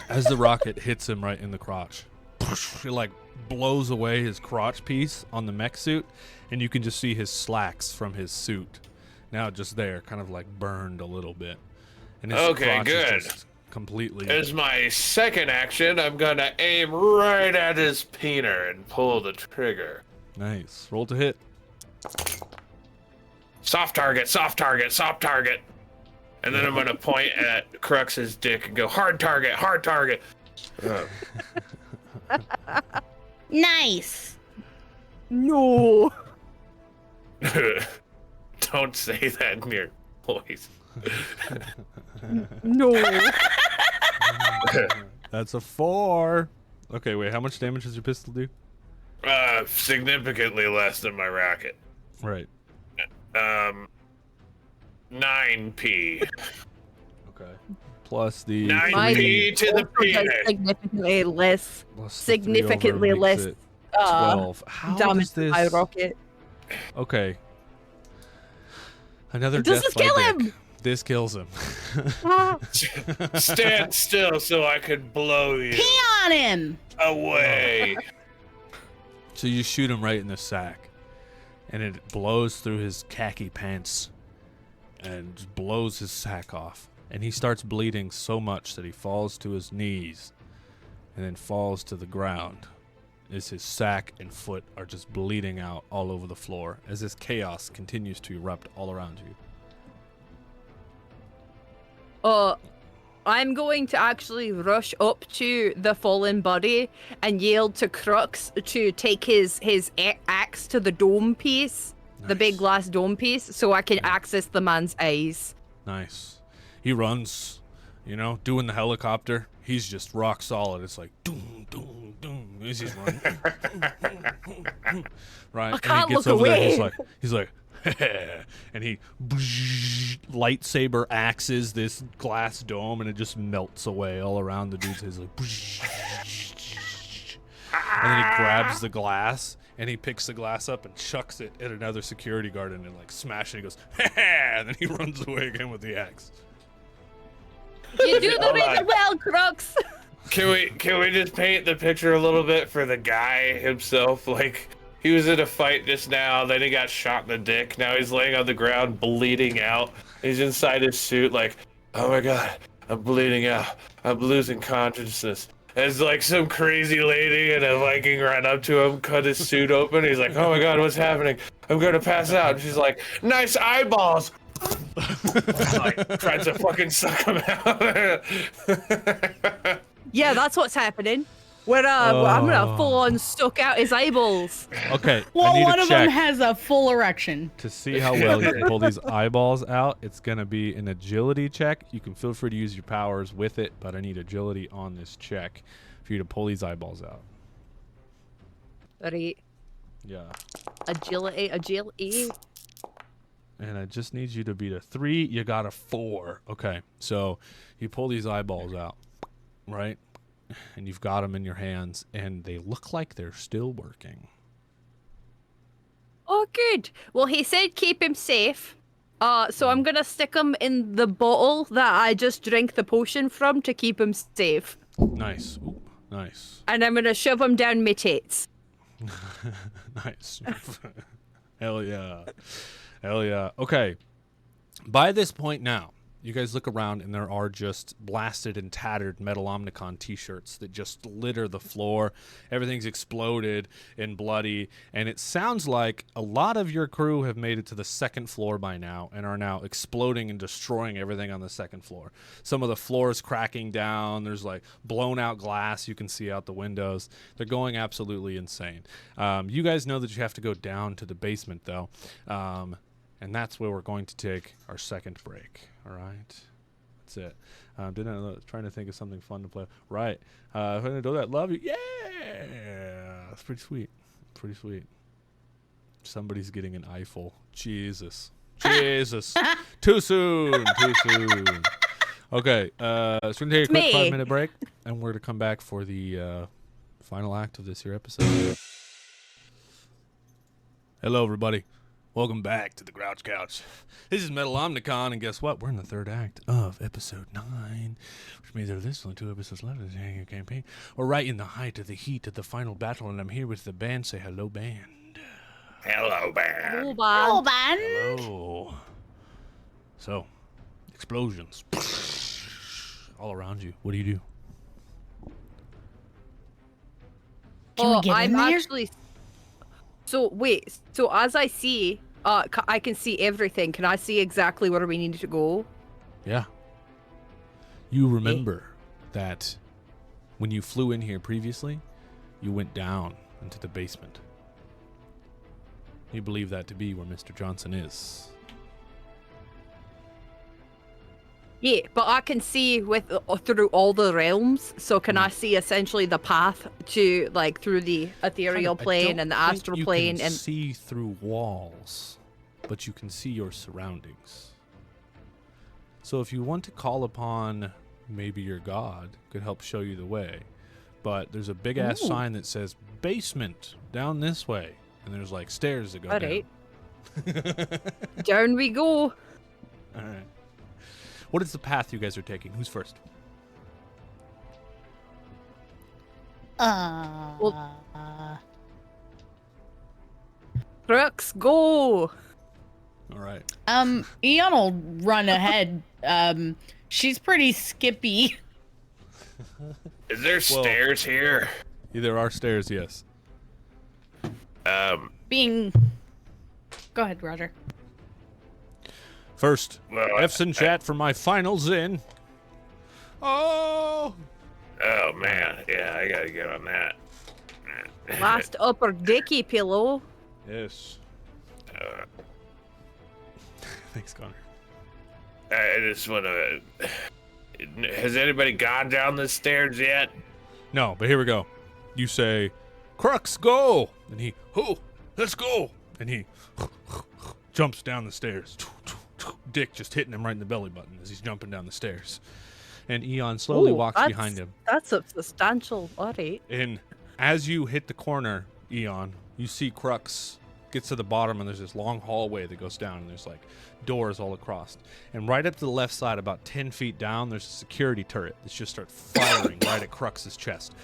As the rocket hits him right in the crotch, it like blows away his crotch piece on the mech suit, and you can just see his slacks from his suit. Now just there, kind of like burned a little bit. And his Okay, crotch good. is just completely. As my second action, I'm gonna aim right at his peener and pull the trigger. Nice. Roll to hit. Soft target, soft target, soft target. And then I'm gonna point at Crux's dick and go, hard target, hard target. Nice. No. Don't say that near boys. No. That's a 4. Okay, wait. How much damage does your pistol do? Significantly less than my rocket. Right. 9P. Okay. Plus the 9P to the penis. Significantly less. plus the 3 over Significantly makes less. it 12. How Damage does this? by rocket. Okay. Another Does death this kill by him? dick. This kills him. Stand still so I could blow you Pee on him. away. So you shoot him right in the sack, and it blows through his khaki pants, and just blows his sack off, and he starts bleeding so much that he falls to his knees, and then falls to the ground. As his sack and foot are just bleeding out all over the floor, as this chaos continues to erupt all around you. I'm going to actually rush up to the fallen body and yell to Crux to take his axe to the dome piece, the big glass dome piece, so I can access the man's eyes. Nice. He runs, doing the helicopter. He's just rock solid. It's like doom, doom, doom. As he's running. Right. I can't and he gets look over away. there. He's like, and he lightsaber axes this glass dome, and it just melts away all around the dude's head. He's like, and then he grabs the glass. And he picks the glass up and chucks it at another security guard and then like smash it. He goes, and then he runs away again with the axe. You do the Hold really on. well, Crux. Can we just paint the picture a little bit for the guy himself? Like, he was in a fight just now, then he got shot in the dick. Now he's laying on the ground bleeding out. He's inside his suit like, oh my god, I'm bleeding out. I'm losing consciousness. As like some crazy lady and a Viking ran up to him, cut his suit open. He's like, oh my god, what's happening? I'm gonna pass out. And she's like, nice eyeballs. Like, tries to fucking suck him out. Yeah, that's what's happening. I'm gonna full on suck out his eyeballs. Okay, I Well, need one to of them check has a full erection. to see how well you can pull these eyeballs out. It's going to be an agility check. You can feel free to use your powers with it, but I need agility on this check for you to pull these eyeballs out. Right. Yeah. Agility. And I just need you to beat a 3. You got a 4. Okay, so you pull these eyeballs out, right? And you've got them in your hands, and they look like they're still working. Oh, good. Well, he said keep him safe. So I'm gonna stick him in the bottle that I just drank the potion from to keep him safe. Nice. Ooh, nice. And I'm gonna shove him down my tits. Nice. Hell yeah. Hell yeah. Okay. By this point now, you guys look around and there are just blasted and tattered Metal Omnicon t-shirts that just litter the floor. Everything's exploded and bloody, and it sounds like a lot of your crew have made it to the second floor by now and are now exploding and destroying everything on the second floor. Some of the floors cracking down. There's like blown out glass you can see out the windows. They're going absolutely insane. You guys know that you have to go down to the basement though. And that's where we're going to take our second break. All right, that's it. Trying to think of something fun to play. Right, if I do that, love you. Yeah, that's pretty sweet. Pretty sweet. Somebody's getting an eyeful. Jesus. Too soon. Okay, so we're gonna take a quick 5-minute break, and we're gonna come back for the final act of this here episode. Hello, everybody. Welcome back to the Grouch Couch. This is Metal Omnicon, and guess what? We're in the third act of episode 9, which means there's only 2 episodes left of the campaign. We're right in the height of the heat of the final battle, and I'm here with the band. Say hello, band. Hello, band. Hello, Oh, band. man. Hello. So, explosions all around you. What do you do? Can we get in there? Actually. So wait. So as I see, I can see everything. Can I see exactly where we need to go? Yeah. You remember that when you flew in here previously, you went down into the basement. You believe that to be where Mr. Johnson is. Yeah, but I can see through all the realms. So can I see essentially the path to like through the ethereal plane and the astral plane? You can and see through walls, but you can see your surroundings. So if you want to call upon maybe your god, could help show you the way. But there's a big ass sign that says basement down this way, and there's like stairs that go all down. right, down we go. All right. What is the path you guys are taking? Who's first? Crux, go. All right. Eon will run ahead. She's pretty skippy. Is there stairs here? There are stairs, yes. Go ahead, Roger. First, Well, F's in chat for my finals in. Oh! Oh, man. Yeah, I gotta get on that. Last upper dicky pillow. Yes. Thanks, Connor. I just want to... Has anybody gone down the stairs yet? No, but here we go. You say, Crux, go! And he, let's go! And he jumps down the stairs. Dick just hitting him right in the belly button as he's jumping down the stairs. And Eon slowly walks behind him. That's a substantial body. And as you hit the corner, Eon, you see Crux gets to the bottom, and there's this long hallway that goes down, and there's like doors all across. And right up to the left side, about 10 feet down, there's a security turret that's just start firing right at Crux's chest.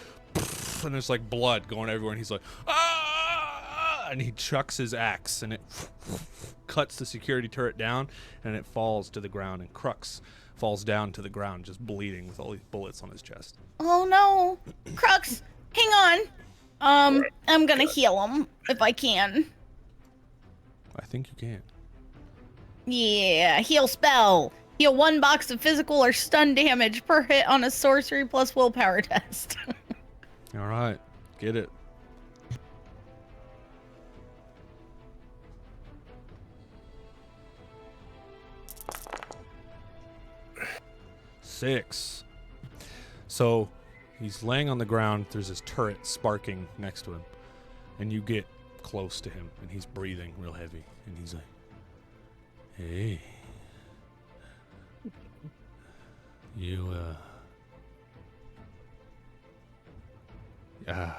And there's like blood going everywhere, and he's like, ah! And he chucks his axe, and it cuts the security turret down, and it falls to the ground, and Crux falls down to the ground, just bleeding with all these bullets on his chest. Oh no, Crux, hang on. I'm gonna heal him if I can. I think you can. Yeah, heal spell. Heal 1 box of physical or stun damage per hit on a sorcery plus willpower test. All right, get it. Six. So he's laying on the ground. There's this turret sparking next to him, and you get close to him, and he's breathing real heavy, and he's like, "Hey, you I've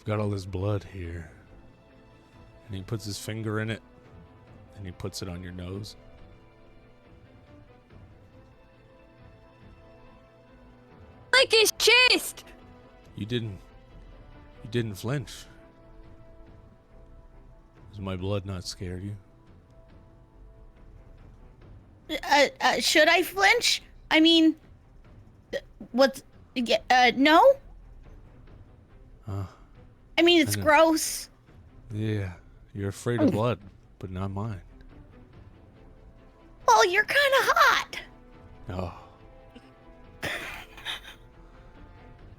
got all this blood here." And he puts his finger in it, and he puts it on your nose. Like his chest! You didn't flinch. Does my blood not scare you? Should I flinch? I mean, what's... no? I mean, it's gross. Yeah, you're afraid of blood, but not mine. Well, you're kind of hot. Oh.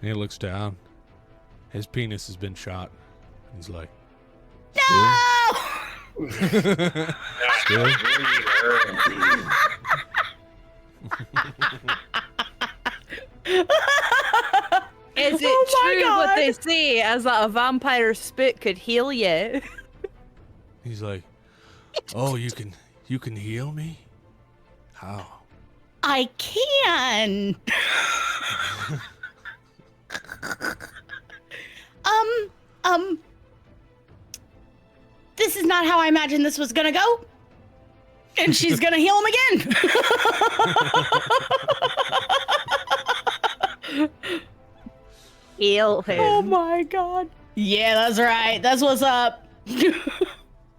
And he looks down. His penis has been shot. He's like, No! still? Is it Oh my true what God. they say, as that a vampire spit could heal you? He's like, oh, you can heal me? How? I can. This is not how I imagined this was gonna go. And she's gonna heal him again. Heal him. Oh my god. Yeah, that's right. That's what's up.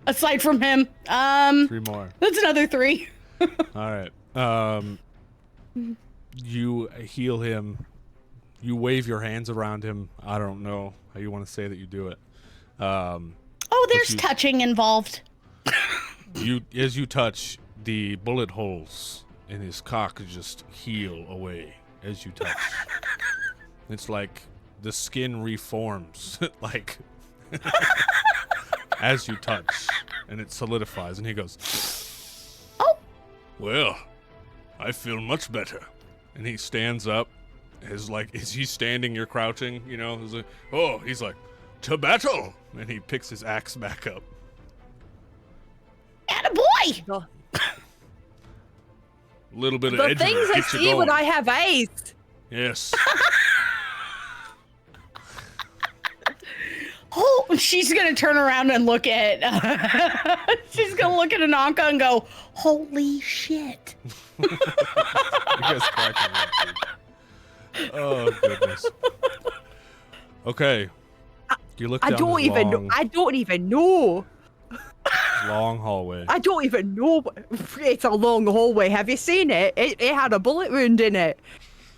Aside from him. 3 more. That's another 3. All right. You heal him. You wave your hands around him. I don't know how you want to say that you do it. Oh, there's touching involved. As you touch, the bullet holes in his cock just heal away as you touch. It's like the skin reforms, like as you touch, and it solidifies. And he goes, "Oh, well, I feel much better." And he stands up. Is he standing? You're crouching. You know. He's like, oh, he's like, to battle, and he picks his axe back up. attaboy! Little bit of The edge things I get you see when going. I have eyes. Yes. Oh, she's gonna turn around and look at. She's gonna look at Ananka and go, "Holy shit!" You guys cracking me up, dude. Oh goodness. Okay. You look down I don't this even long, know. I don't even know. long hallway. I don't even know. It's a long hallway. Have you seen it? It had a bullet wound in it.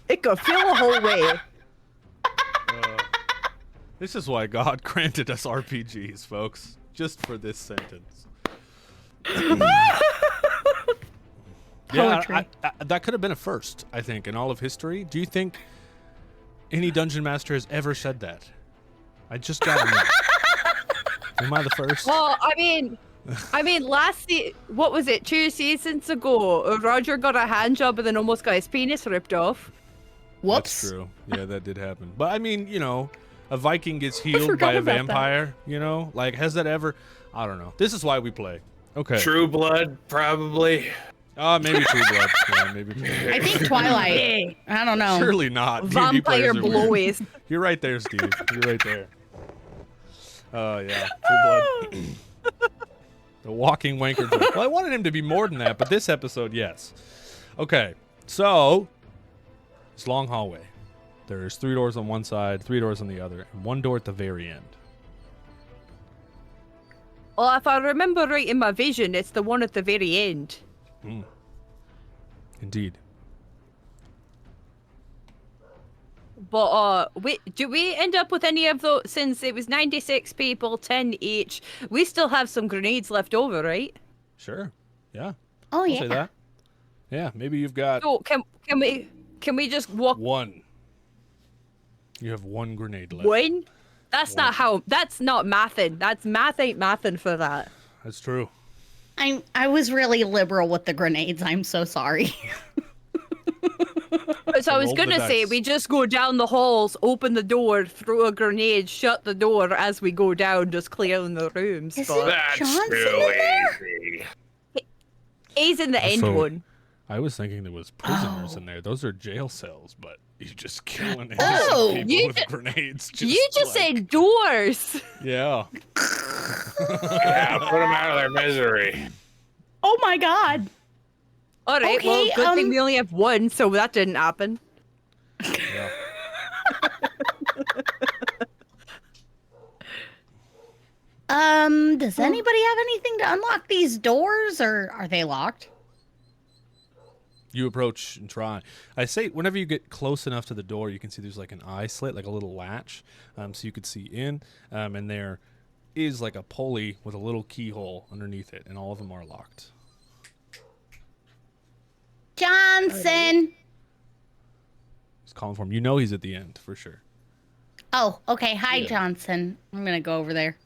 It could fill a hallway. This is why God granted us RPGs, folks. Just for this sentence. Poetry. That could have been a first, I think, in all of history. Do you think any dungeon master has ever said that? I just got to know. Am I the first? Well, I mean, what was it? 2 seasons ago, Roger got a hand job and then almost got his penis ripped off. Whoops. That's true. Yeah, that did happen. But I mean, you know, a Viking gets healed forgot by a about vampire, you know? Like, has that ever... I don't know. This is why we play. Okay. True Blood, probably. Maybe True Blood. Yeah, maybe True Blood. I think Twilight. I don't know. Surely not. D&D Vampire players are weird. blowies. You're right there, Steve. You're right there. Oh, yeah. True Blood. The walking wanker. Well, I wanted him to be more than that, but this episode, yes. Okay. So, it's long hallway. There's 3 doors on one side, 3 doors on the other, and 1 door at the very end. Well, if I remember right in my vision, it's the one at the very end. Indeed. But do we end up with any of those? Since it was 96 people, 10 each, we still have some grenades left over, right? Sure. Yeah. Oh I'll yeah. say that. Yeah, maybe you've got So can we just walk 1. You have 1 grenade left. one? That's not how. That's not mathin'. Math ain't mathin' for that. That's true. I was really liberal with the grenades. I'm so sorry. So I was Roll the gonna say dice. we just go down the halls, open the door, throw a grenade, shut the door as we go down, just clearing the rooms. Is But That's Johnson too in there? easy. he's in the end So- one. I was thinking there was prisoners in there. Those are jail cells, but you're just killing innocent Oh, people you with ju- grenades. You just like- said doors. Yeah. Yeah, put them out of their misery. Oh my god. All right. well, Okay, good thing we only have 1, so that didn't happen. Yeah. Does anybody have anything to unlock these doors, or are they locked? You approach and try. I say whenever you get close enough to the door, you can see there's like an eye slit, like a little latch, so you could see in. And there is like a pulley with a little keyhole underneath it, and all of them are locked. Johnson! He's calling for him. You know he's at the end, for sure. Oh, okay. Hi, Johnson. I'm going to go over there.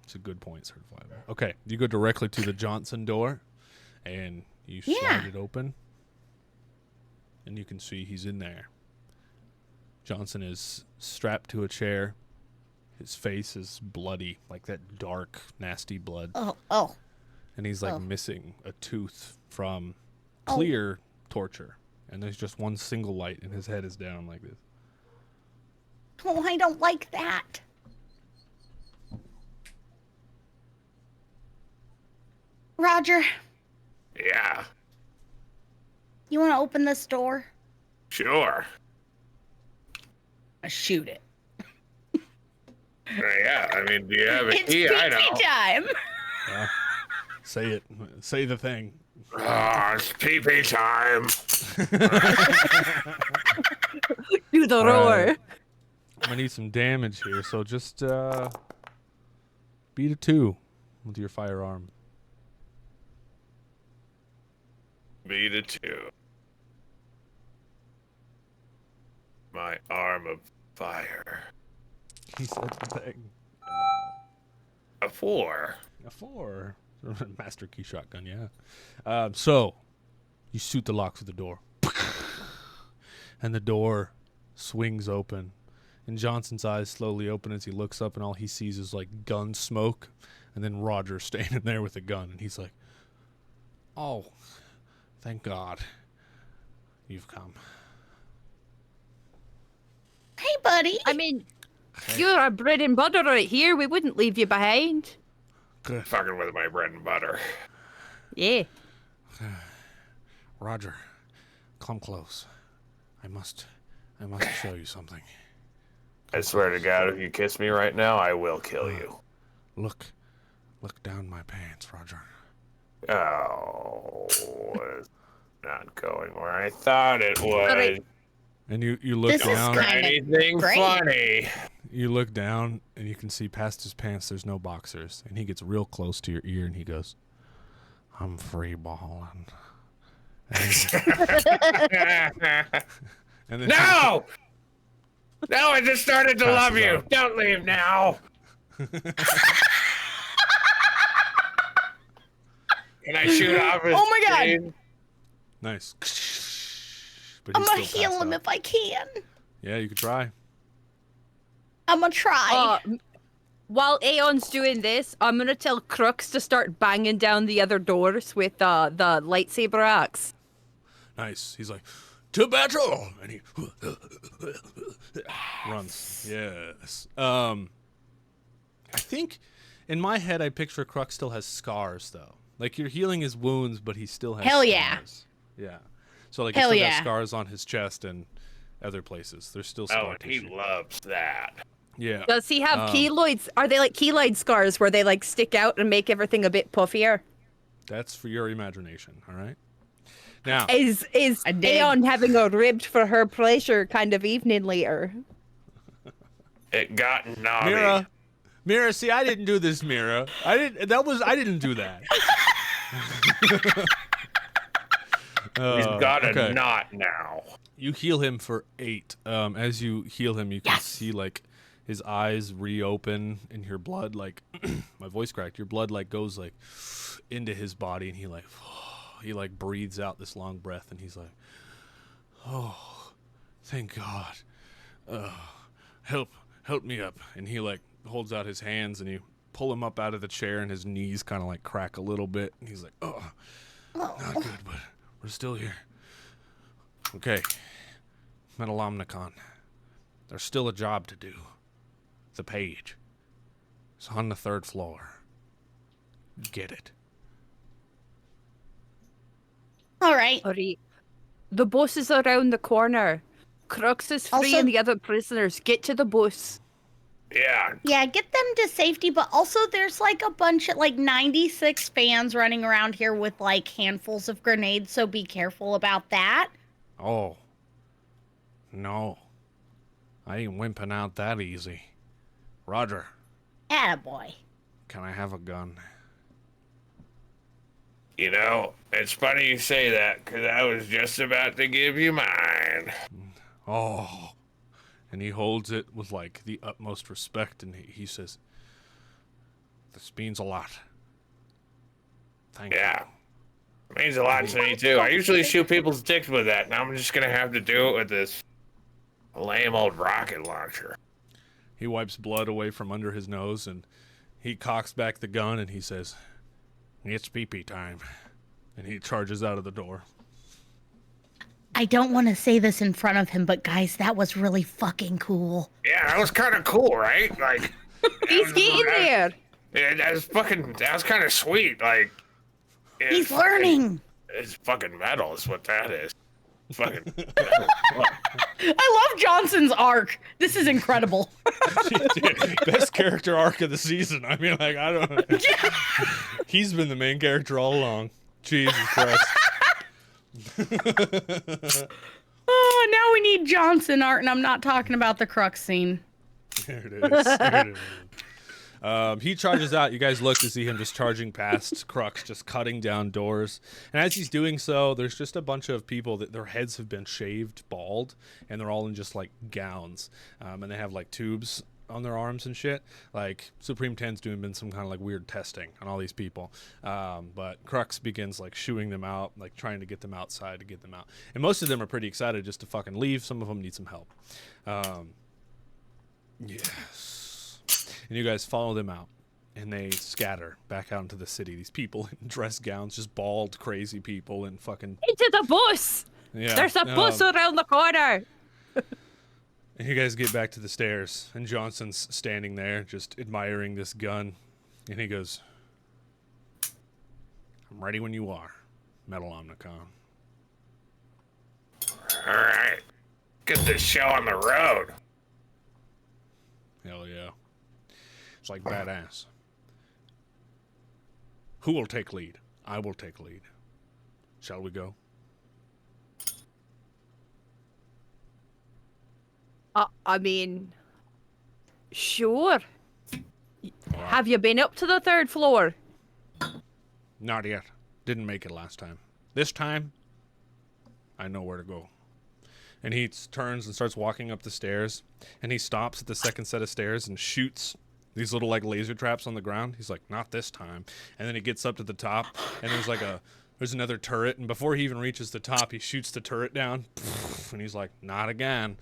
It's a good point, certifiable. Okay, you go directly to the Johnson door, and you slide it open, and you can see he's in there. Johnson is strapped to a chair. His face is bloody, like that dark, nasty blood. Oh. And he's like missing a tooth from clear torture. And there's just one single light, and his head is down like this. Oh, I don't like that. Roger, Yeah, you want to open this door? sure. Shoot it. Yeah, I mean, do you have a It's key? I know. pee time. Yeah. Say it. Say the thing. Oh, it's pee-pee time. Do the roar. I'm gonna need some damage here, so just beat a 2 with your firearm. Beat a 2. My arm of fire. He said the thing. A 4. A 4. Master key shotgun, yeah. So you shoot the locks of the door, and the door swings open, and Johnson's eyes slowly open as he looks up, and all he sees is like gun smoke, and then Roger standing there with a gun, and he's like, "Oh, thank God, you've come." Hey, buddy. I mean, you're our bread and butter right here. We wouldn't leave you behind. Good. Fucking with my bread and butter. Yeah. Roger, come close. I must show you something. I swear to God, if you kiss me right now, I will kill you. Look down my pants, Roger. Oh, it's not going where I thought it would. And you look This is down. kind- Anything Great. funny? You look down, and you can see past his pants there's no boxers. And he gets real close to your ear, and he goes, "I'm free balling." And then No! No, I just started to love Passes you. out. Don't leave now. Can I shoot off his Oh my God. chain? Nice. But I'm he's gonna still heal passed him out. if I can. Yeah, you could try. I'm gonna try. While Aeon's doing this, I'm gonna tell Crux to start banging down the other doors with the lightsaber axe. Nice. He's like, "To battle!" And he runs. Yes. I think in my head I picture Crux still has scars though. Like you're healing his wounds, but he still has Hell yeah. scars. Yeah. So like Hell he still yeah. has scars on his chest and other places. There's still Oh, scar and he tissue. loves that. Yeah. Does he have keloids? Are they like keloid scars where they like stick out and make everything a bit puffier? That's for your imagination, all right? Now, Is I dig. Aeon having a ribbed for her pleasure kind of evening later? It got naughty. Mira, see, I didn't do this, Mira. I didn't do that. He's got a okay. knot now. You heal him for 8. As you heal him, you can see like his eyes reopen and your blood like my voice cracked. Your blood like goes like into his body, and he like breathes out this long breath, and he's like, "Oh, thank God. Help me up." And he like holds out his hands, and you pull him up out of the chair, and his knees kind of like crack a little bit, and he's like, "Oh, not good, but we're still here." Okay, Metalomnicon. There's still a job to do. The page. It's on the 3rd floor. Get it. All right. Sorry. The boss is around the corner. Crux is free Also- and the other prisoners. Get to the boss. Yeah. Yeah, get them to safety, but also there's like a bunch of 96 fans running around here with handfuls of grenades, so be careful about that. Oh. No. I ain't wimping out that easy. Roger. Attaboy. Can I have a gun? You know, it's funny you say that, because I was just about to give you mine. Oh. And he holds it with the utmost respect, and he says, "This means a lot. Thank you." Yeah. It means a lot to me, too. I usually shoot people's dicks with that, and I'm just going to have to do it with this lame old rocket launcher. He wipes blood away from under his nose, and he cocks back the gun, and he says, "It's pee-pee time." And he charges out of the door. I don't want to say this in front of him, but guys, that was really fucking cool. Yeah, that was kind of cool, right? He's getting there. Yeah, that was kind of sweet. He's learning. It's fucking metal is what that is. Fucking I love Johnson's arc. This is incredible. Best character arc of the season. I mean, I don't. He's been the main character all along. Jesus Christ. Oh, now we need Johnson art, and I'm not talking about the Crux scene. There it is. There it is. He charges out. You guys look to see him just charging past Crux, just cutting down doors. And as he's doing so, there's just a bunch of people that their heads have been shaved bald, and they're all in just gowns. And they have tubes on their arms and shit. Supreme 10's doing some kind of weird testing on all these people. But Crux begins shooing them out, trying to get them outside to get them out. And most of them are pretty excited just to fucking leave. Some of them need some help. Yes. And you guys follow them out, and they scatter back out into the city. These people in dress gowns, just bald, crazy people, and fucking... Into the bus! Yeah. There's a bus around the corner! And you guys get back to the stairs, and Johnson's standing there, just admiring this gun. And he goes, "I'm ready when you are, Metal Omnicom." all right. Get this show on the road. Hell yeah. It's badass. Who will take lead? I will take lead. Shall we go? I mean, sure. Have you been up to the 3rd floor? Not yet. Didn't make it last time. This time, I know where to go. And he turns and starts walking up the stairs, and he stops at the 2nd set of stairs and shoots these little laser traps on the ground. He's like, "Not this time." And then he gets up to the top, and there's another turret, and before he even reaches the top, he shoots the turret down, and he's like, "Not again."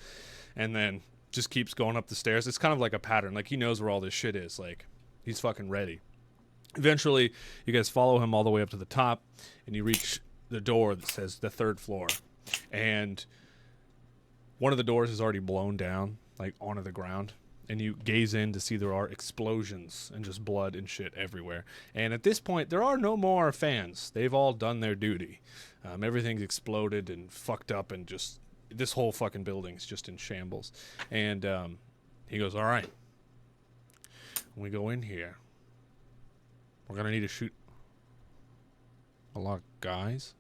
And then just keeps going up the stairs. It's kind of like a pattern. He knows where all this shit is. He's fucking ready. Eventually, you guys follow him all the way up to the top, and you reach the door that says the 3rd floor. And one of the doors is already blown down, onto the ground. And you gaze in to see there are explosions and just blood and shit everywhere. And at this point, there are no more fans. They've all done their duty. Everything's exploded and fucked up, and just... this whole fucking building's just in shambles. And he goes, "All right. When we go in here, we're going to need to shoot a lot of guys.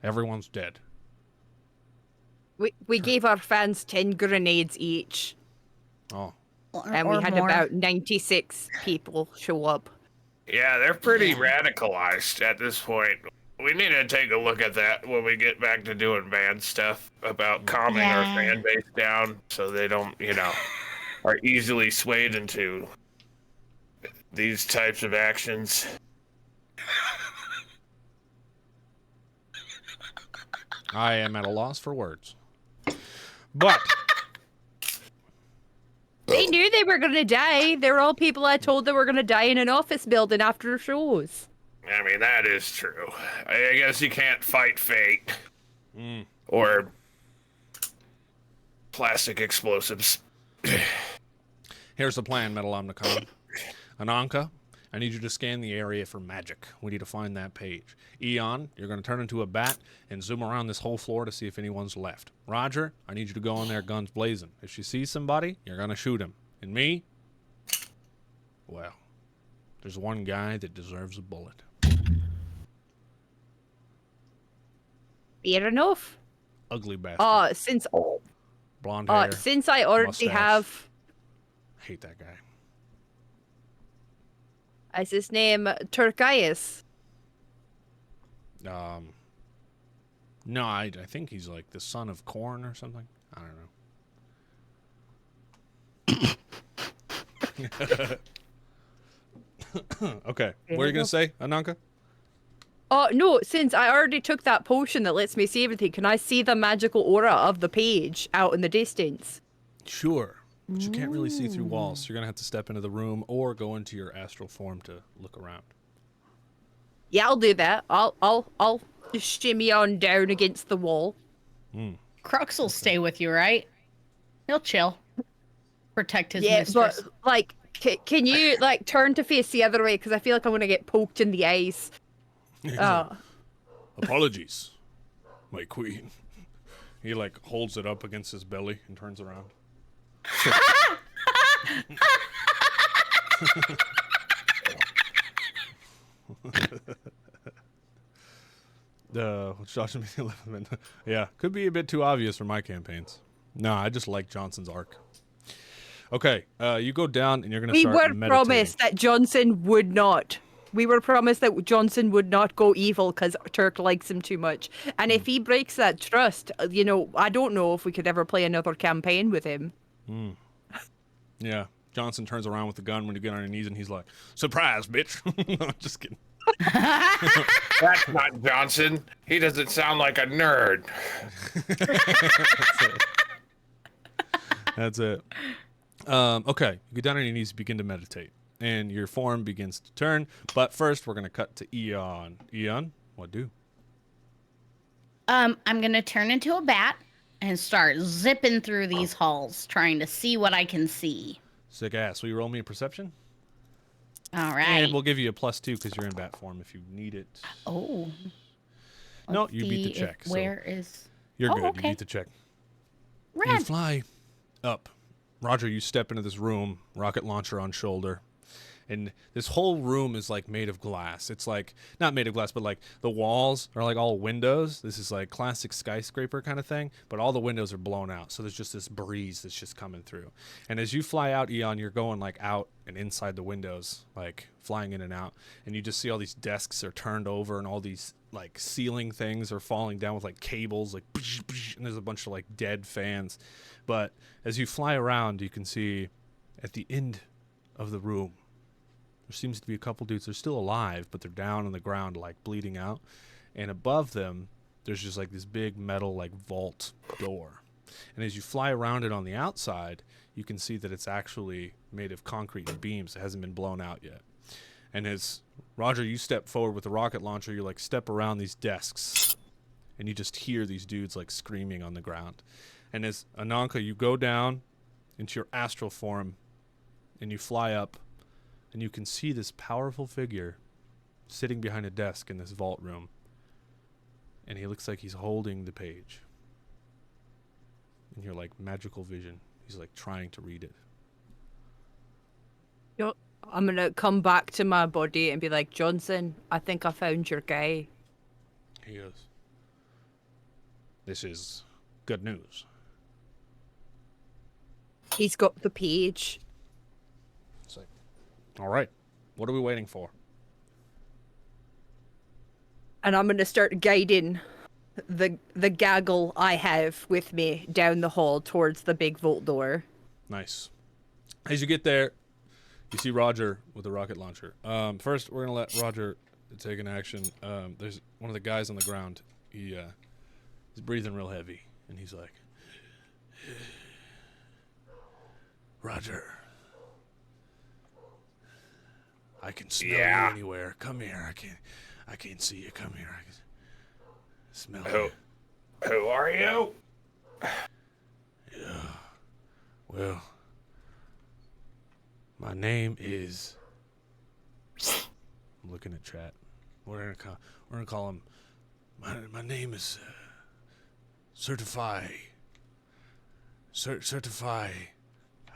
Everyone's dead." We gave our fans 10 grenades each. Oh. And we had about 96 people show up. Yeah, they're pretty radicalized at this point. We need to take a look at that when we get back to doing band stuff about calming our fan base down so they don't, are easily swayed into these types of actions. I am at a loss for words. But They knew they were going to die. They were all people I told that were going to die in an office building after shows. I mean, that is true. I guess you can't fight fate. Or plastic explosives. Here's the plan, Metal Omnicom. Ananka I need you to scan the area for magic. We need to find that page. Eon, you're going to turn into a bat and zoom around this whole floor to see if anyone's left. Roger, I need you to go in there guns blazing. If you see somebody, you're going to shoot him. And me, well, there's one guy that deserves a bullet. Fair enough. Ugly bastard. Since Blonde hair. Since I already mustache. have... Hate that guy. Is his name Turkias? No, I think he's like the son of corn or something. I don't know. Okay, what are you gonna say, Ananka? Oh no! Since I already took that potion that lets me see everything, can I see the magical aura of the page out in the distance? Sure, but you can't really see through walls. So you're gonna have to step into the room or go into your astral form to look around. Yeah, I'll do that. I'll shimmy on down against the wall. Crux will stay with you, right? He'll chill. Protect his Yeah, mistress. but like, can you like turn to face the other way? Because I feel like I'm gonna get poked in the eyes. Apologies, my queen. He like holds it up against his belly and turns around. Josh and me, yeah, could be a bit too obvious for my campaigns. No, I just like Johnson's arc. Okay, you go down and you're gonna start meditating. We were promised that Johnson would not. We were promised that Johnson would not go evil because Turk likes him too much. And if he breaks that trust, you know, I don't know if we could ever play another campaign with him. Yeah, Johnson turns around with the gun when you get on your knees and he's like, "Surprise, bitch!" No, I'm just kidding. That's not Johnson. He doesn't sound like a nerd. That's it. Okay, you get down on your knees, begin to meditate, and your form begins to turn. But first, we're gonna cut to Eon. Eon, what do? I'm gonna turn into a bat and start zipping through these halls, trying to see what I can see. Sick ass. Will you roll me a perception? All right. And we'll give you a +2 because you're in bat form if you need it. Oh. No, Let's you beat the see check. if- Where is? You're Oh, good. okay. You beat the check. You Red. fly up. Roger, you step into this room, rocket launcher on shoulder. And this whole room is like made of glass. It's like, not made of glass, but like the walls are like all windows. This is like classic skyscraper kind of thing, but all the windows are blown out. So there's just this breeze that's just coming through. And as you fly out, Eon, you're going like out and inside the windows, like flying in and out. And you just see all these desks are turned over and all these like ceiling things are falling down with like cables, like, and there's a bunch of like dead fans. But as you fly around, you can see at the end of the room, there seems to be a couple dudes. They're still alive, but they're down on the ground, like bleeding out. And above them, there's just like this big metal, like vault door. And as you fly around it on the outside, you can see that it's actually made of concrete and beams. It hasn't been blown out yet. And as Roger, you step forward with the rocket launcher, you like step around these desks, and you just hear these dudes like screaming on the ground. And as Ananka, you go down into your astral form, and you fly up. And you can see this powerful figure sitting behind a desk in this vault room. And he looks like he's holding the page. In your like magical vision, he's like trying to read it. I'm gonna come back to my body and be like, Johnson, I think I found your guy. He goes, "This is good news." He's got the page. It's like, all right, what are we waiting for? And I'm gonna start guiding the gaggle I have with me down the hall towards the big vault door. Nice. As you get there, you see Roger with a rocket launcher. First, we're gonna let Roger take an action. There's one of the guys on the ground. He's breathing real heavy, and he's like, "Roger, I can smell you anywhere. Come here. I can't see you. Come here. I can smell you." Who are you? Yeah. Well, my name is I'm looking at chat. We're gonna call him. My name is Certify. Certify.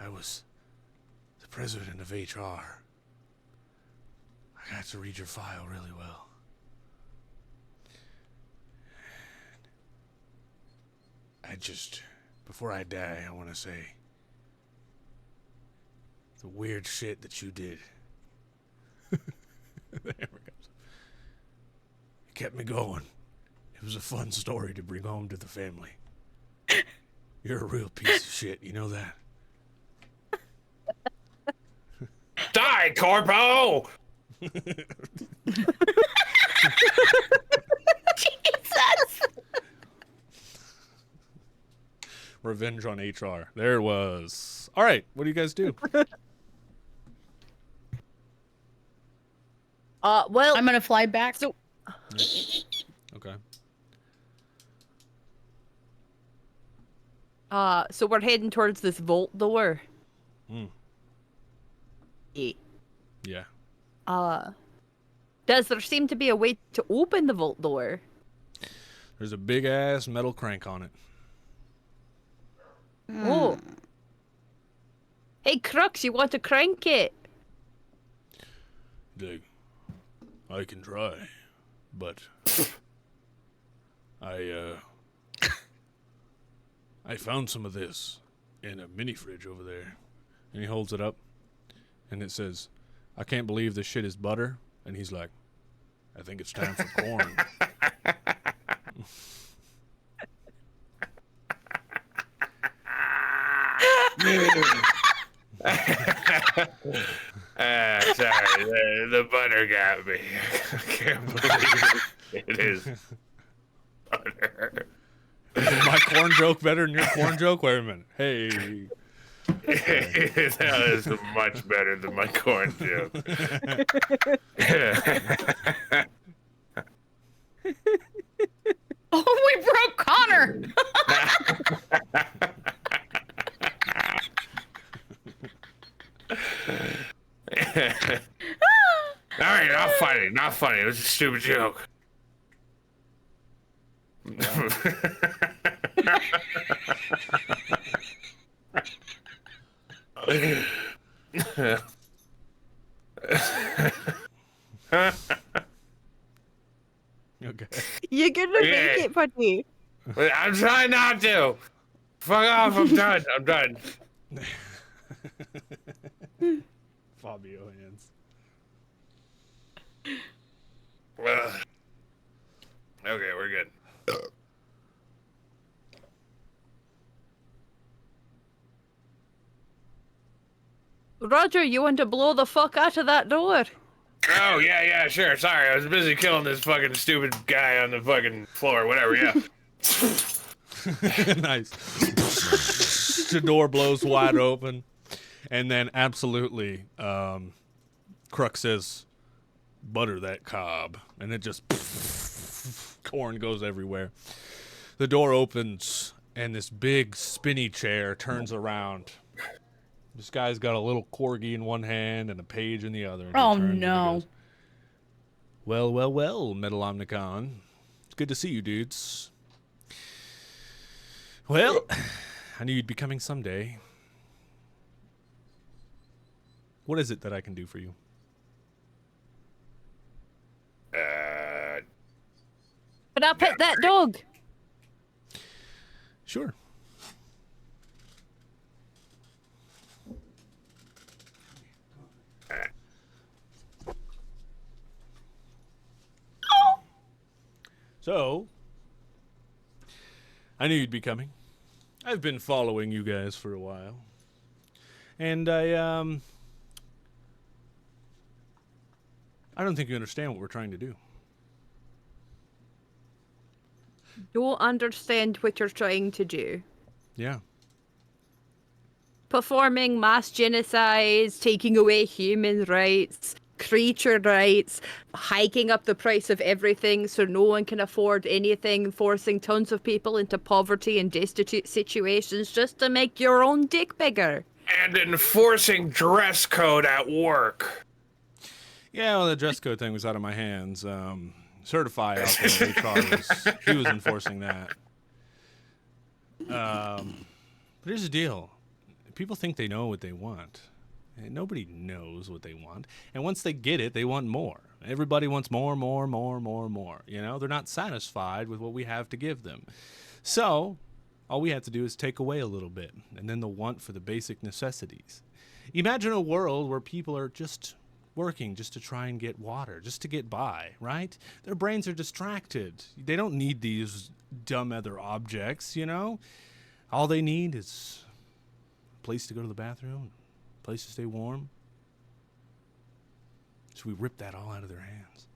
I was the president of HR. I got to read your file really well. Before I die, I want to say the weird shit that you did. There we go. It kept me going. It was a fun story to bring home to the family. You're a real piece of shit, you know that? Die, Corpo! Jesus. Revenge on HR. There it was. All right, what do you guys do? Well, I'm gonna fly back. So, Okay. so we're heading towards this vault door. Yeah. Yeah. Does there seem to be a way to open the vault door? There's a big ass metal crank on it. Oh. Hey, Crux, you want to crank it? Dig. I can try, but I found some of this in a mini fridge over there. And he holds it up and it says, I can't believe this shit is butter. And he's like, I think it's time for corn. Sorry, the butter got me. I can't believe it is butter. Is my corn joke better than your corn joke? Wait a minute. Hey. That is much better than my corn joke. Oh, we broke Connor. All right, not funny. It was a stupid joke. Okay. You're gonna make it, buddy. I'm trying not to. Fuck off. I'm done. Fabio hands. Okay, we're good. Roger, you want to blow the fuck out of that door? Oh, yeah, sure. Sorry, I was busy killing this fucking stupid guy on the fucking floor. Whatever, yeah. Nice. The door blows wide open. And then absolutely, Crux says, butter that cob. And it just, corn goes everywhere. The door opens, and this big spinny chair turns around. This guy's got a little corgi in one hand and a page in the other. And Oh, he turns and he no. goes, well, Metal Omnicon. It's good to see you, dudes. Well, I knew you'd be coming someday. What is it that I can do for you? But I pet that dog. Sure. So, I knew you'd be coming. I've been following you guys for a while. And I don't think you understand what we're trying to do. Don't understand what you're trying to do. Yeah. Performing mass genocides, taking away human rights, creature rights, hiking up the price of everything so no one can afford anything, forcing tons of people into poverty and destitute situations just to make your own dick bigger. And enforcing dress code at work. Yeah, well, the dress code thing was out of my hands. Certified out there, he was enforcing that. But here's the deal. People think they know what they want. And nobody knows what they want. And once they get it, they want more. Everybody wants more. You know, they're not satisfied with what we have to give them. So all we have to do is take away a little bit, and then they'll want for the basic necessities. Imagine a world where people are just working just to try and get water, just to get by, right? Their brains are distracted. They don't need these dumb other objects, you know? All they need is a place to go to the bathroom, a place to stay warm. So we rip that all out of their hands.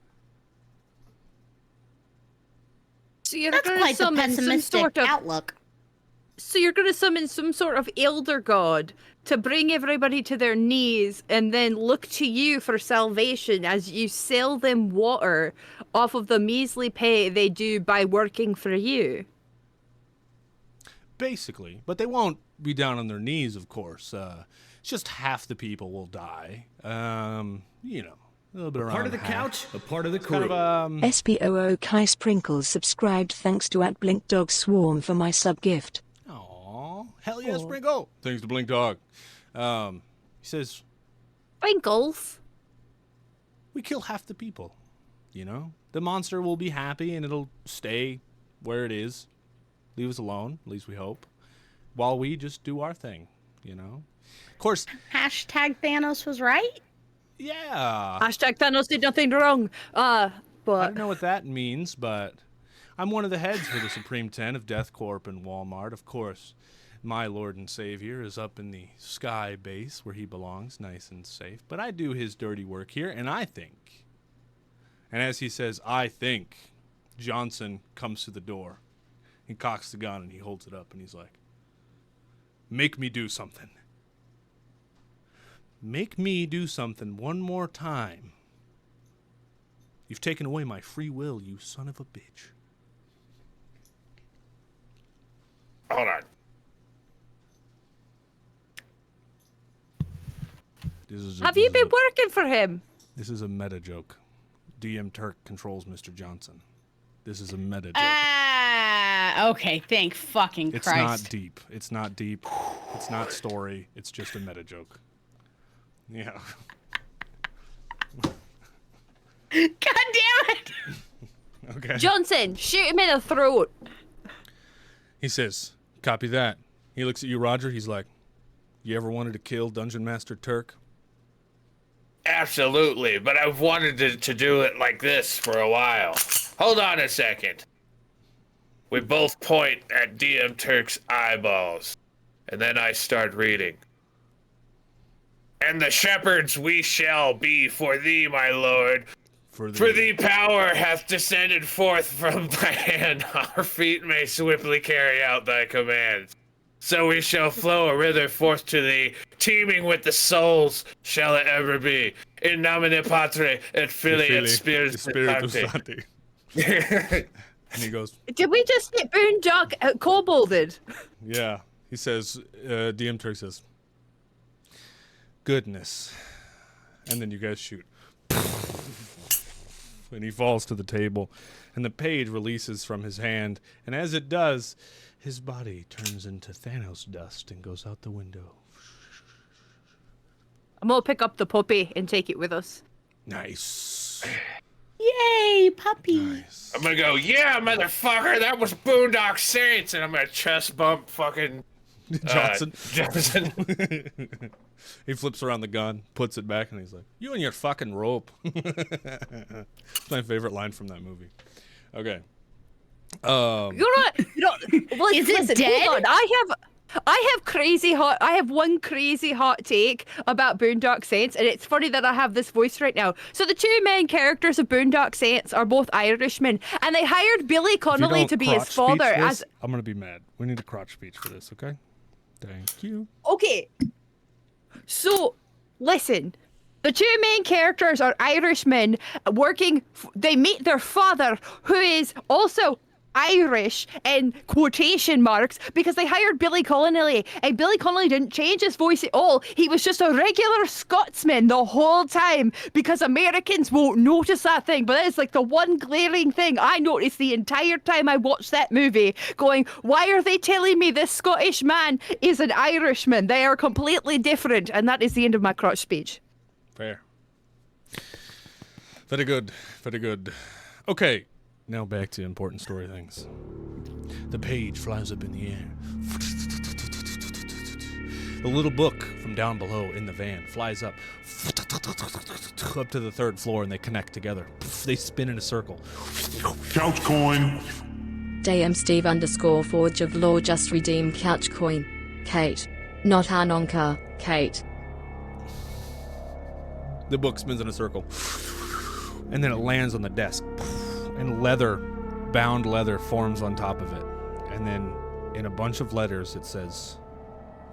So you're That's going to quite the summon some pessimistic sort of outlook. So you're going to summon some sort of elder god to bring everybody to their knees and then look to you for salvation as you sell them water off of the measly pay they do by working for you. Basically, but they won't be down on their knees, of course. It's just half the people will die. You know, a little bit around Part of the half. couch, a part of the It's crew. kind of, SPOO Kai Sprinkles subscribed thanks to @BlinkDogSwarm for my sub-gift. Aw, hell yeah, Sprinkle! Thanks to Blink Dog. He says, Sprinkles? we kill half the people, you know? The monster will be happy and it'll stay where it is. Leave us alone, at least we hope, while we just do our thing, you know? Of course, Hashtag Thanos was right. yeah. Hashtag Thanos did nothing wrong. I But don't know what that means, but I'm one of the heads for the Supreme 10 of Death Corp and Walmart. Of course, my Lord and Savior is up in the sky base where he belongs, nice and safe. But I do his dirty work here, and I think, and as he says, I think, Johnson comes to the door. He cocks the gun and he holds it up and he's like, make me do something. Make me do something one more time. You've taken away my free will, you son of a bitch. Hold on. have you been working for him? This is a meta joke. DM Turk controls Mr. Johnson. This is a meta joke. Okay, thank fucking It's Christ. not deep. It's not deep. It's not story. It's just a meta joke. Yeah. God damn it! Okay. Johnson, shoot him in the throat. He says, copy that. He looks at you, Roger. He's like, you ever wanted to kill Dungeon Master Turk? Absolutely, but I've wanted to do it like this for a while. Hold on a second. We both point at DM Turk's eyeballs, and then I start reading. And the shepherds we shall be for thee, my lord. For thee power hath descended forth from thy hand. Our feet may swiftly carry out thy commands. So we shall flow a river forth to thee, teeming with the souls shall it ever be. In nomine Patre et Filii et Spiritus Sancti. And he goes, Did we just get Boondock kobolded? yeah. He says, DM Turk says, goodness. And then you guys shoot. And he falls to the table. And the page releases from his hand. And as it does, his body turns into Thanos dust and goes out the window. I'm gonna pick up the puppy and take it with us. Nice. Yay, puppy. Nice. I'm gonna go, yeah, motherfucker, that was Boondock Saints, and I'm gonna chest bump fucking Johnson. Johnson. He flips around the gun, puts it back, and he's like, you and your fucking rope. It's my favorite line from that movie. Okay. You're not. Well, Is it listen, dead? Hold on. I have one crazy hot take about Boondock Saints, and it's funny that I have this voice right now. So the two main characters of Boondock Saints are both Irishmen, and they hired Billy If you Connolly don't to be crotch his father. speech this, As I'm gonna be mad. We need a crotch speech for this, okay? Thank you. okay, so listen. The two main characters are Irishmen working. They meet their father, who is also Irish in quotation marks because they hired Billy Connolly, and Billy Connolly didn't change his voice at all. He was just a regular Scotsman the whole time because Americans won't notice that thing. But that is like the one glaring thing I noticed the entire time I watched that movie, going, why are they telling me this Scottish man is an Irishman? They are completely different. And that is the end of my crotch speech. Fair. Very good. Very good. Okay. Now back to important story things. The page flies up in the air. The little book from down below in the van flies up to the third floor, and they connect together. They spin in a circle. Couch coin. DM Steve _ Forge of Law just redeemed couch coin. Kate. Not Hanonka, Kate. The book spins in a circle. And then it lands on the desk. And bound leather forms on top of it. And then in a bunch of letters it says,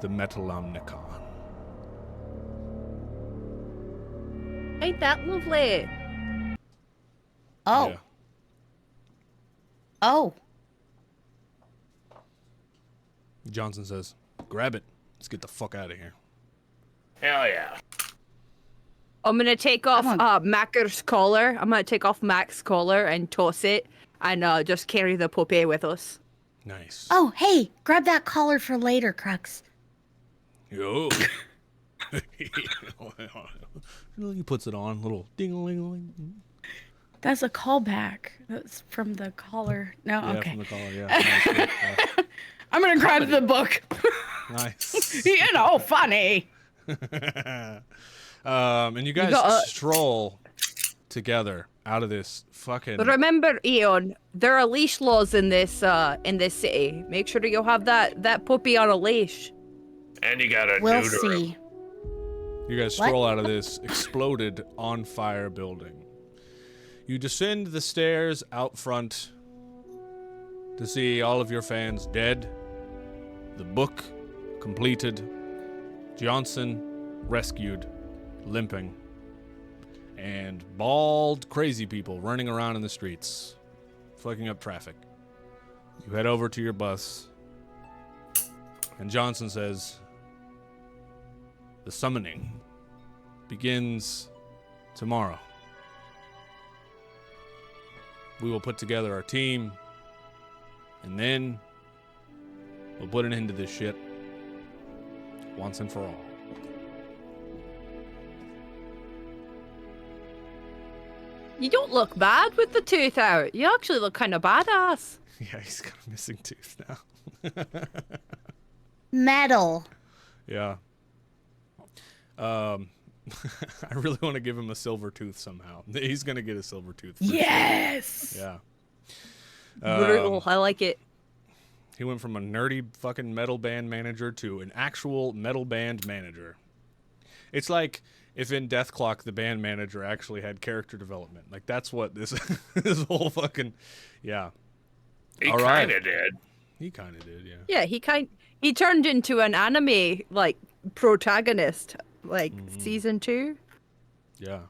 the Metalomnicon. Ain't that lovely? Oh. Yeah. Oh. Johnson says, grab it. Let's get the fuck out of here. Hell yeah. I'm gonna take off Macker's collar. I'm gonna take off Mac's collar and toss it, and just carry the puppy with us. Nice. Oh, hey, grab that collar for later, Crux. Yo. He puts it on, little ding-a-ling-a-ling. That's a callback. That's from the collar. No, Yeah, okay. from the collar, yeah. Nice. I'm gonna grab the book. Nice. You know, funny. And you guys stroll together out of this fucking. But remember, Eon, there are leash laws in this city. Make sure that you have that puppy on a leash. And you gotta We'll neuter him. see. You guys stroll out of this exploded on fire building. You descend the stairs out front to see all of your fans dead, the book completed, Johnson rescued, limping, and bald crazy people running around in the streets, fucking up traffic. You head over to your bus, and Johnson says, the summoning begins tomorrow. We will put together our team, and then we'll put an end to this shit once and for all. You don't look bad with the tooth out. You actually look kind of badass. Yeah, he's got a missing tooth now. Metal. Yeah. I really want to give him a silver tooth somehow. He's gonna get a silver tooth. Yes. Sure. Yeah. Brutal. I like it. He went from a nerdy fucking metal band manager to an actual metal band manager. It's like if in Death Clock the band manager actually had character development. Like that's what this this whole fucking yeah. He All kind of right. did. He kind of did, yeah. Yeah, he turned into an anime like protagonist, like season 2. Yeah.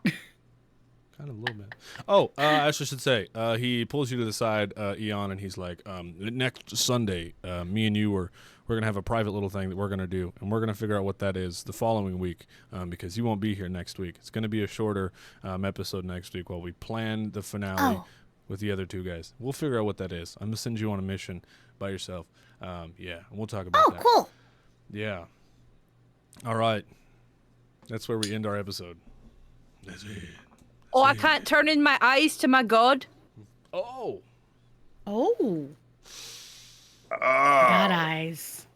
Kind of a little bit. Oh, I should say, he pulls you to the side, Eon, and he's like, next Sunday, me and you we're gonna have a private little thing that we're gonna do, and we're gonna figure out what that is the following week, because you won't be here next week. It's gonna be a shorter episode next week while we plan the finale with the other two guys. We'll figure out what that is. I'm gonna send you on a mission by yourself. Yeah, and we'll talk about that. Oh, cool. Yeah. All right. That's where we end our episode. That's it. Oh, I can't turn in my eyes to my god. Oh. Oh. Oh, Got eyes.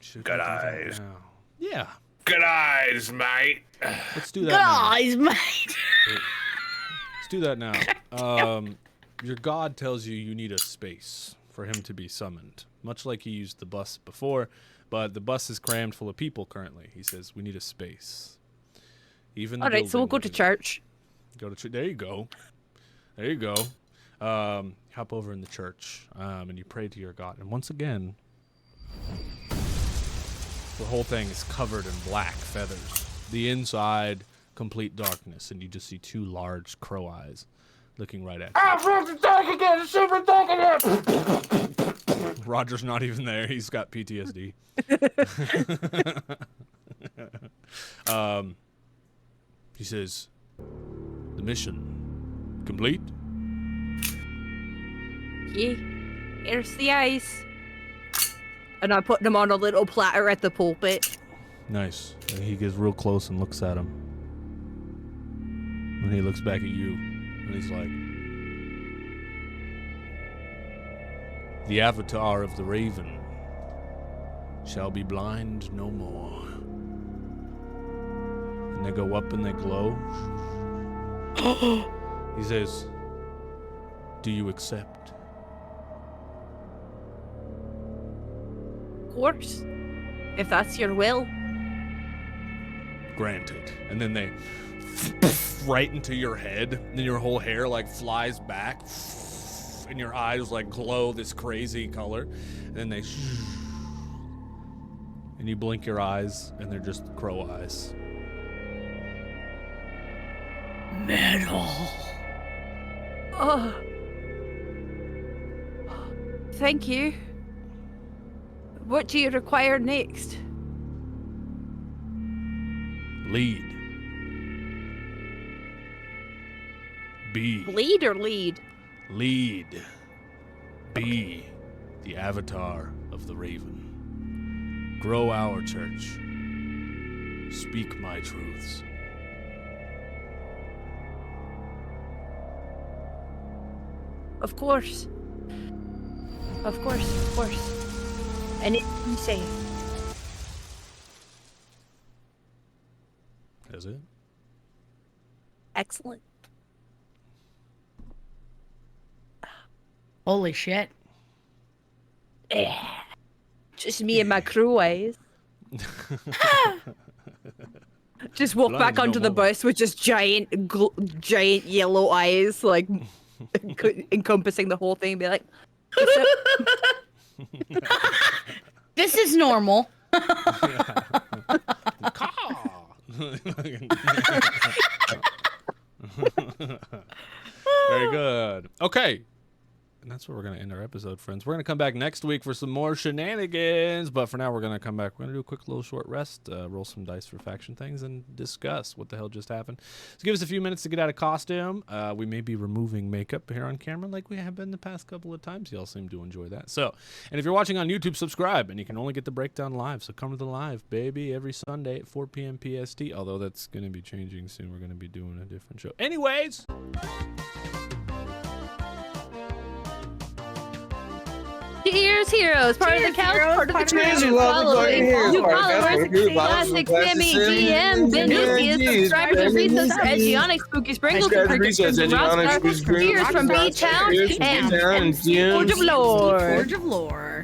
Should Good we do that eyes. now? Yeah. good eyes, mate. Let's do that now. Guys, mate. Let's do that now. Your god tells you you need a space for him to be summoned, much like he used the bus before, but the bus is crammed full of people currently. He says we need a space. Even the All right, so we'll building go to needs it. church. Go to church. There you go. There you go. Hop over in the church, and you pray to your god. And once again, the whole thing is covered in black feathers. The inside, complete darkness, and you just see two large crow eyes looking right at you. Ah, Roger, tank again! Super tank again! Roger's not even there. He's got PTSD. He says, the mission complete? Yeah, here's the ice. And I put them on a little platter at the pulpit. Nice. And he gets real close and looks at him. And he looks back at you, and he's like, the avatar of the raven shall be blind no more. And they go up and they glow. He says, do you accept? Of course. If that's your will. Granted. And then they right into your head, and your whole hair like flies back, and your eyes like glow this crazy color, and then they and you blink your eyes, and they're just crow eyes. Metal. Oh. Thank you. What do you require next? Lead. Be. Bleed or lead? Lead. Be the avatar of the raven. Grow our church. Speak my truths. Of course. Of course, of course. Anything you say. Is it? Excellent. Holy shit. Just me and my crew eyes. Just walk Blind back no onto the more. bus with just giant yellow eyes, like encompassing the whole thing. Be like, This is normal. Very good. Okay. And that's where we're going to end our episode, friends. We're going to come back next week for some more shenanigans. But for now, we're going to come back. We're going to do a quick little short rest, roll some dice for faction things, and discuss what the hell just happened. So give us a few minutes to get out of costume. We may be removing makeup here on camera like we have been the past couple of times. Y'all seem to enjoy that. So, and if you're watching on YouTube, subscribe. And you can only get the breakdown live. So come to the live, baby, every Sunday at 4 p.m. PST. Although that's going to be changing soon. We're going to be doing a different show. Anyways. Cheers, heroes! Part of the couch, part of the Cheers, crew. you Follow lovely it. heroes. New Part of the followers, crew. classic Follow Sammy, Classic GM, Sammy, Bendusius, GM, subscribers, Bendusius, reasons, Edgionic, Spooky Sprinkles, Subscribe to and Research, Edgionic, Spooky Sprinkles, Cheers from B-Town, Cheers from and B-Town, and Forge of Lore. Forge of Lore.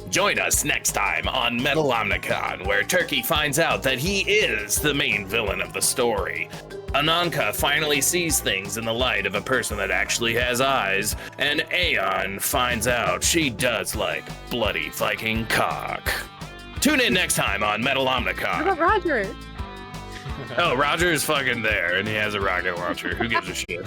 Join us next time on Metal Omnicon, where Turkey finds out that he is the main villain of the story. Ananka finally sees things in the light of a person that actually has eyes, and Aeon finds out she does like bloody Viking cock. Tune in next time on Metal What Omnicon. about Roger? Oh, Roger is fucking there, and he has a rocket launcher. Who gives a shit?